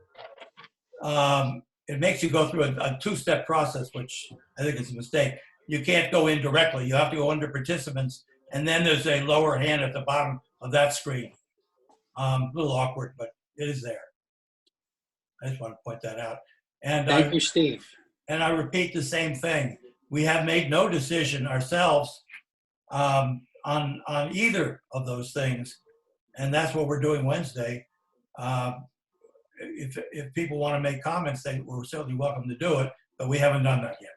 It makes you go through a two-step process, which I think is a mistake. You can't go in directly. You have to go under participants, and then there's a lower hand at the bottom of that screen. A little awkward, but it is there. I just want to point that out. And thank you, Steve. And I repeat the same thing. We have made no decision ourselves on either of those things, and that's what we're doing Wednesday. If people want to make comments, we're certainly welcome to do it, but we haven't done that yet.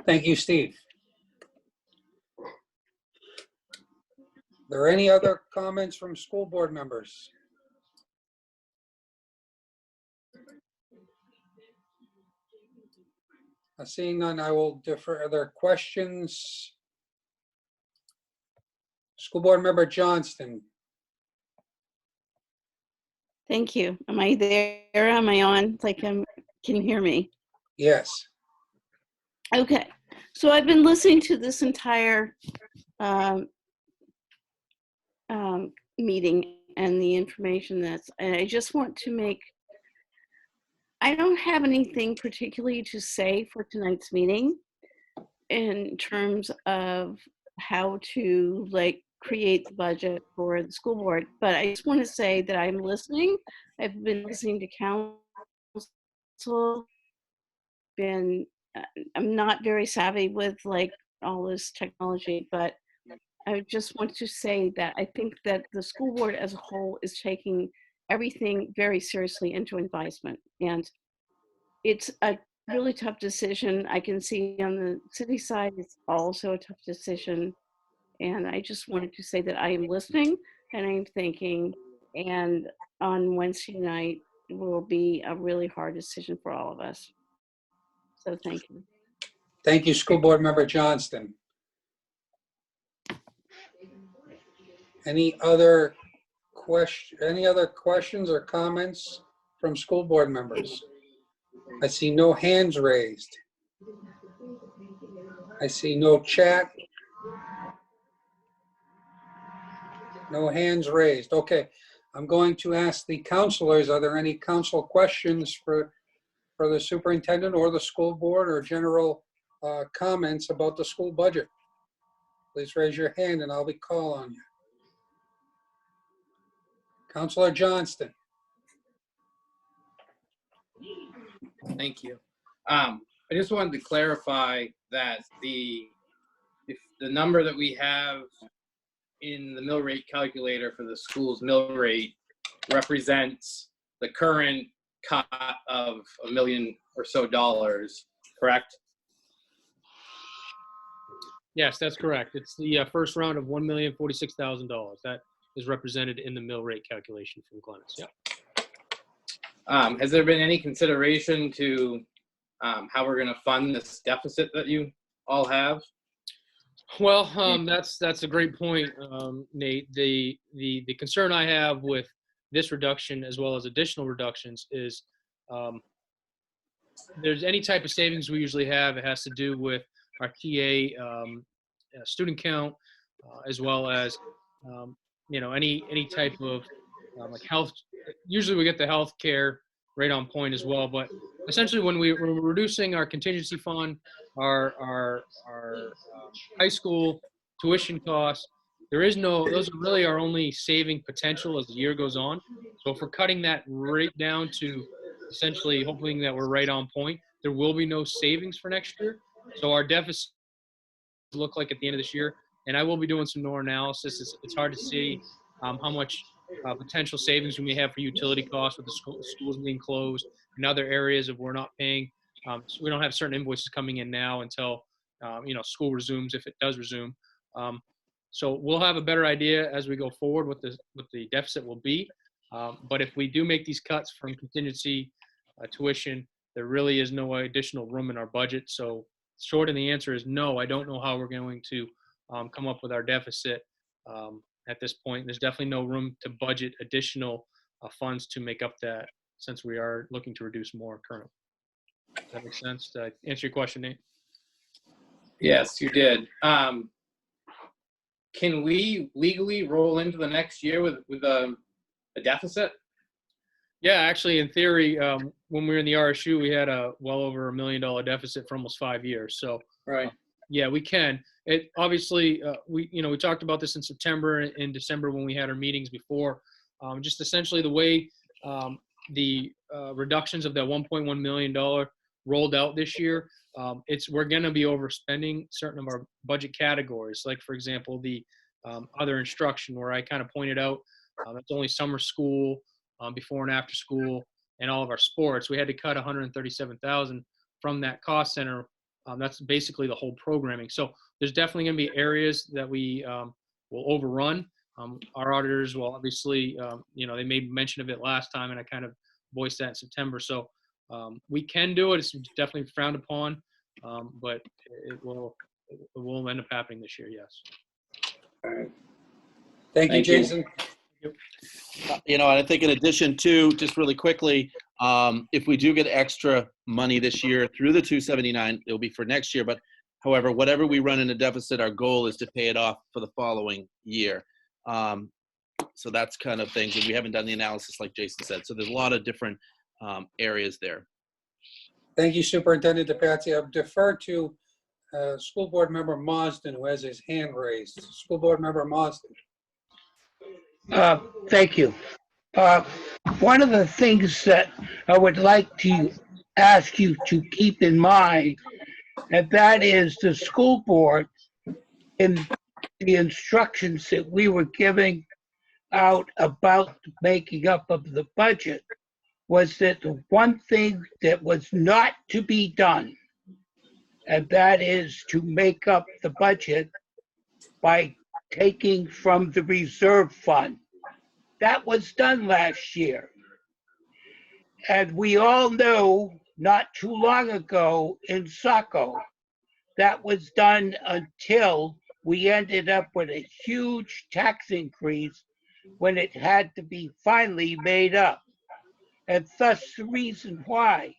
Thank you, Steve. Are there any other comments from school board members? Seeing none, I will defer. Are there questions? School Board Member Johnston. Thank you. Am I there? Am I on? It's like, can you hear me? Yes. Okay. So I've been listening to this entire meeting, and the information and I just want to I don't have anything particularly to say for tonight's meeting in terms of how to create the budget for the school board, but I just want to say that I'm listening. I've been listening to council, I'm not very savvy with all this technology, but I just want to say that I think that the school board as a whole is taking everything very seriously into advisement. And it's a really tough decision. I can see on the city side, it's also a tough decision. And I just wanted to say that I am listening and I'm thinking, and on Wednesday night will be a really hard decision for all of us. So thank you. Thank you, School Board Member Johnston. Any other questions or comments from school board members? I see no hands raised. I see no chat. No hands raised. Okay, I'm going to ask the counselors, are there any council questions for the superintendent or the school board, or general comments about the school budget? Please raise your hand and I'll be calling on you. Counselor Johnston. Thank you. I just wanted to clarify that if the number that we have in the mill rate calculator for the school's mill rate represents the current cut of $1 million or so, correct? Yes, that's correct. It's the first round of $1,046,000. That is represented in the mill rate calculation from Clements. Yeah. Has there been any consideration to how we're going to fund this deficit that you all have? Well, that's a great point, Nate. The concern I have with this reduction as well as additional reductions is there's any type of savings we usually have. It has to do with our TA student count, as well as any type of health. Usually we get the health care right on point as well, but essentially when we're reducing our contingency fund, our high school tuition costs, those are really our only saving potential as the year goes on. So if we're cutting that right down to essentially hoping that we're right on point, there will be no savings for next year. So our deficit look like at the end of this year, and I will be doing some more analysis. It's hard to see how much potential savings we may have for utility costs with the schools being closed and other areas of we're not paying. So we don't have certain invoices coming in now until school resumes, if it does resume. So we'll have a better idea as we go forward what the deficit will be. But if we do make these cuts from contingency tuition, there really is no additional room in our budget. So short of the answer is no. I don't know how we're going to come up with our deficit at this point. There's definitely no room to budget additional funds to make up that, since we are looking to reduce more currently. Does that make sense? Did I answer your question, Nate? Yes, you did. Can we legally roll into the next year with a deficit? Yeah, actually, in theory, when we were in the RSU, we had a well over $1 million deficit for almost 5 years. So, right. Yeah, we can. It obviously, we talked about this in September and December when we had our meetings before. Just essentially the way the reductions of that $1.1 million rolled out this year, we're going to be overspending certain of our budget categories. Like, for example, the other instruction, where I kind of pointed out it's only summer school, before and after school, and all of our sports. We had to cut $137,000 from that cost center. That's basically the whole programming. So there's definitely going to be areas that we will overrun. Our auditors will obviously, they made mention of it last time, and I kind of voiced that in September. So we can do it. It's definitely frowned upon, but it will end up happening this year. Yes. All right. Thank you, Jason. And I think in addition to, just really quickly, if we do get extra money this year through the 279, it'll be for next year. But however, whatever we run in a deficit, our goal is to pay it off for the following year. So that's kind of things, and we haven't done the analysis like Jason said. So there's a lot of different areas there. Thank you, Superintendent DePatsy. I've deferred to School Board Member Marsden, who has his hand raised. School Board Member Marsden. Thank you. One of the things that I would like to ask you to keep in mind, and that is the school board in the instructions that we were giving out about the making up of the budget was that the one thing that was not to be done, and that is to make up the budget by taking from the reserve fund. That was done last year. And we all know not too long ago in Saco, that was done until we ended up with a huge tax increase when it had to be finally made up. And thus the reason why,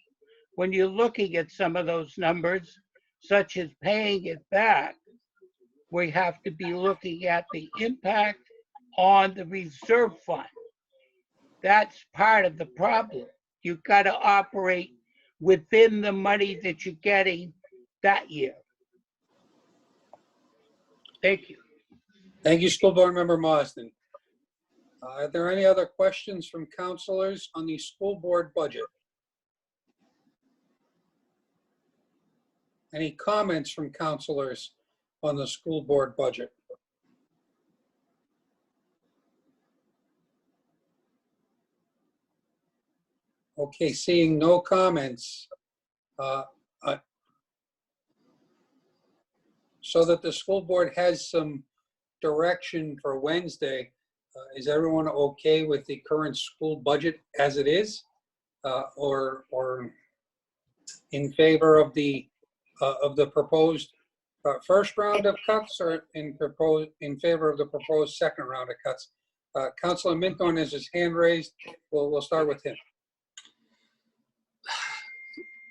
when you're looking at some of those numbers, such as paying it back, we have to be looking at the impact on the reserve fund. That's part of the problem. You've got to operate within the money that you're getting that year. Thank you. Thank you, School Board Member Marsden. Are there any other questions from counselors on the school board budget? Any comments from counselors on the school board budget? Okay, seeing no comments, so that the school board has some direction for Wednesday, is everyone okay with the current school budget as it is? Or in favor of the proposed first round of cuts, or in favor of the proposed second round of cuts? Councilor Minthorn has his hand raised. We'll start with him.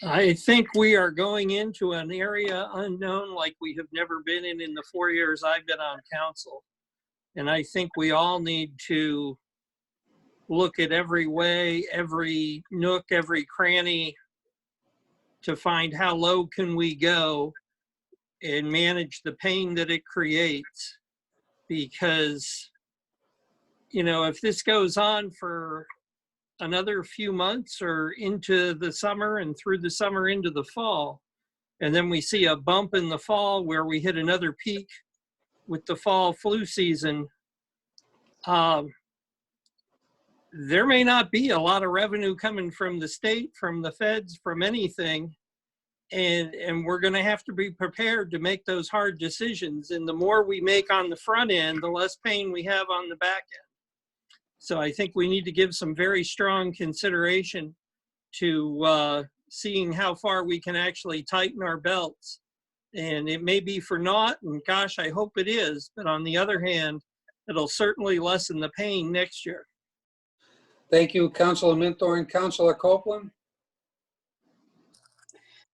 I think we are going into an area unknown like we have never been in the 4 years I've been on council. And I think we all need to look at every way, every nook, every cranny to find how low can we go and manage the pain that it creates. Because, you know, if this goes on for another few months or into the summer and through the summer into the fall, and then we see a bump in the fall where we hit another peak with the fall flu season, there may not be a lot of revenue coming from the state, from the feds, from anything. And we're going to have to be prepared to make those hard decisions. And the more we make on the front end, the less pain we have on the back end. So I think we need to give some very strong consideration to seeing how far we can actually tighten our belts. And it may be for naught, and gosh, I hope it is. But on the other hand, it'll certainly lessen the pain next year. Thank you, Councilor Minthorn. Councilor Copeland?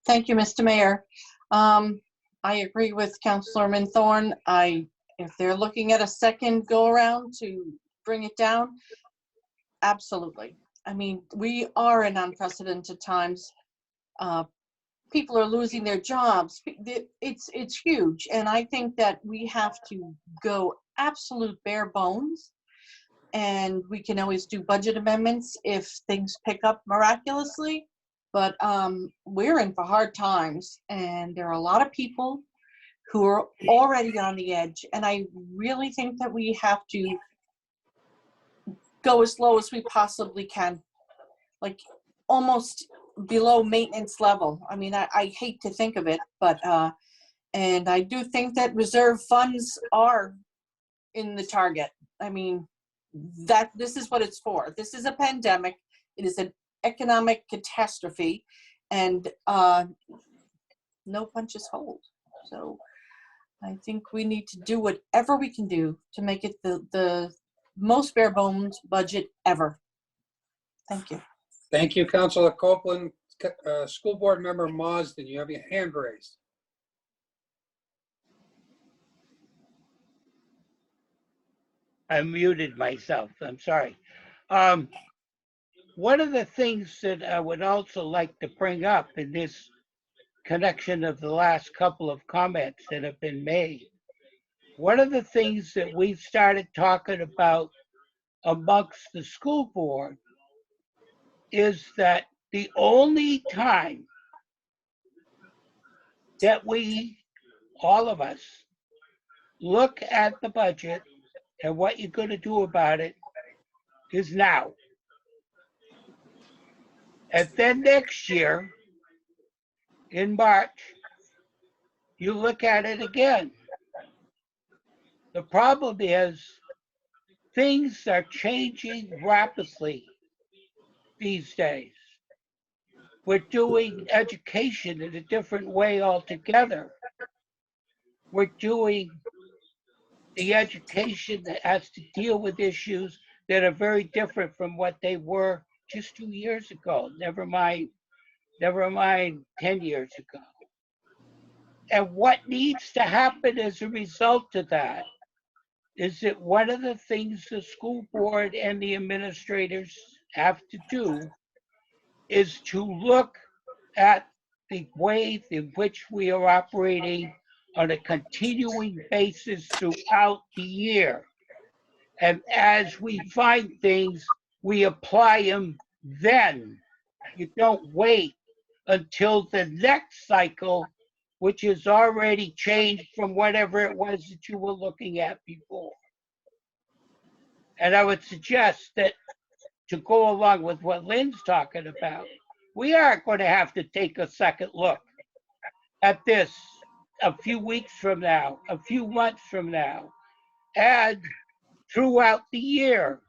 Thank you, Mr. Mayor. I agree with Councilor Minthorn. If they're looking at a second go around to bring it down, absolutely. I mean, we are in unprecedented times. People are losing their jobs. It's huge. And I think that we have to go absolute bare bones. And we can always do budget amendments if things pick up miraculously. But we're in for hard times, and there are a lot of people who are already on the edge. And I really think that we have to go as low as we possibly can, like almost below maintenance level. I mean, I hate to think of it, but and I do think that reserve funds are in the target. I mean, that this is what it's for. This is a pandemic. It is an economic catastrophe, and no punches hold. So I think we need to do whatever we can do to make it the most bare bones budget ever. Thank you. Thank you, Councilor Copeland. School Board Member Marsden, you have your hand raised. I muted myself. I'm sorry. One of the things that I would also like to bring up in this connection of the last couple of comments that have been made, one of the things that we've started talking about amongst the school board is that the only time that we, all of us, look at the budget and what you're going to do about it is now. And then next year, in March, you look at it again. The problem is things are changing rapidly these days. We're doing education in a different way altogether. We're doing the education that has to deal with issues that are very different from what they were just 2 years ago. Never mind 10 years ago. And what needs to happen as a result of that is that one of the things the school board and the administrators have to do is to look at the way in which we are operating on a continuing basis throughout the year. And as we find things, we apply them then. You don't wait until the next cycle, which is already changed from whatever it was that you were looking at before. And I would suggest that to go along with what Lynn's talking about, we are going to have to take a second look at this a few weeks from now, a few months from now, and throughout the year.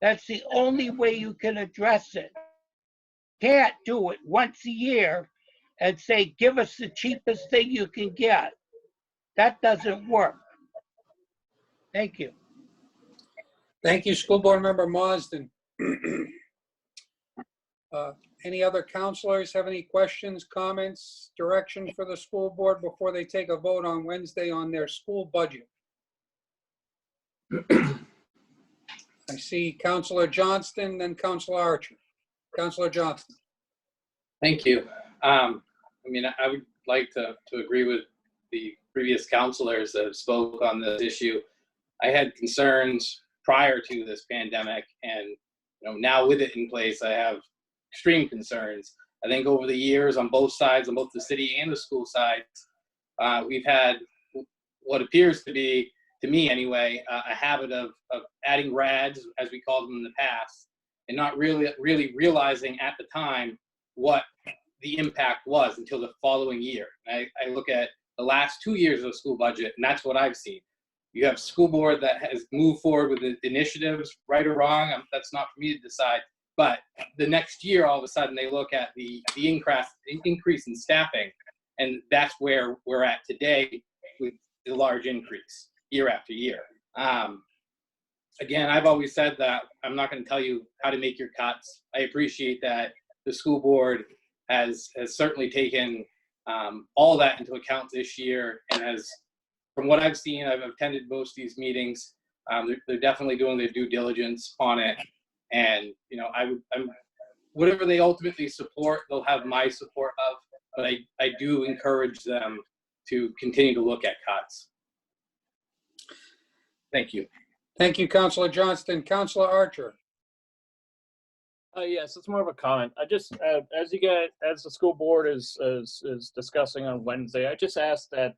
That's the only way you can address it. Can't do it once a year and say, give us the cheapest thing you can get. That doesn't work. Thank you. Thank you, School Board Member Marsden. Any other counselors have any questions, comments, direction for the school board before they take a vote on Wednesday on their school budget? I see Counselor Johnston, then Counselor Archer. Counselor Johnston. Thank you. I mean, I would like to agree with the previous counselors that have spoke on this issue. I had concerns prior to this pandemic, and now with it in place, I have extreme concerns. I think over the years on both sides, on both the city and the school sides, we've had what appears to be, to me anyway, a habit of adding RADs, as we called them in the past, and not really realizing at the time what the impact was until the following year. I look at the last 2 years of the school budget, and that's what I've seen. You have school board that has moved forward with the initiatives, right or wrong, that's not for me to decide. But the next year, all of a sudden, they look at the increase in staffing, and that's where we're at today with the large increase year after year. Again, I've always said that I'm not going to tell you how to make your cuts. I appreciate that the school board has certainly taken all that into account this year, and has, from what I've seen, I've attended most of these meetings. They're definitely doing their due diligence on it, and I'm whatever they ultimately support, they'll have my support of. But I do encourage them to continue to look at cuts. Thank you. Thank you, Counselor Johnston. Counselor Archer. Yes, it's more of a comment. I just, as the school board is discussing on Wednesday, I just ask that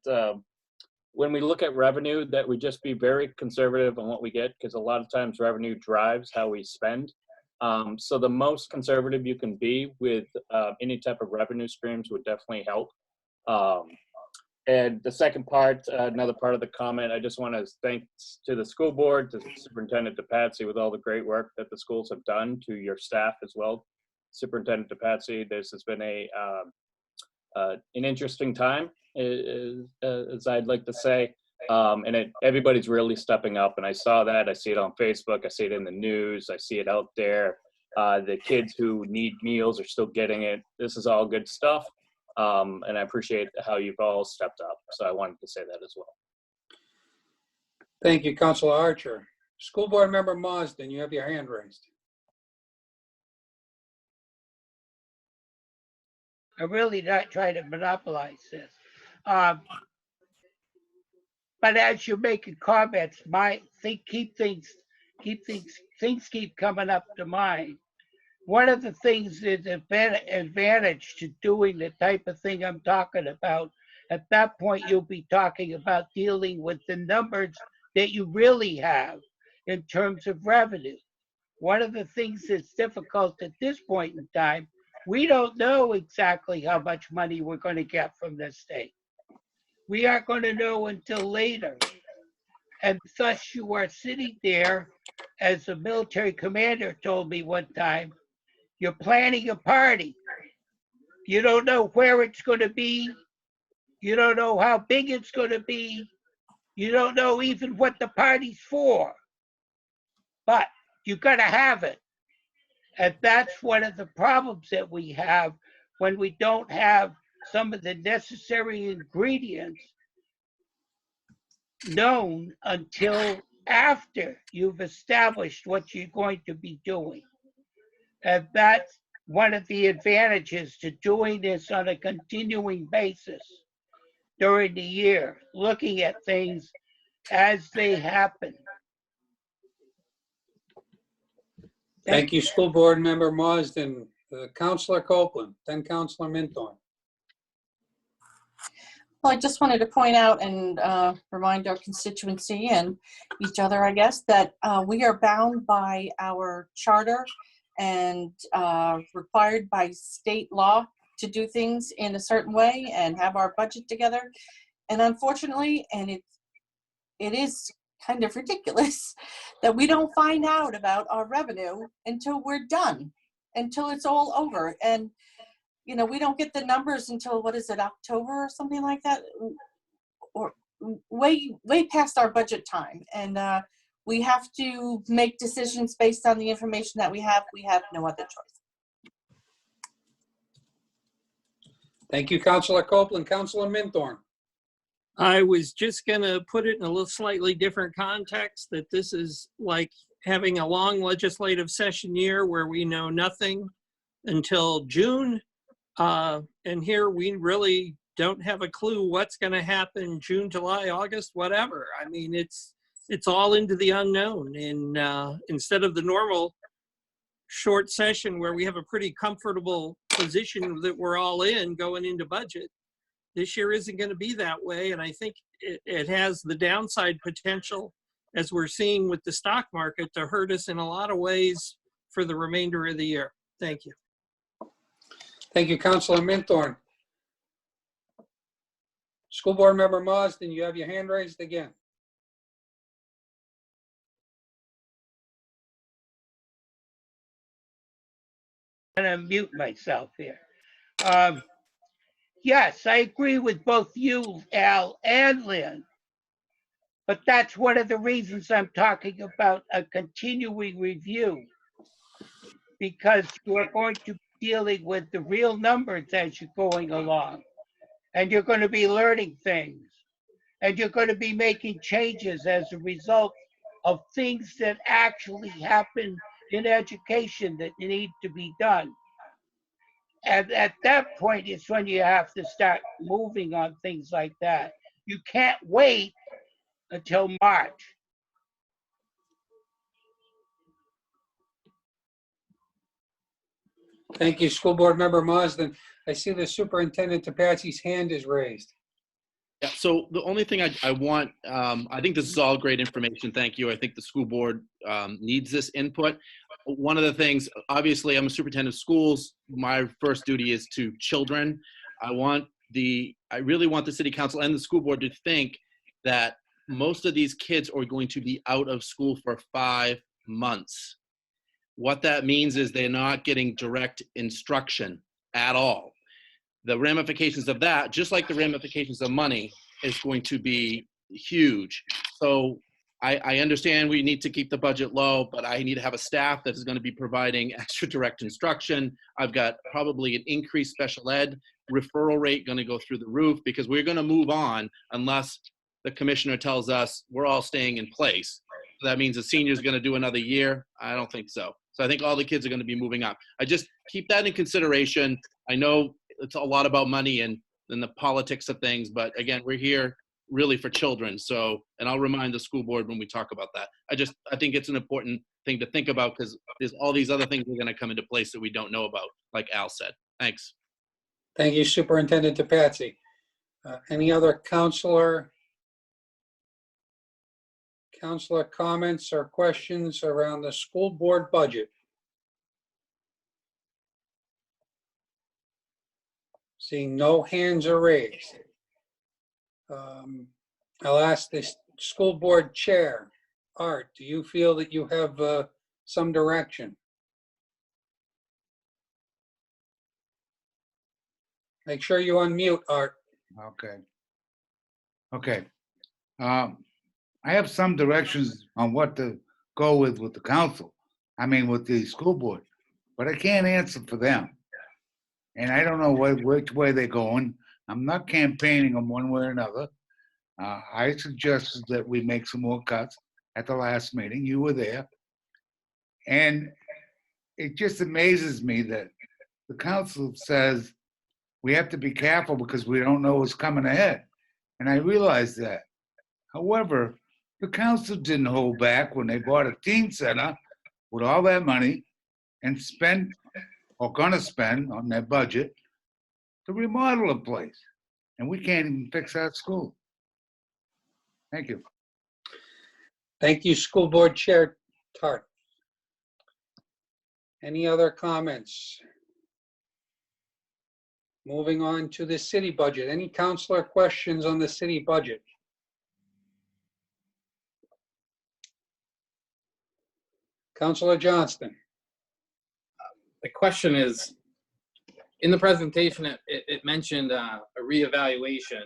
when we look at revenue, that we just be very conservative on what we get, because a lot of times revenue drives how we spend. So the most conservative you can be with any type of revenue streams would definitely help. And the second part, another part of the comment, I just want to thank to the school board, to Superintendent DePatsy, with all the great work that the schools have done, to your staff as well. Superintendent DePatsy, this has been an interesting time, as I'd like to say. And everybody's really stepping up, and I saw that. I see it on Facebook. I see it in the news. I see it out there. The kids who need meals are still getting it. This is all good stuff. And I appreciate how you've all stepped up. So I wanted to say that as well. Thank you, Counselor Archer. School Board Member Marsden, you have your hand raised. I'm really not trying to monopolize this. But as you're making comments, things keep coming up to mind. One of the things is advantage to doing the type of thing I'm talking about. At that point, you'll be talking about dealing with the numbers that you really have in terms of revenue. One of the things that's difficult at this point in time, we don't know exactly how much money we're going to get from the state. We aren't going to know until later. And thus you are sitting there, as a military commander told me one time, you're planning a party. You don't know where it's going to be. You don't know how big it's going to be. You don't know even what the party's for. But you got to have it. And that's one of the problems that we have when we don't have some of the necessary ingredients known until after you've established what you're going to be doing. And that's one of the advantages to doing this on a continuing basis during the year, looking at things as they happen. Thank you, School Board Member Marsden. Councilor Copeland, then Councilor Minthorn. Well, I just wanted to point out and remind our constituency and each other, I guess, that we are bound by our charter and required by state law to do things in a certain way and have our budget together. And unfortunately, and it is kind of ridiculous that we don't find out about our revenue until we're done, until it's all over. And you know, we don't get the numbers until, what is it, October or something like that, or way past our budget time. And we have to make decisions based on the information that we have. We have no other choice. Thank you, Councilor Copeland. Councilor Minthorn. I was just going to put it in a little slightly different context, that this is like having a long legislative session year where we know nothing until June. And here we really don't have a clue what's going to happen June, July, August, whatever. I mean, it's all into the unknown. And instead of the normal short session where we have a pretty comfortable position that we're all in going into budget, this year isn't going to be that way. And I think it has the downside potential, as we're seeing with the stock market, to hurt us in a lot of ways for the remainder of the year. Thank you. Thank you, Councilor Minthorn. School Board Member Marsden, you have your hand raised again. I'm going to mute myself here. Yes, I agree with both you, Al, and Lynn. But that's one of the reasons I'm talking about a continuing review, because you're going to be dealing with the real numbers as you're going along. And you're going to be learning things. And you're going to be making changes as a result of things that actually happen in education that need to be done. And at that point, it's when you have to start moving on things like that. You can't wait until March. Thank you, School Board Member Marsden. I see the Superintendent Tapazzi's hand is raised. Yeah, so the only thing I want, I think this is all great information. Thank you. I think the school board needs this input. One of the things, obviously, I'm a superintendent of schools. My first duty is to children. I really want the city council and the school board to think that most of these kids are going to be out of school for 5 months. What that means is they're not getting direct instruction at all. The ramifications of that, just like the ramifications of money, is going to be huge. So I understand we need to keep the budget low, but I need to have a staff that is going to be providing extra direct instruction. I've got probably an increased special ed referral rate going to go through the roof, because we're going to move on unless the commissioner tells us we're all staying in place. that means the senior's going to do another year. I don't think so. So I think all the kids are going to be moving up. I just keep that in consideration. I know it's a lot about money and the politics of things, but again, we're here really for children. So, and I'll remind the school board when we talk about that. I think it's an important thing to think about because there's all these other things that are going to come into place that we don't know about, like Al said. Thanks. Thank you, Superintendent DePatsy. Any other counselor comments or questions around the school board budget? Seeing no hands are raised. I'll ask the school board chair, Art, do you feel that you have some direction? Make sure you unmute, Art. Okay. Okay. I have some directions on what to go with the council. I mean, with the school board, but I can't answer for them. And I don't know which way they're going. I'm not campaigning them one way or another. I suggested that we make some more cuts at the last meeting. You were there. And it just amazes me that the council says we have to be careful because we don't know what's coming ahead. And I realize that. However, the council didn't hold back when they bought a teen center with all that money and spent or gonna spend on their budget to remodel a place. And we can't even fix that school. Thank you. Thank you, School Board Chair Tart. Any other comments? Moving on to the city budget. Any counselor questions on the city budget? Councilor Johnston. The question is, in the presentation, it mentioned a reevaluation.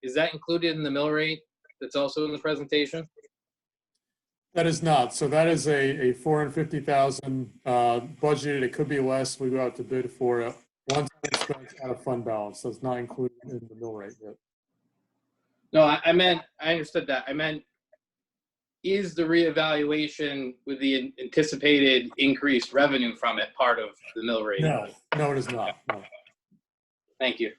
Is that included in the mill rate that's also in the presentation? That is not. So that is a $450,000 budgeted. It could be less. We go out to bid for a one-time expense out of fund balance. That's not included in the mill rate yet. No, I understood that. I meant, is the reevaluation with the anticipated increased revenue from it part of the mill rate? No, it is not. No. Thank you.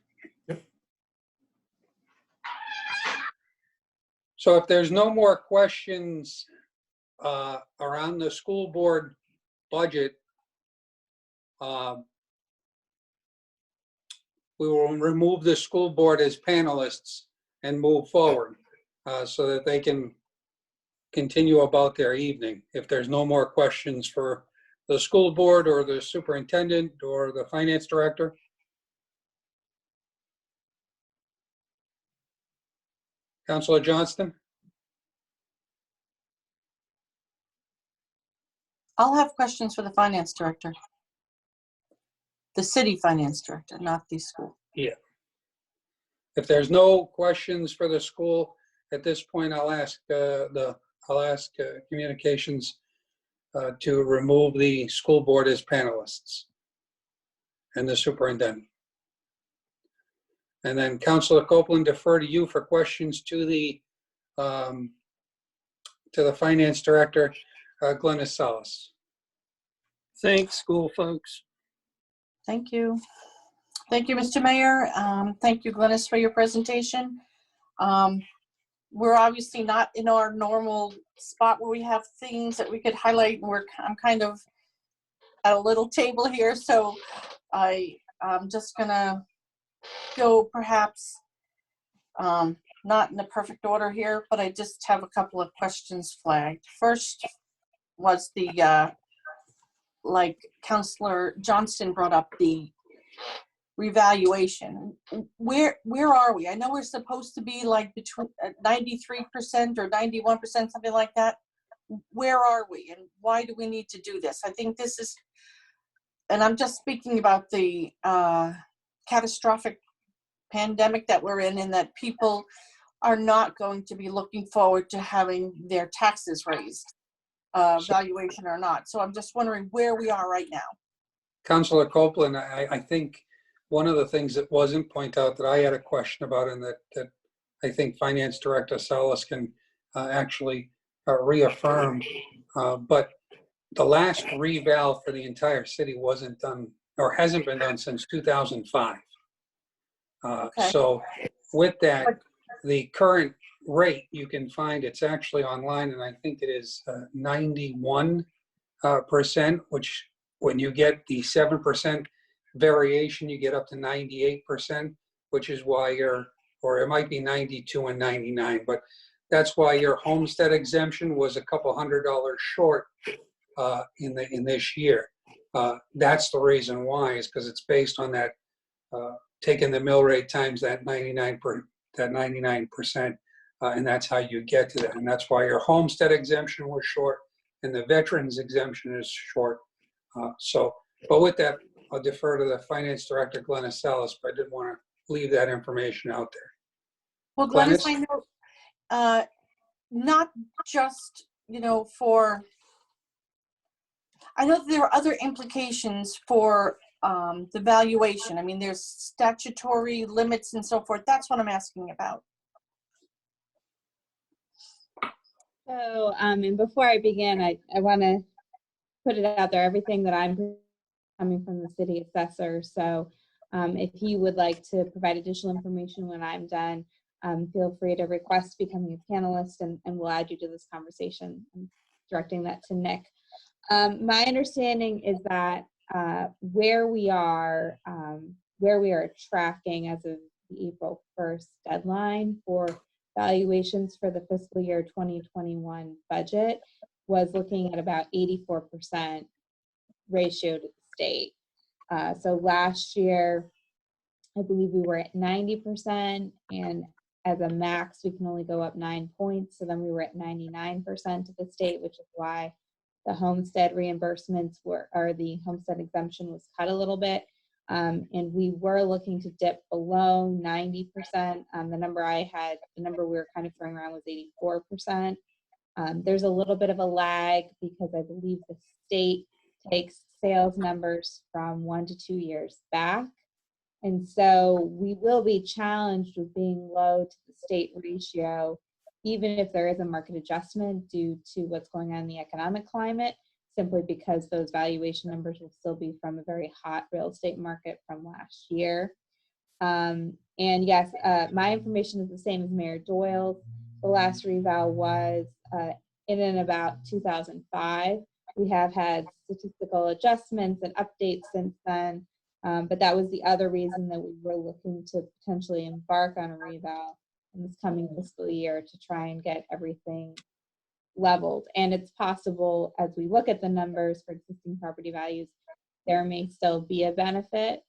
So if there's no more questions around the school board budget, we will remove the school board as panelists and move forward so that they can continue about their evening. If there's no more questions for the school board or the superintendent or the finance director. Councilor Johnston? I'll have questions for the finance director. The city finance director, not the school. Yeah. If there's no questions for the school at this point, I'll ask communications to remove the school board as panelists and the superintendent. And then Councilor Copeland, defer to you for questions to the finance director, Glennis Salas. Thanks, school folks. Thank you. Thank you, Mr. Mayor. Thank you, Glennis, for your presentation. We're obviously not in our normal spot where we have things that we could highlight, and I'm kind of at a little table here, so I'm just gonna go perhaps not in the perfect order here, but I just have a couple of questions flagged. First was the like Councilor Johnston brought up, the revaluation. Where are we? I know we're supposed to be like between 93% or 91%, something like that. Where are we, and why do we need to do this? I think this is, and I'm just speaking about the catastrophic pandemic that we're in, and that people are not going to be looking forward to having their taxes raised, valuation or not. So I'm just wondering where we are right now. Councilor Copeland, I think one of the things that wasn't pointed out that I had a question about, and that I think Finance Director Salas can actually reaffirm. But the last reval for the entire city wasn't done, or hasn't been done since 2005. Okay. So with that, the current rate you can find, it's actually online, and I think it is 91%, which when you get the 7% variation, you get up to 98%, which is why or it might be 92 and 99, but that's why your homestead exemption was a couple $100 short in this year. That's the reason why, is because it's based on that taking the mill rate times that 99%, and that's how you get to that. And that's why your homestead exemption was short and the veterans exemption is short. But with that, I'll defer to the finance director, Glennis Salas, but I did want to leave that information out there. Well, Glennis, I know not just, I know there are other implications for the valuation. I mean, there's statutory limits and so forth. That's what I'm asking about. So, and before I begin, I want to put it out there, everything that I'm coming from the city assessor. So if he would like to provide additional information when I'm done, feel free to request becoming a panelist, and we'll add you to this conversation. I'm directing that to Nick. My understanding is that where we are tracking as of the April 1st deadline for valuations for the fiscal year 2021 budget was looking at about 84% ratio to the state. So last year, I believe we were at 90%, and as a max, we can only go up 9 points. So then we were at 99% to the state, which is why the homestead reimbursements or the homestead exemption was cut a little bit. And we were looking to dip below 90%. The number we were kind of throwing around was 84%. There's a little bit of a lag because I believe the state takes sales numbers from 1 to 2 years back. And so we will be challenged with being low to the state ratio, even if there is a market adjustment due to what's going on in the economic climate, simply because those valuation numbers will still be from a very hot real estate market from last year. And yes, my information is the same as Mayor Doyle's. The last reval was in and about 2005. We have had statistical adjustments and updates since then, but that was the other reason that we were looking to potentially embark on a reval in this coming fiscal year to try and get everything leveled. And it's possible, as we look at the numbers for existing property values, there may still be a benefit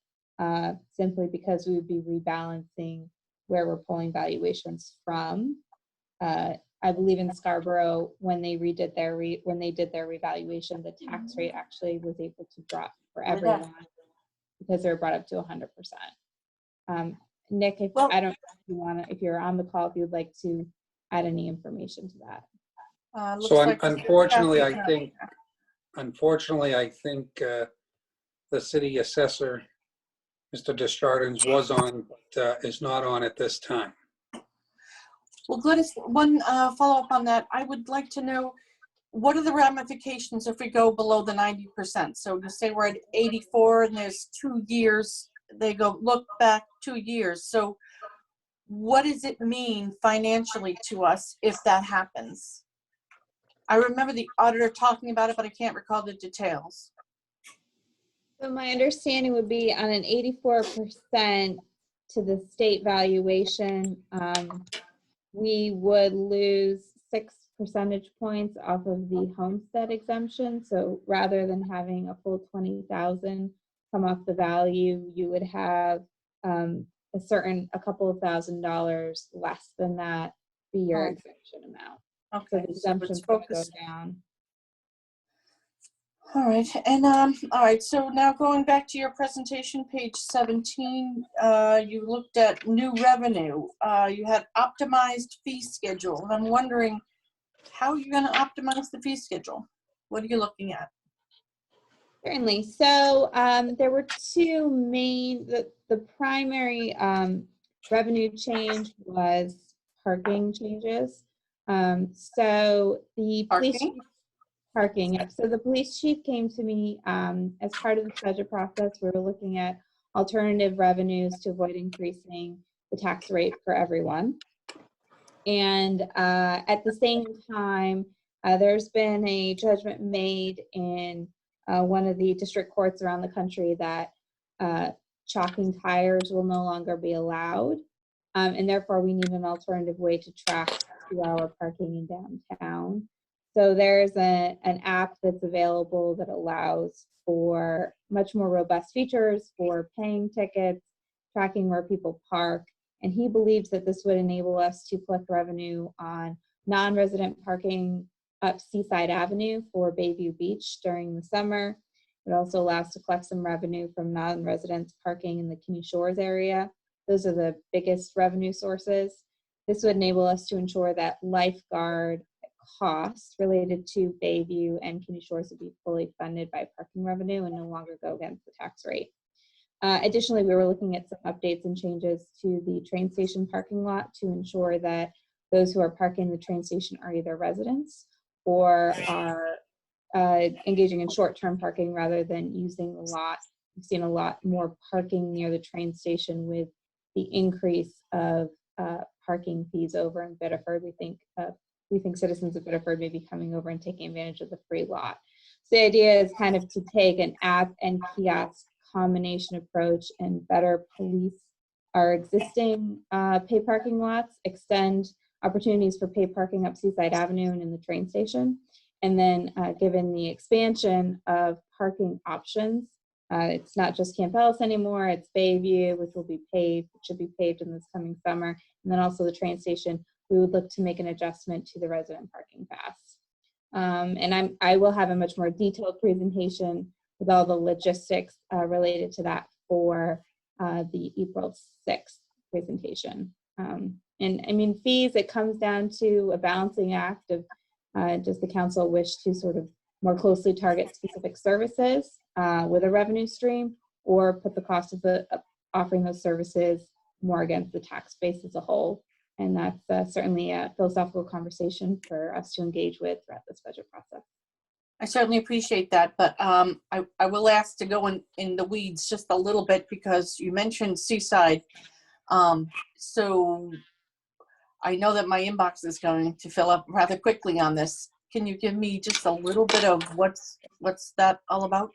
simply because we would be rebalancing where we're pulling valuations from. I believe in Scarborough, when they did their revaluation, the tax rate actually was able to drop for everyone because they were brought up to 100%. Nick, I don't know if you're on the call, if you'd like to add any information to that. So unfortunately, I think the city assessor, Mr. Desjardins, was on, but is not on at this time. Well, Gladys, one follow-up on that. I would like to know, what are the ramifications if we go below the 90%? So you say we're at 84 and there's 2 years, they go look back 2 years. So what does it mean financially to us if that happens? I remember the auditor talking about it, but I can't recall the details. So my understanding would be on an 84% to the state valuation, we would lose 6 percentage points off of the homestead exemption. So rather than having a full 20,000 come off the value, you would have a couple of $1,000s less than that be your exemption amount. Okay, so the exemption would go down. All right, and all right, so now going back to your presentation, page 17, you looked at new revenue. You had optimized fee schedule, and I'm wondering, how are you going to optimize the fee schedule? What are you looking at? Certainly. So there were two main, the primary revenue change was parking changes. So the police Parking? chief, parking. Yep. So the police chief came to me as part of the budget process. We were looking at alternative revenues to avoid increasing the tax rate for everyone. And at the same time, there's been a judgment made in one of the district courts around the country that chalking tires will no longer be allowed. And therefore, we need an alternative way to track 2-hour parking in downtown. So there's an app that's available that allows for much more robust features for paying tickets, tracking where people park. And he believes that this would enable us to collect revenue on non-resident parking up Seaside Avenue for Bayview Beach during the summer. It also allows to collect some revenue from non-residents parking in the Kenny Shores area. Those are the biggest revenue sources. This would enable us to ensure that lifeguard costs related to Bayview and Kenny Shores would be fully funded by parking revenue and no longer go against the tax rate. Additionally, we were looking at some updates and changes to the train station parking lot to ensure that those who are parking the train station are either residents or are engaging in short-term parking rather than using the lot. We've seen a lot more parking near the train station with the increase of parking fees over in Biddeford. We think citizens of Biddeford may be coming over and taking advantage of the free lot. So the idea is kind of to take an app and kiosk combination approach and better police our existing pay parking lots, extend opportunities for pay parking up Seaside Avenue and in the train station. And then given the expansion of parking options, it's not just Camp Ellis anymore, it's Bayview, which will be paved, should be paved in this coming summer. And then also the train station, we would look to make an adjustment to the resident parking pass. And I will have a much more detailed presentation with all the logistics related to that for the April 6th presentation. And I mean, fees, it comes down to a balancing act of does the council wish to sort of more closely target specific services with a revenue stream, or put the cost of offering those services more against the tax base as a whole. And that's certainly a philosophical conversation for us to engage with throughout this budget process. I certainly appreciate that, but I will ask to go in the weeds just a little bit because you mentioned Seaside. So I know that my inbox is going to fill up rather quickly on this. Can you give me just a little bit of what's that all about?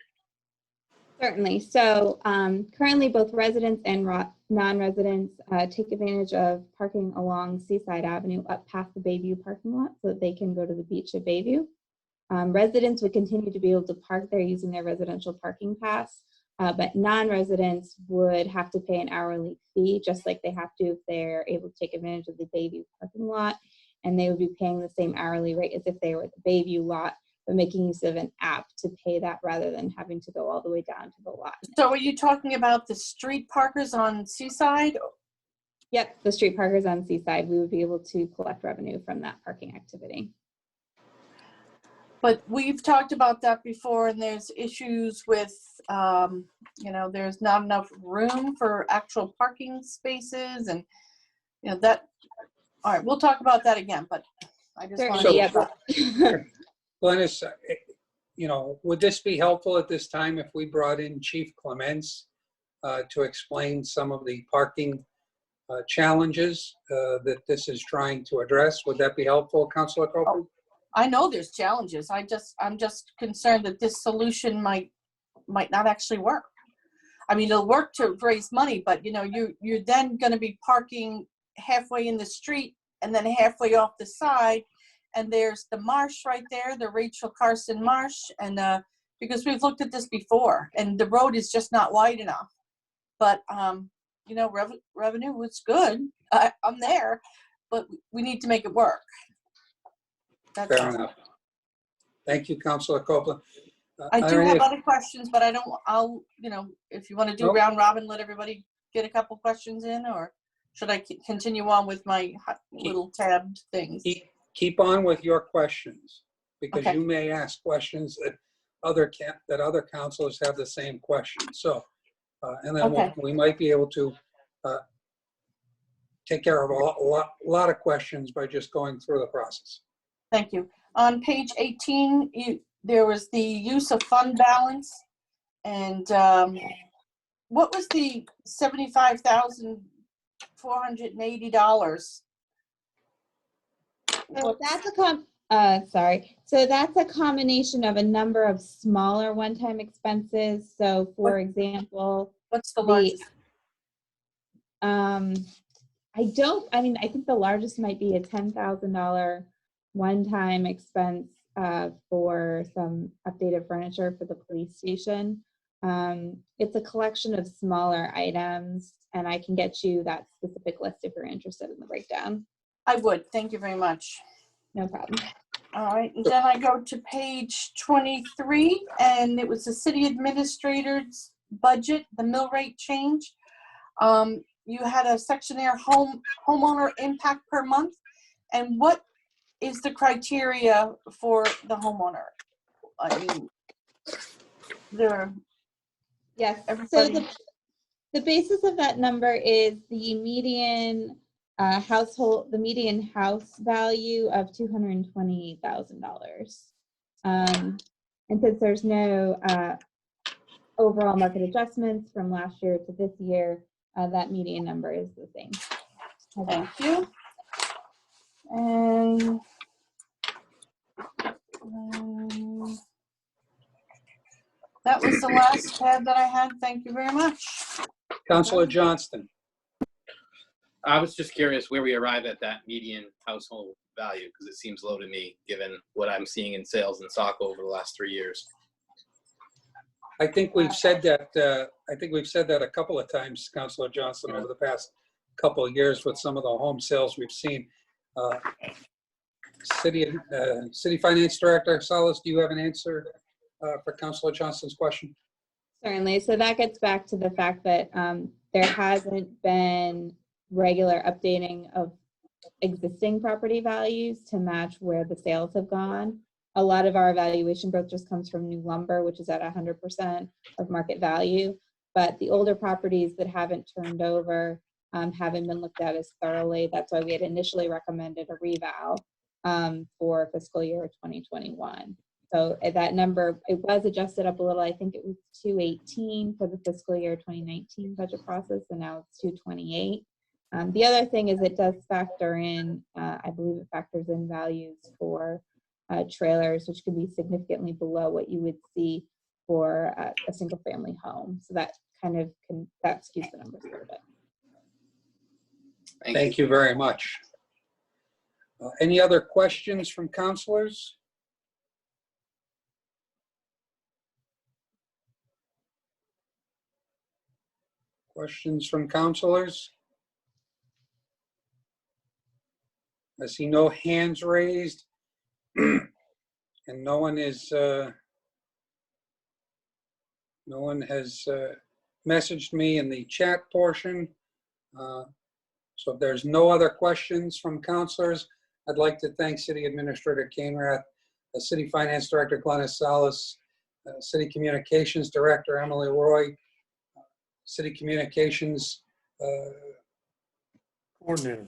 Certainly. So currently both residents and non-residents take advantage of parking along Seaside Avenue up past the Bayview parking lot so that they can go to the beach at Bayview. Residents would continue to be able to park there using their residential parking pass, but non-residents would have to pay an hourly fee, just like they have to if they're able to take advantage of the Bayview parking lot, and they would be paying the same hourly rate as if they were at the Bayview lot, but making use of an app to pay that rather than having to go all the way down to the lot. So are you talking about the street parkers on Seaside? Yep, the street parkers on Seaside, we would be able to collect revenue from that parking activity. But we've talked about that before, and there's issues with, there's not enough room for actual parking spaces, and that. All right, we'll talk about that again. But I just want to. Glennis, would this be helpful at this time if we brought in Chief Clements to explain some of the parking challenges that this is trying to address? Would that be helpful, Councilor Copeland? I know there's challenges. I'm just concerned that this solution might not actually work. I mean, it'll work to raise money, but you're then going to be parking halfway in the street and then halfway off the side, and there's the marsh right there, the Rachel Carson Marsh, and because we've looked at this before, and the road is just not wide enough. But revenue was good. I'm there, but we need to make it work. That's Fair enough. Thank you, Councilor Copeland. I do have other questions, but if you want to do round robin, let everybody get a couple questions in, or should I continue on with my little tabbed things? Keep on with your questions, because Okay. you may ask questions that other councilors have the same question. So, and then Okay. we might be able to take care of a lot of questions by just going through the process. Thank you. On page 18, there was the use of fund balance. And what was the $75,480? So that's So that's a combination of a number of smaller one-time expenses. So for example, what's the largest? I think the largest might be a $10,000 one-time expense for some updated furniture for the police station. It's a collection of smaller items, and I can get you that specific list if you're interested in the breakdown. I would. Thank you very much. No problem. All right, and then I go to page 23, and it was the city administrator's budget, the mill rate change. You had a section there, homeowner impact per month, and what is the criteria for the homeowner? I mean, yes. Everybody. So the basis of that number is the median the median house value of $228,000. And since there's no overall market adjustments from last year to this year, that median number is the same. Thank you. And that was the last tab that I had. Thank you very much. Councilor Johnston. I was just curious where we arrive at that median household value, because it seems low to me, given what I'm seeing in sales in Saco over the last 3 years. I think we've said that. A couple of times, Councilor Johnston, over the past couple of years with some of the home sales we've seen. City Finance Director Salas, do you have an answer for Councilor Johnston's question? Certainly. So that gets back to the fact that there hasn't been regular updating of existing property values to match where the sales have gone. A lot of our evaluation growth just comes from new lumber, which is at 100% of market value. But the older properties that haven't turned over haven't been looked at as thoroughly. That's why we had initially recommended a reval for fiscal year 2021. So that number, it was adjusted up a little. I think it was 218 for the fiscal year 2019 budget process, and now it's 228. The other thing is it does factor in, I believe it factors in values for trailers, which could be significantly below what you would see for a single family home. So that kind of that skews the numbers a little bit. Thank you very much. Any other questions from councilors? Questions from councilors? I see no hands raised, and no one has messaged me in the chat portion. So if there's no other questions from councilors, I'd like to thank City Administrator Kainrath, City Finance Director Glennis Salas, City Communications Director Emily Roy, City Communications Coordinator.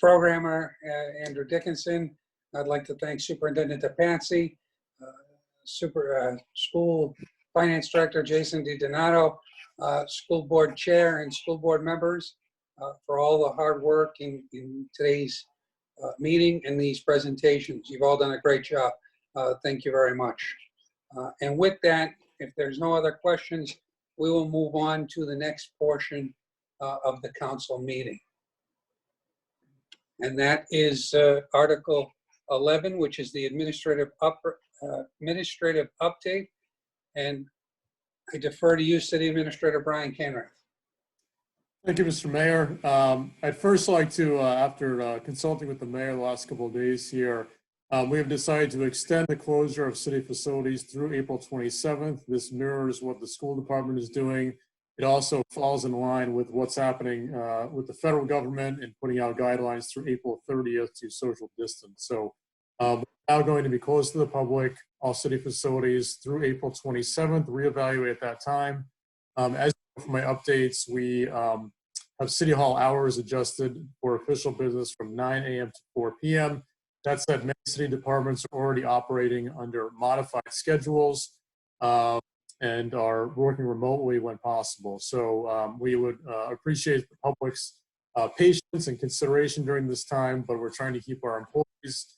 Programmer Andrew Dickinson. I'd like to thank Superintendent DePatsy, School Finance Director Jason DiDonato, School Board Chair and School Board members for all the hard work in today's meeting and these presentations. You've all done a great job. Thank you very much. And with that, if there's no other questions, we will move on to the next portion of the council meeting. And that is Article 11, which is the administrative update. And I defer to you, City Administrator Brian Kainrath. Thank you, Mr. Mayor. I'd first like to, after consulting with the mayor the last couple of days here, we have decided to extend the closure of city facilities through April 27th. This mirrors what the school department is doing. It also falls in line with what's happening with the federal government and putting out guidelines through April 30th to social distance. So we're now going to be closed to the public, all city facilities through April 27th, reevaluate at that time. As for my updates, we have City Hall hours adjusted for official business from 9 a.m. to 4 p.m. That said, many city departments are already operating under modified schedules and are working remotely when possible. So we would appreciate the public's patience and consideration during this time, but we're trying to keep our employees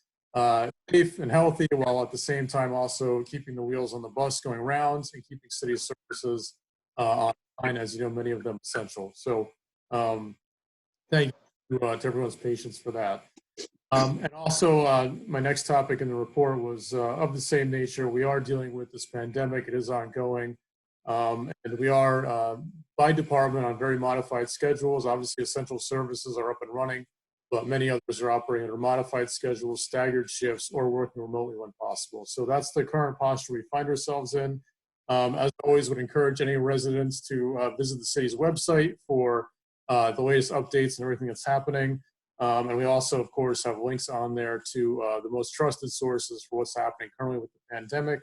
safe and healthy, while at the same time also keeping the wheels on the bus going rounds and keeping city services online, as you know, many of them essential. So thank you to everyone's patience for that. And also, my next topic in the report was of the same nature. We are dealing with this pandemic. It is ongoing. And we are, by department, on very modified schedules. Obviously, essential services are up and running, but many others are operating under modified schedules, staggered shifts, or working remotely when possible. So that's the current posture we find ourselves in. As always, would encourage any residents to visit the city's website for the latest updates and everything that's happening. And we also, of course, have links on there to the most trusted sources for what's happening currently with the pandemic.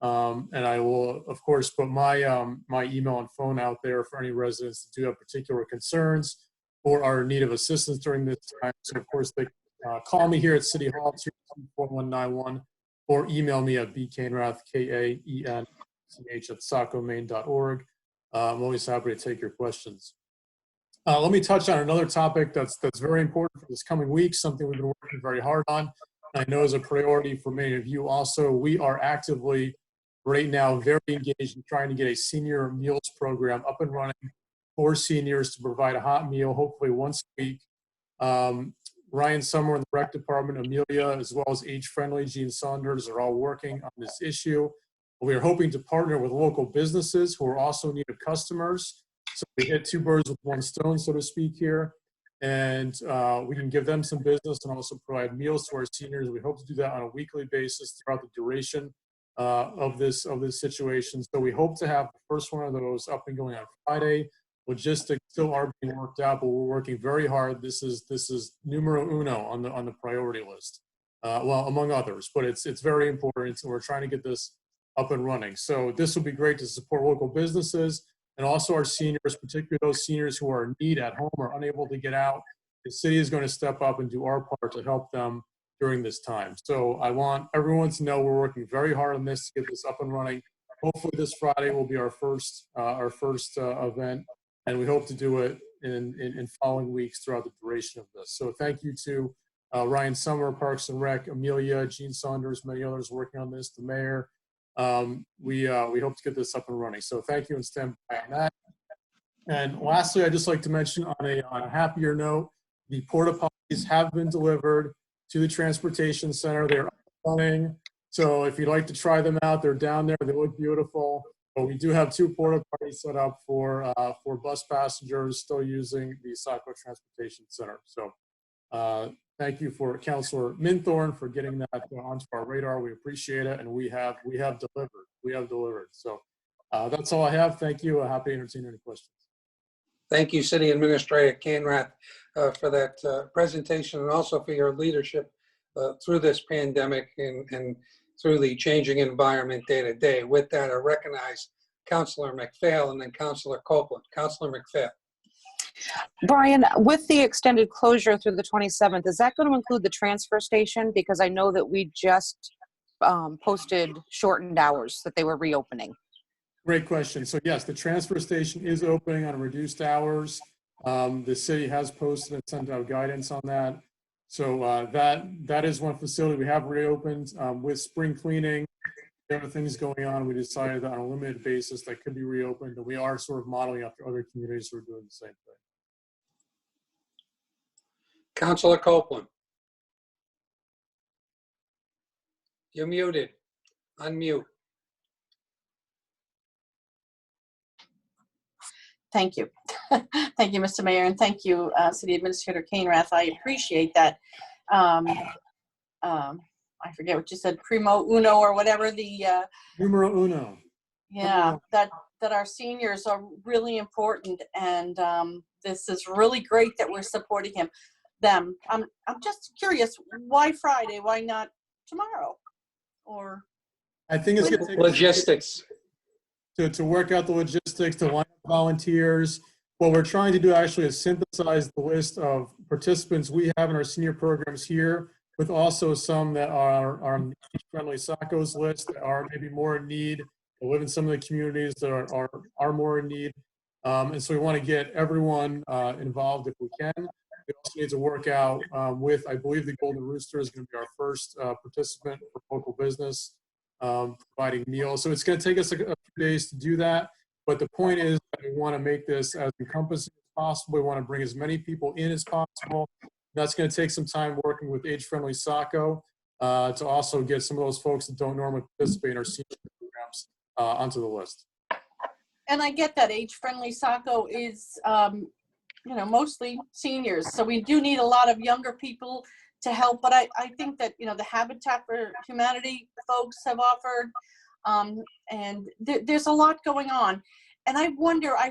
And I will, of course, put my my email and phone out there for any residents that do have particular concerns or are in need of assistance during this time. So, of course, they call me here at City Hall, 24191, or email me at bkainrath, KAENCH@sacomaine.org. I'm always happy to take your questions. Let me touch on another topic that's very important for this coming week, something we've been working very hard on. I know is a priority for many of you also. We are actively right now very engaged in trying to get a senior meals program up and running for seniors to provide a hot meal, hopefully once a week. Ryan Summer in the rec department, Amelia, as well as Age Friendly, Gene Saunders, are all working on this issue. We are hoping to partner with local businesses who are also in need of customers. So we hit two birds with one stone, so to speak, here. And we can give them some business and also provide meals to our seniors. We hope to do that on a weekly basis throughout the duration of this situation. So we hope to have the first one of those up and going on Friday. Logistics still are being worked out, but we're working very hard. This is numero uno on the priority list. Well, among others, but it's very important. So we're trying to get this up and running. So this will be great to support local businesses and also our seniors, particularly those seniors who are in need at home or unable to get out. The city is going to step up and do our part to help them during this time. So I want everyone to know we're working very hard on this to get this up and running. Hopefully this Friday will be our first event, and we hope to do it in following weeks throughout the duration of this. So thank you to Ryan Summer, Parks and Rec, Amelia, Gene Saunders, many others working on this, the mayor. We hope to get this up and running. So thank you and stand by on that. And lastly, I'd just like to mention on a happier note, the porta potties have been delivered to the transportation center. They're up and running. So if you'd like to try them out, they're down there. They look beautiful. But we do have two porta potties set up for bus passengers still using the Saco Transportation Center. So thank you for Councilor Minthorn for getting that onto our radar. We appreciate it, and we have delivered. We have delivered. So that's all I have. Thank you. Happy to entertain any questions. Thank you, City Administrator Kainrath, for that presentation and also for your leadership through this pandemic and through the changing environment day to day. With that, I recognize Councilor McPhail and then Councilor Copeland. Councilor McPhail. Brian, with the extended closure through the 27th, is that going to include the transfer station? Because I know that we just posted shortened hours that they were reopening. Great question. So yes, the transfer station is opening on reduced hours. The city has posted and sent out guidance on that. So that is one facility we have reopened. With spring cleaning, other things going on, we decided that on a limited basis that could be reopened, and we are sort of modeling after other communities who are doing the same thing. Councilor Copeland. You're muted. Unmute. Thank you. Thank you, Mr. Mayor, and thank you, City Administrator Kainrath. I appreciate that. I forget what you said, primo uno or whatever the numero uno. Yeah, that our seniors are really important, and this is really great that we're supporting them. I'm just curious, why Friday? Why not tomorrow? Or I think it's going to take logistics to work out the logistics, to line up volunteers what we're trying to do actually is synthesize the list of participants we have in our senior programs here, with also some that are on the Age-Friendly SACO's list that are maybe more in need, that live in some of the communities that are more in need. And so we want to get everyone involved if we can. We also need to work out with, I believe the Golden Rooster is going to be our first participant for local business, providing meals. So it's going to take us a few days to do that. But the point is that we want to make this as encompassing as possible. We want to bring as many people in as possible. That's going to take some time working with Age-Friendly SACO to also get some of those folks that don't normally participate in our senior programs onto the list. And I get that Age-Friendly SACO is, mostly seniors. So we do need a lot of younger people to help. But I think that, the Habitat for Humanity folks have offered, and there's a lot going on. And I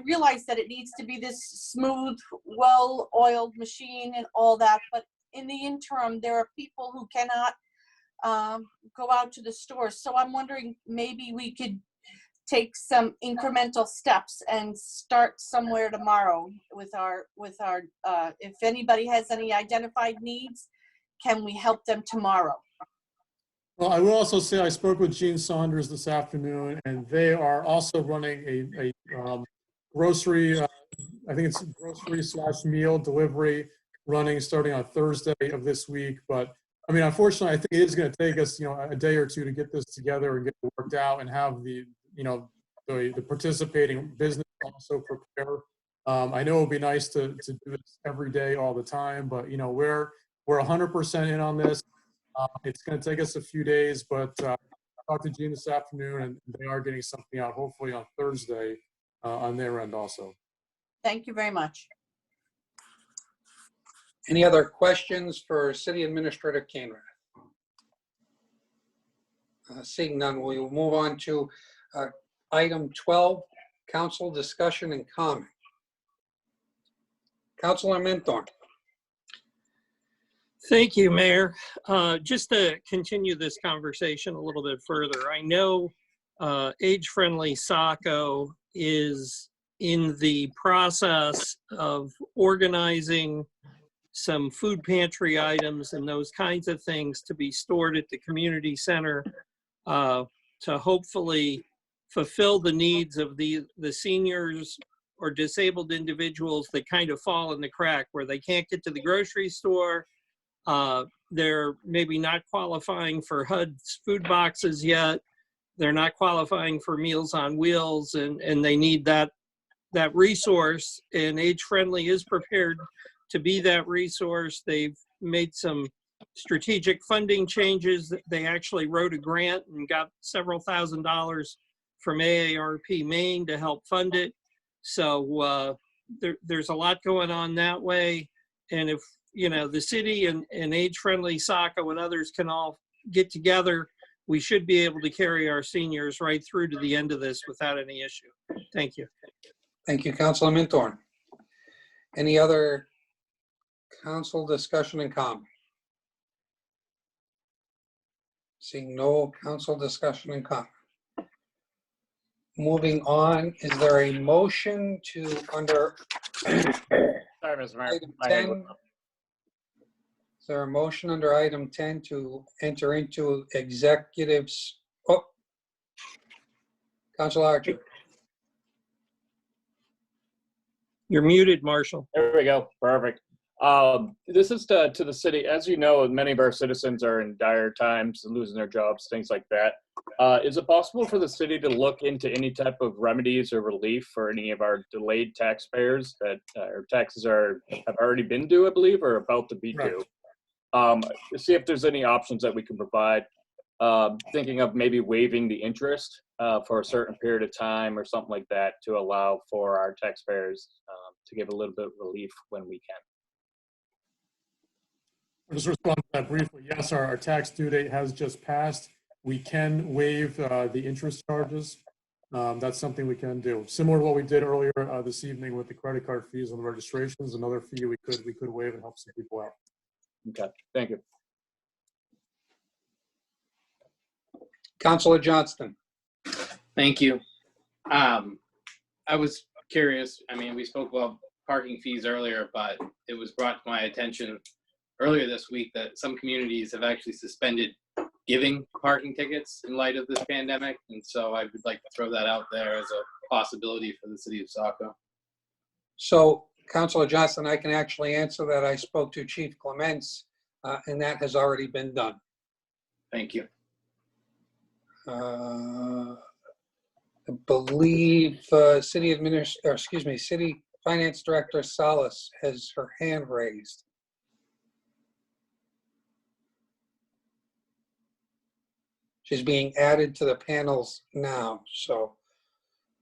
realize that it needs to be this smooth, well-oiled machine and all that. But in the interim, there are people who cannot go out to the stores. So I'm wondering, maybe we could take some incremental steps and start somewhere tomorrow with our if anybody has any identified needs, can we help them tomorrow? Well, I will also say I spoke with Gene Saunders this afternoon, and they are also running a grocery, I think it's grocery/meal delivery running starting on Thursday of this week. But I mean, unfortunately, I think it is going to take us, a day or two to get this together and get it worked out and have the participating business also prepare. I know it would be nice to do this every day, all the time, but we're 100% in on this. It's going to take us a few days, but I talked to Gene this afternoon, and they are getting something out hopefully on Thursday on their end also. Thank you very much. Any other questions for City Administrator Canrath? Seeing none, we will move on to item 12, council discussion and comment. Councilor Minthorn. Thank you, Mayor. Just to continue this conversation a little bit further, I know Age-Friendly SACO is in the process of organizing some food pantry items and those kinds of things to be stored at the community center to hopefully fulfill the needs of the seniors or disabled individuals that kind of fall in the crack where they can't get to the grocery store. They're maybe not qualifying for HUD's food boxes yet. They're not qualifying for Meals on Wheels, and they need that resource. And Age-Friendly is prepared to be that resource. They've made some strategic funding changes. They actually wrote a grant and got several $1,000s from AARP Maine to help fund it. So there's a lot going on that way. And if the city and Age-Friendly SACO and others can all get together, we should be able to carry our seniors right through to the end of this without any issue. Thank you. Thank you, Councilor Minthorn. Any other council discussion and comment? Seeing no council discussion and comment. Moving on, is there a motion to under Sorry, Mr. Mayor. item My hand 10? went up. Is there a motion under item 10 to enter into executives? Oh, Councilor Archer. You're muted, Marshall. There we go. Perfect. This is to the city. As you know, many of our citizens are in dire times, losing their jobs, things like that. Is it possible for the city to look into any type of remedies or relief for any of our delayed taxpayers that our taxes have already been due, I believe, or about to be due? See if there's any options that we can provide. Thinking of maybe waiving the interest for a certain period of time or something like that to allow for our taxpayers to give a little bit of relief when we can. I'll just respond to that briefly. Yes, our tax due date has just passed. We can waive the interest charges. That's something we can do. Similar to what we did earlier this evening with the credit card fees on the registrations, another fee we could waive and help some people out. Okay, thank you. Councilor Johnston. Thank you. I was curious. I mean, we spoke about parking fees earlier, but it was brought to my attention earlier this week that some communities have actually suspended giving parking tickets in light of this pandemic. And so I would like to throw that out there as a possibility for the city of Saco. So, Councilor Johnson, I can actually answer that. I spoke to Chief Clements, and that has already been done. Thank you. I believe City Finance Director Salas has her hand raised. She's being added to the panels now. So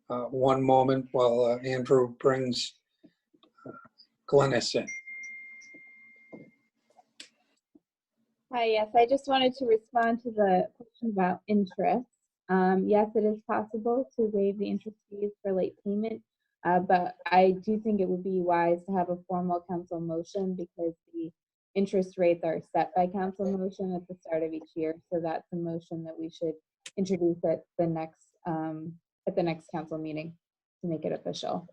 one moment while Andrew brings Glennis in. Hi, yes, I just wanted to respond to the question about interest. Yes, it is possible to waive the interest fees for late payment, but I do think it would be wise to have a formal council motion because the interest rates are set by council motion at the start of each year. So that's a motion that we should introduce at the next council meeting to make it official.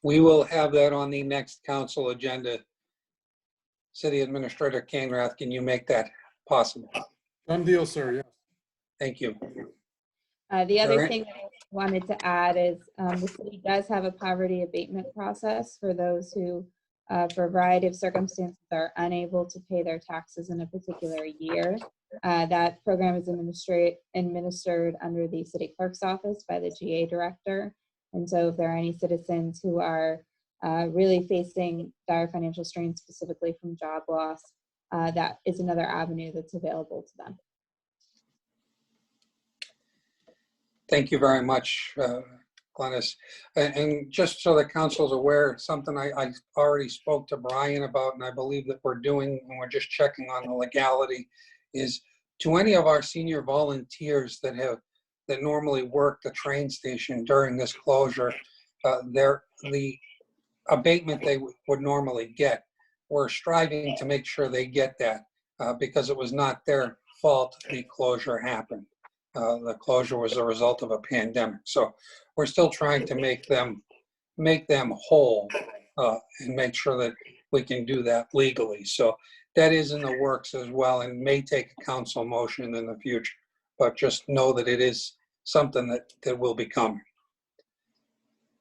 We will have that on the next council agenda. City Administrator Canrath, can you make that possible? Done deal, sir, yes. Thank you. The other Alright. thing I wanted to add is the city does have a poverty abatement process for those who, for a variety of circumstances, are unable to pay their taxes in a particular year. That program is administered under the city clerk's office by the GA director. And so if there are any citizens who are really facing dire financial strain, specifically from job loss, that is another avenue that's available to them. Thank you very much, Glennis. And just so the council's aware, something I already spoke to Brian about, and I believe that we're doing, and we're just checking on the legality, is to any of our senior volunteers that normally work the train station during this closure, the abatement they would normally get, we're striving to make sure they get that because it was not their fault the closure happened. The closure was a result of a pandemic. So we're still trying to make them whole and make sure that we can do that legally. So that is in the works as well and may take a council motion in the future. But just know that it is something that will be coming.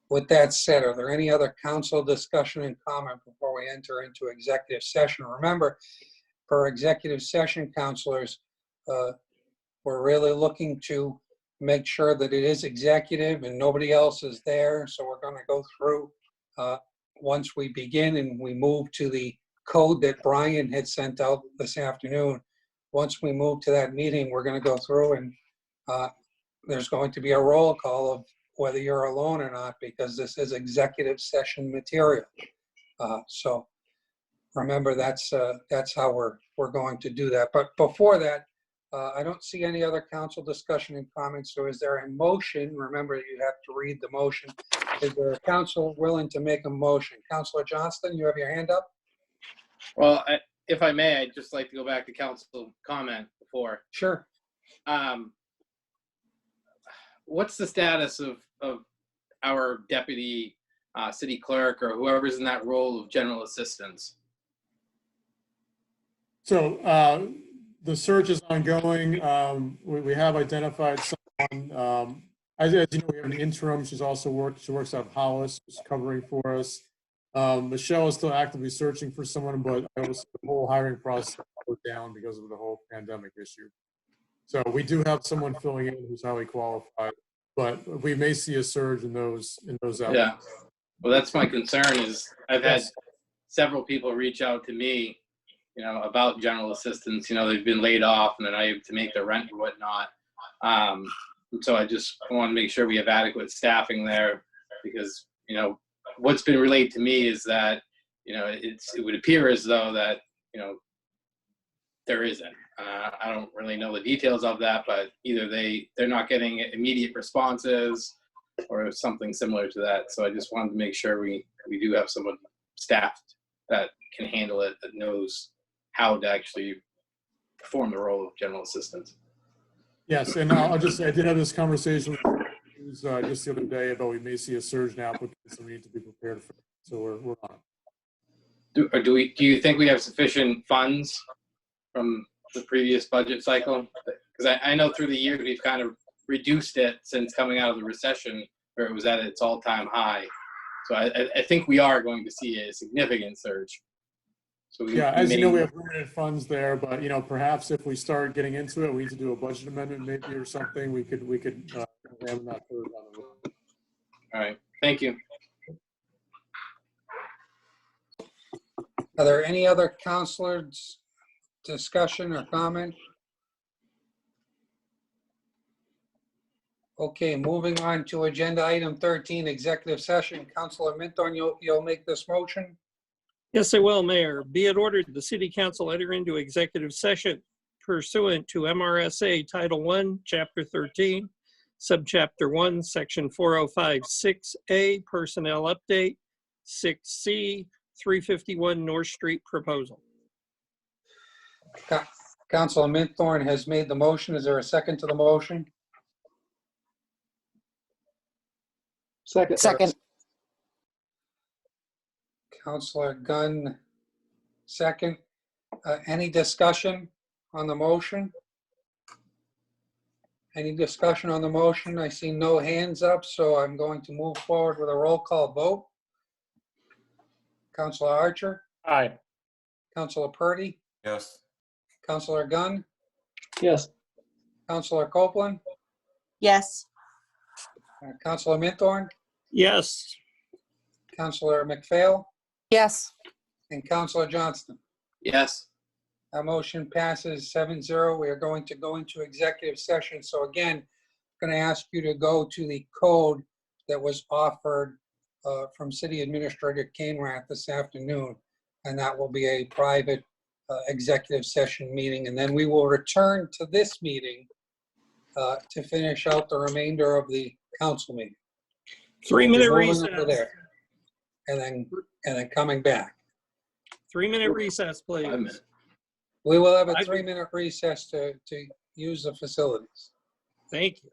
With that said, are there any other council discussion and comment before we enter into executive session? Remember, for executive session, councilors, we're really looking to make sure that it is executive and nobody else is there. So we're going to go through once we begin and we move to the code that Brian had sent out this afternoon. Once we move to that meeting, we're going to go through and there's going to be a roll call of whether you're alone or not, because this is executive session material. So remember, that's how we're going to do that. But before that, I don't see any other council discussion and comments. So is there a motion? Remember, you have to read the motion. Is there a council willing to make a motion? Councilor Johnston, you have your hand up? Well, if I may, I'd just like to go back to council comment before. Sure. What's the status of our deputy city clerk or whoever's in that role of general assistance? So the search is ongoing. We have identified someone. As you know, we have an interim. She works out of Hollis, who's covering for us. Michelle is still actively searching for someone, but the whole hiring process slowed down because of the whole pandemic issue. So we do have someone filling in who's highly qualified, but we may see a surge in those outlets. Yeah. Well, that's my concern. Is I've had several people reach out to me, about general assistance. They've been laid off and they're not able to make their rent and whatnot. So I just want to make sure we have adequate staffing there, because what's been relayed to me is that it would appear as though that there isn't. I don't really know the details of that, but either they're not getting immediate responses or something similar to that. So I just wanted to make sure we do have someone staffed that can handle it, that knows how to actually perform the role of general assistant. Yes, and I'll just say I did have this conversation with news just the other day about we may see a surge in applicants, and we need to be prepared for it. So we're on it. Do you think we have sufficient funds from the previous budget cycle? Because I know through the years we've kind of reduced it since coming out of the recession, where it was at its all-time high. So I think we are going to see a significant surge. So Yeah, as you know, we have limited funds there, but perhaps if we start getting into it, we need to do a budget amendment maybe or something. We could examine that further down the road. All right, thank you. Are there any other counselors' discussion or comment? Okay, moving on to agenda item 13, executive session. Councilor Minthorn, you'll make this motion? Yes, I will, Mayor. Be it ordered, the city council enter into executive session pursuant to MRSA Title I, Chapter 13, Subchapter 1, Section 4056A, Personnel Update, 6C, 351 North Street Proposal. Councilor Minthorn has made the motion. Is there a second to the motion? Second. Councilor Gunn, second. Any discussion on the motion? Any discussion on the motion? I see no hands up, so I'm going to move forward with a roll call vote. Councilor Archer? Aye. Councilor Purdy? Yes. Councilor Gunn? Yes. Councilor Copeland? Yes. Councilor Minthorn? Yes. Councilor McPhail? Yes. And Councilor Johnston? Yes. Our motion passes 7-0. We are going to go into executive session. So again, I'm going to ask you to go to the code that was offered from City Administrator Kainrath this afternoon, and that will be a private executive session meeting. And then we will return to this meeting to finish out the remainder of the council meeting. 3-minute Moving recess. over there, and then coming back. 3-minute recess, please. We will have a 3-minute recess to use the facilities. Thank you.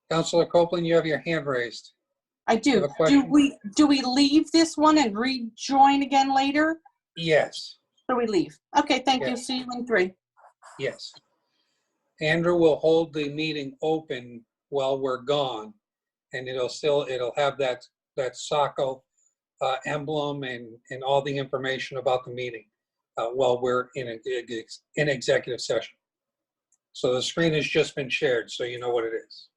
Councilor Copeland, you have your hand raised. I You have do. a question? Do we leave this one and rejoin again later? Yes, So we leave. Okay, thank you. Yes. See you in 3. yes. Andrew will hold the meeting open while we're gone, and it'll have that SACO emblem and all the information about the meeting while we're in executive session. So the screen has just been shared, so you know what it is.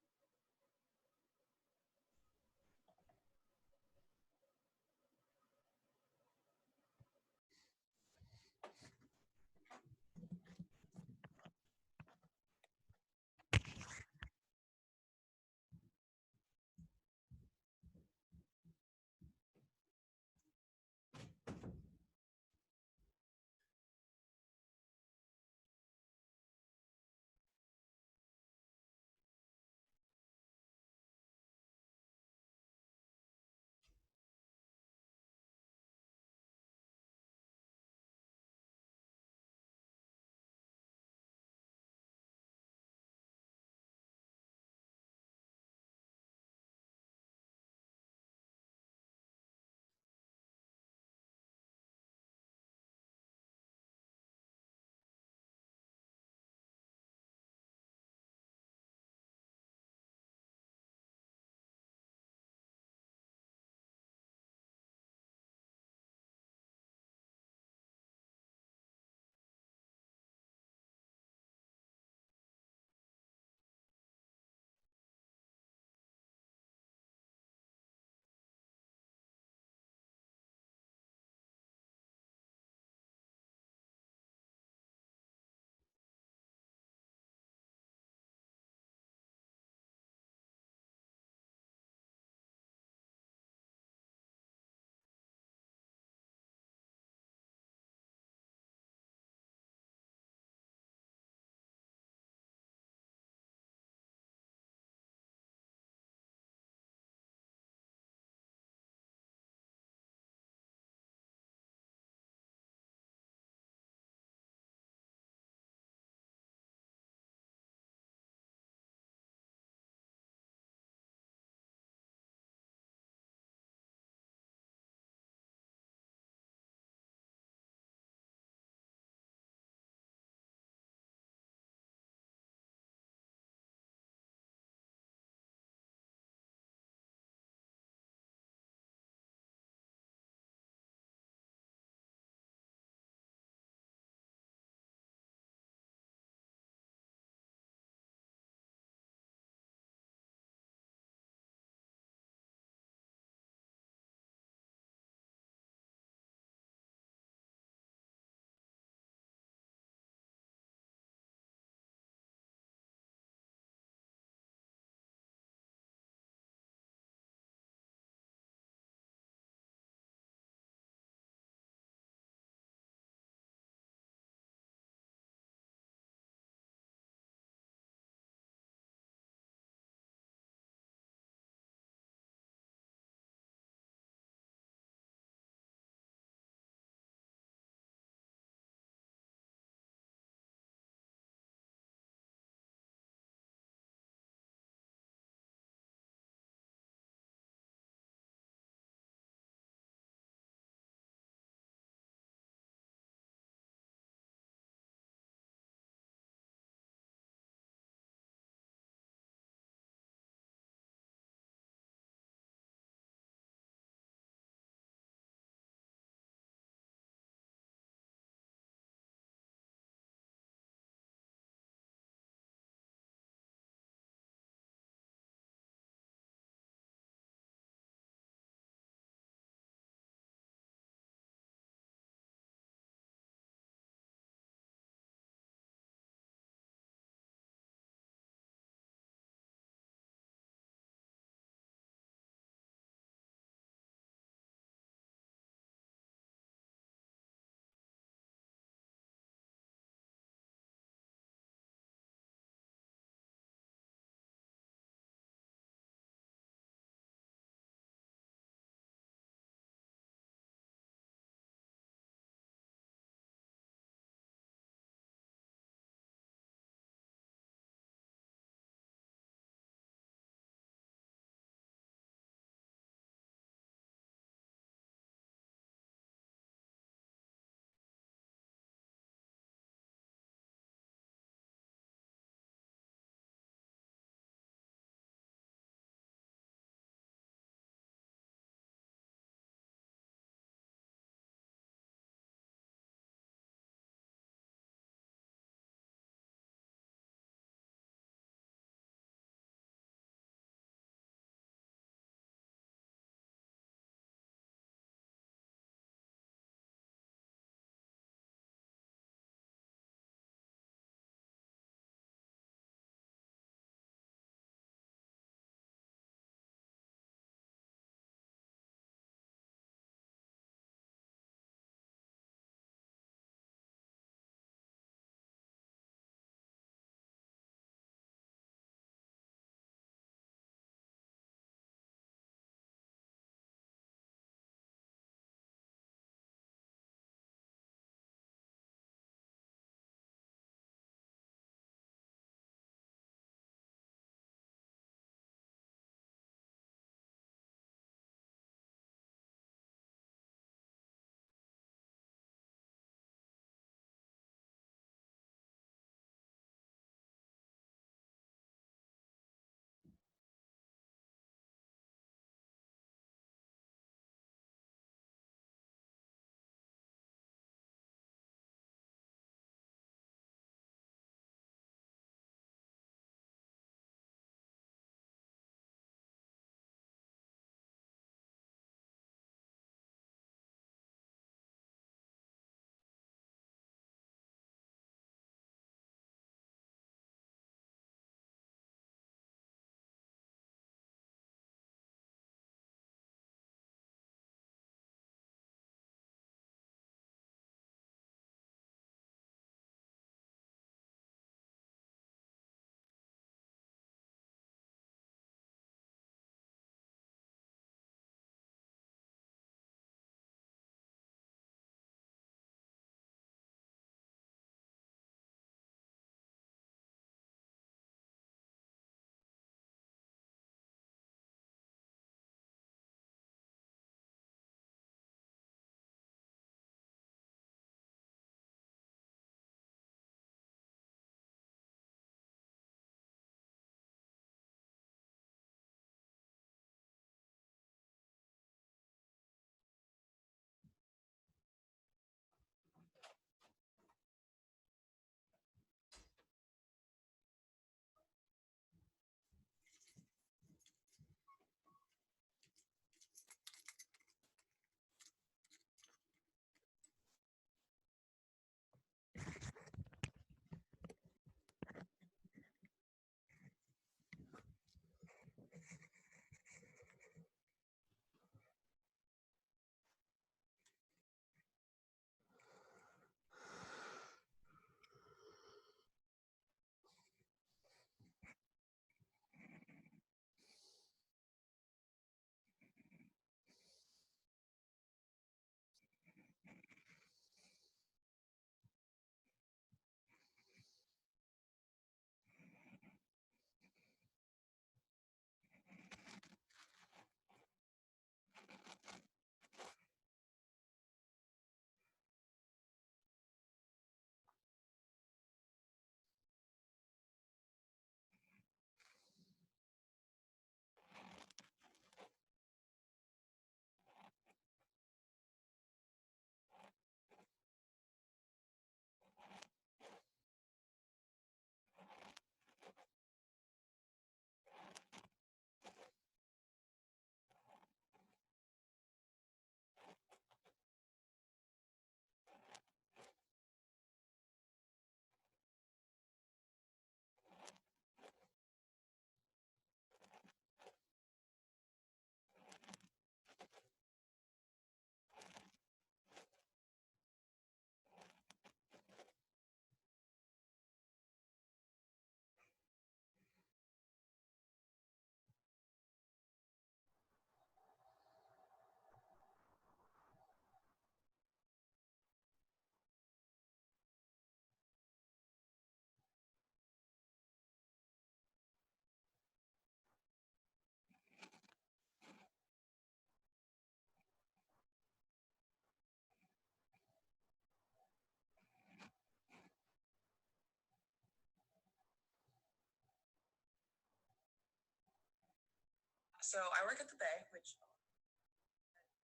So I work at the Bay, which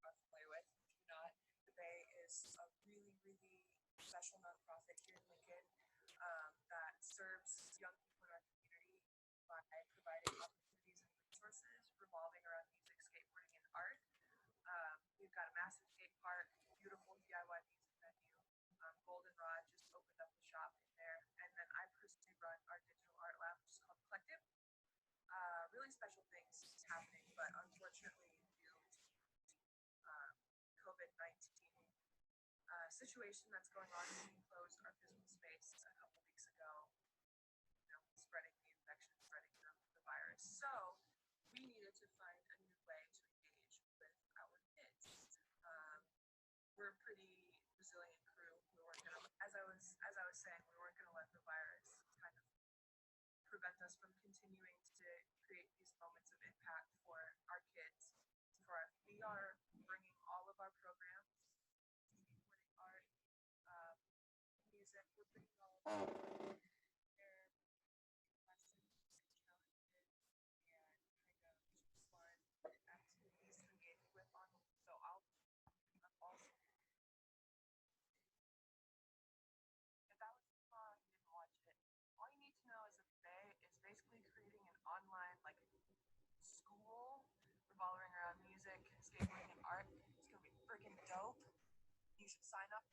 I'm familiar with. If you're not, the Bay is a really, really special nonprofit here in Lincoln that serves young people in our community by providing opportunities and resources revolving around music, skateboarding, and art. We've got a massive skate park, beautiful DIY music venue. Goldenrod just opened up the shop in there. And then I personally run our digital art lab, which is called Collective. Really special things happening, but unfortunately, due to COVID-19 situation that's going on, we closed our physical space a couple weeks ago, spreading the infection, spreading the virus. So we needed to find a new way to engage with our kids. We're a pretty resilient crew. We weren't gonna, as I was saying, we weren't gonna let the virus kind of prevent us from continuing to create these moments of impact for our kids. We are bringing all of our programs, skateboarding, art, music. We're bringing all of their lessons, challenges, and kind of just fun activities to engage with on. So I'll also. If that was too long, you didn't watch it. All you need to know is that the Bay is basically creating an online school revolving around music, skateboarding, and art. It's gonna be freaking dope. You should sign up.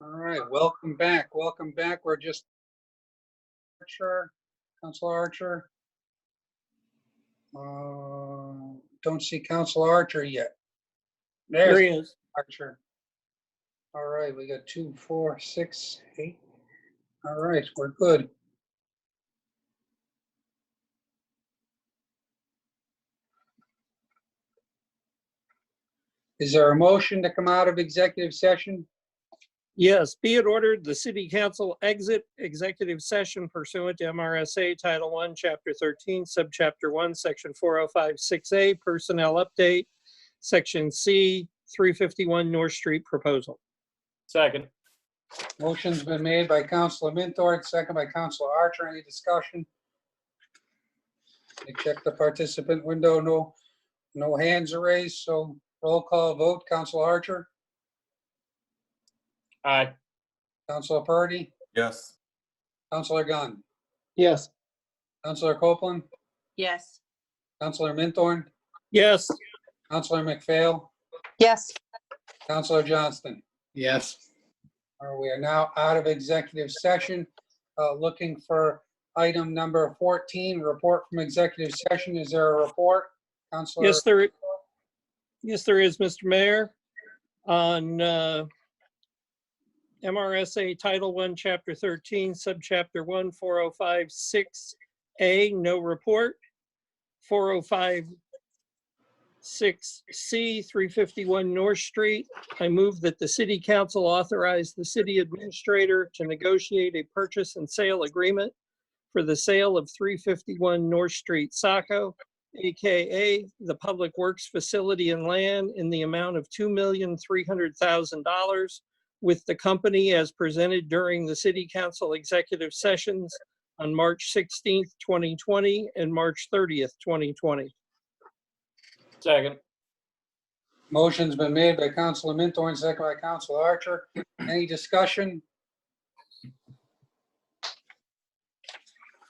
All right, welcome back. Welcome back. We're just Archer, Councilor Archer. Don't see Councilor Archer yet. There There's he is. Archer. All right, we got 2, 4, 6, 8. All right, we're good. Is there a motion to come out of executive session? Yes, be it ordered, the city council exit executive session pursuant to MRSA Title I, Chapter 13, Subchapter 1, Section 4056A, Personnel Update, Section C, 351 North Street proposal. Second. Motion's been made by Councilor Minthorn, second by Councilor Archer. Any discussion? I check the participant window. No hands are raised, so roll call vote. Councilor Archer? Aye. Councilor Purdy? Yes. Councilor Gunn? Yes. Councilor Copeland? Yes. Councilor Minthorn? Yes. Councilor McPhail? Yes. Councilor Johnston? Yes. We are now out of executive session. Looking for item number 14, report from executive session. Is there a report? Councilor? Yes, there is, Mr. Mayor. On MRSA Title I, Chapter 13, Subchapter 1, 4056A, no report. 4056C, 351 North Street. I move that the city council authorize the city administrator to negotiate a purchase and sale agreement for the sale of 351 North Street, Saco, AKA the Public Works Facility and Land, in the amount of $2,300,000 with the company as presented during the city council executive sessions on March 16th, 2020 and March 30th, 2020. Second. Motion's been made by Councilor Minthorn, second by Councilor Archer. Any discussion?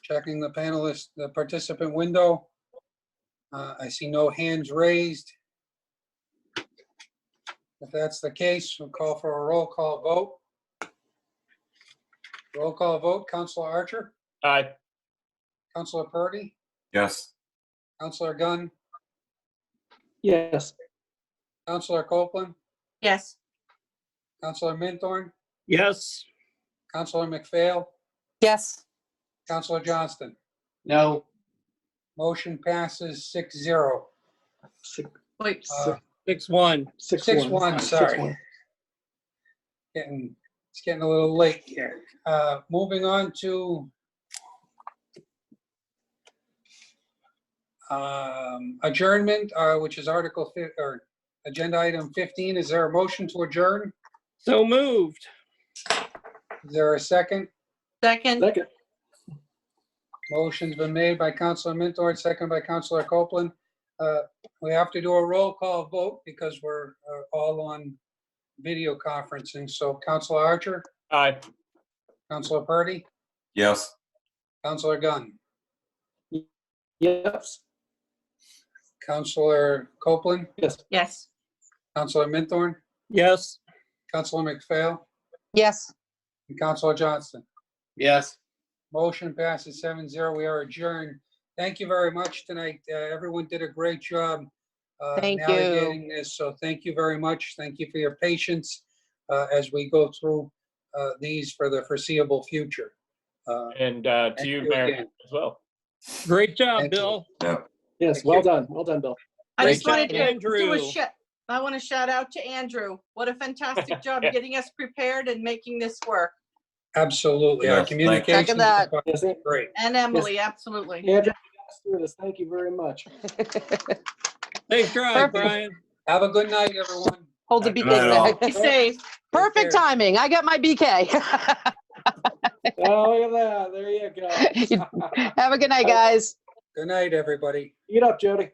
Checking the panelist, the participant window. I see no hands raised. If that's the case, we'll call for a roll call vote. Roll call vote, Councilor Archer? Aye. Councilor Purdy? Yes. Councilor Gunn? Yes. Councilor Copeland? Yes. Councilor Minthorn? Yes. Councilor McPhail? Yes. Councilor Johnston? No. Motion passes 6-0. Wait. 6-1. 6-1, sorry. It's getting a little late here. Moving on to adjournment, which is or agenda item 15. Is there a motion to adjourn? So moved. Is there a second? Second. Second. Motion's been made by Councilor Minthorn, second by Councilor Copeland. We have to do a roll call vote because we're all on video conferencing. So Councilor Archer? Aye. Councilor Purdy? Yes. Councilor Gunn? Yes. Councilor Copeland? Yes. Yes. Councilor Minthorn? Yes. Councilor McPhail? Yes. And Councilor Johnston? Yes. Motion passes 7-0. We are adjourned. Thank you very much tonight. Everyone did a great job Thank you. navigating this. So thank you very much. Thank you for your patience as we go through these for the foreseeable future. And to thank you, you Mayor, again. as well. Great job, Thank you. Bill. Yeah. Yes. Thank Well you. done. Well done, Bill. I Great just wanted job, to Andrew. do a I want to shout out to Andrew. What a fantastic job getting us prepared and making this work. Absolutely. Our Yes, thank you. communication Second that. is great. And Emily, absolutely. Andrew, thank you very much. Safe drive, Perfect. Brian. Have a good night, everyone. Hold the Good night, all. BK. Be safe. Perfect care. timing. I got my BK. Oh, look at that. There you go. Have a good night, guys. Good night, everybody. Eat up, Jody.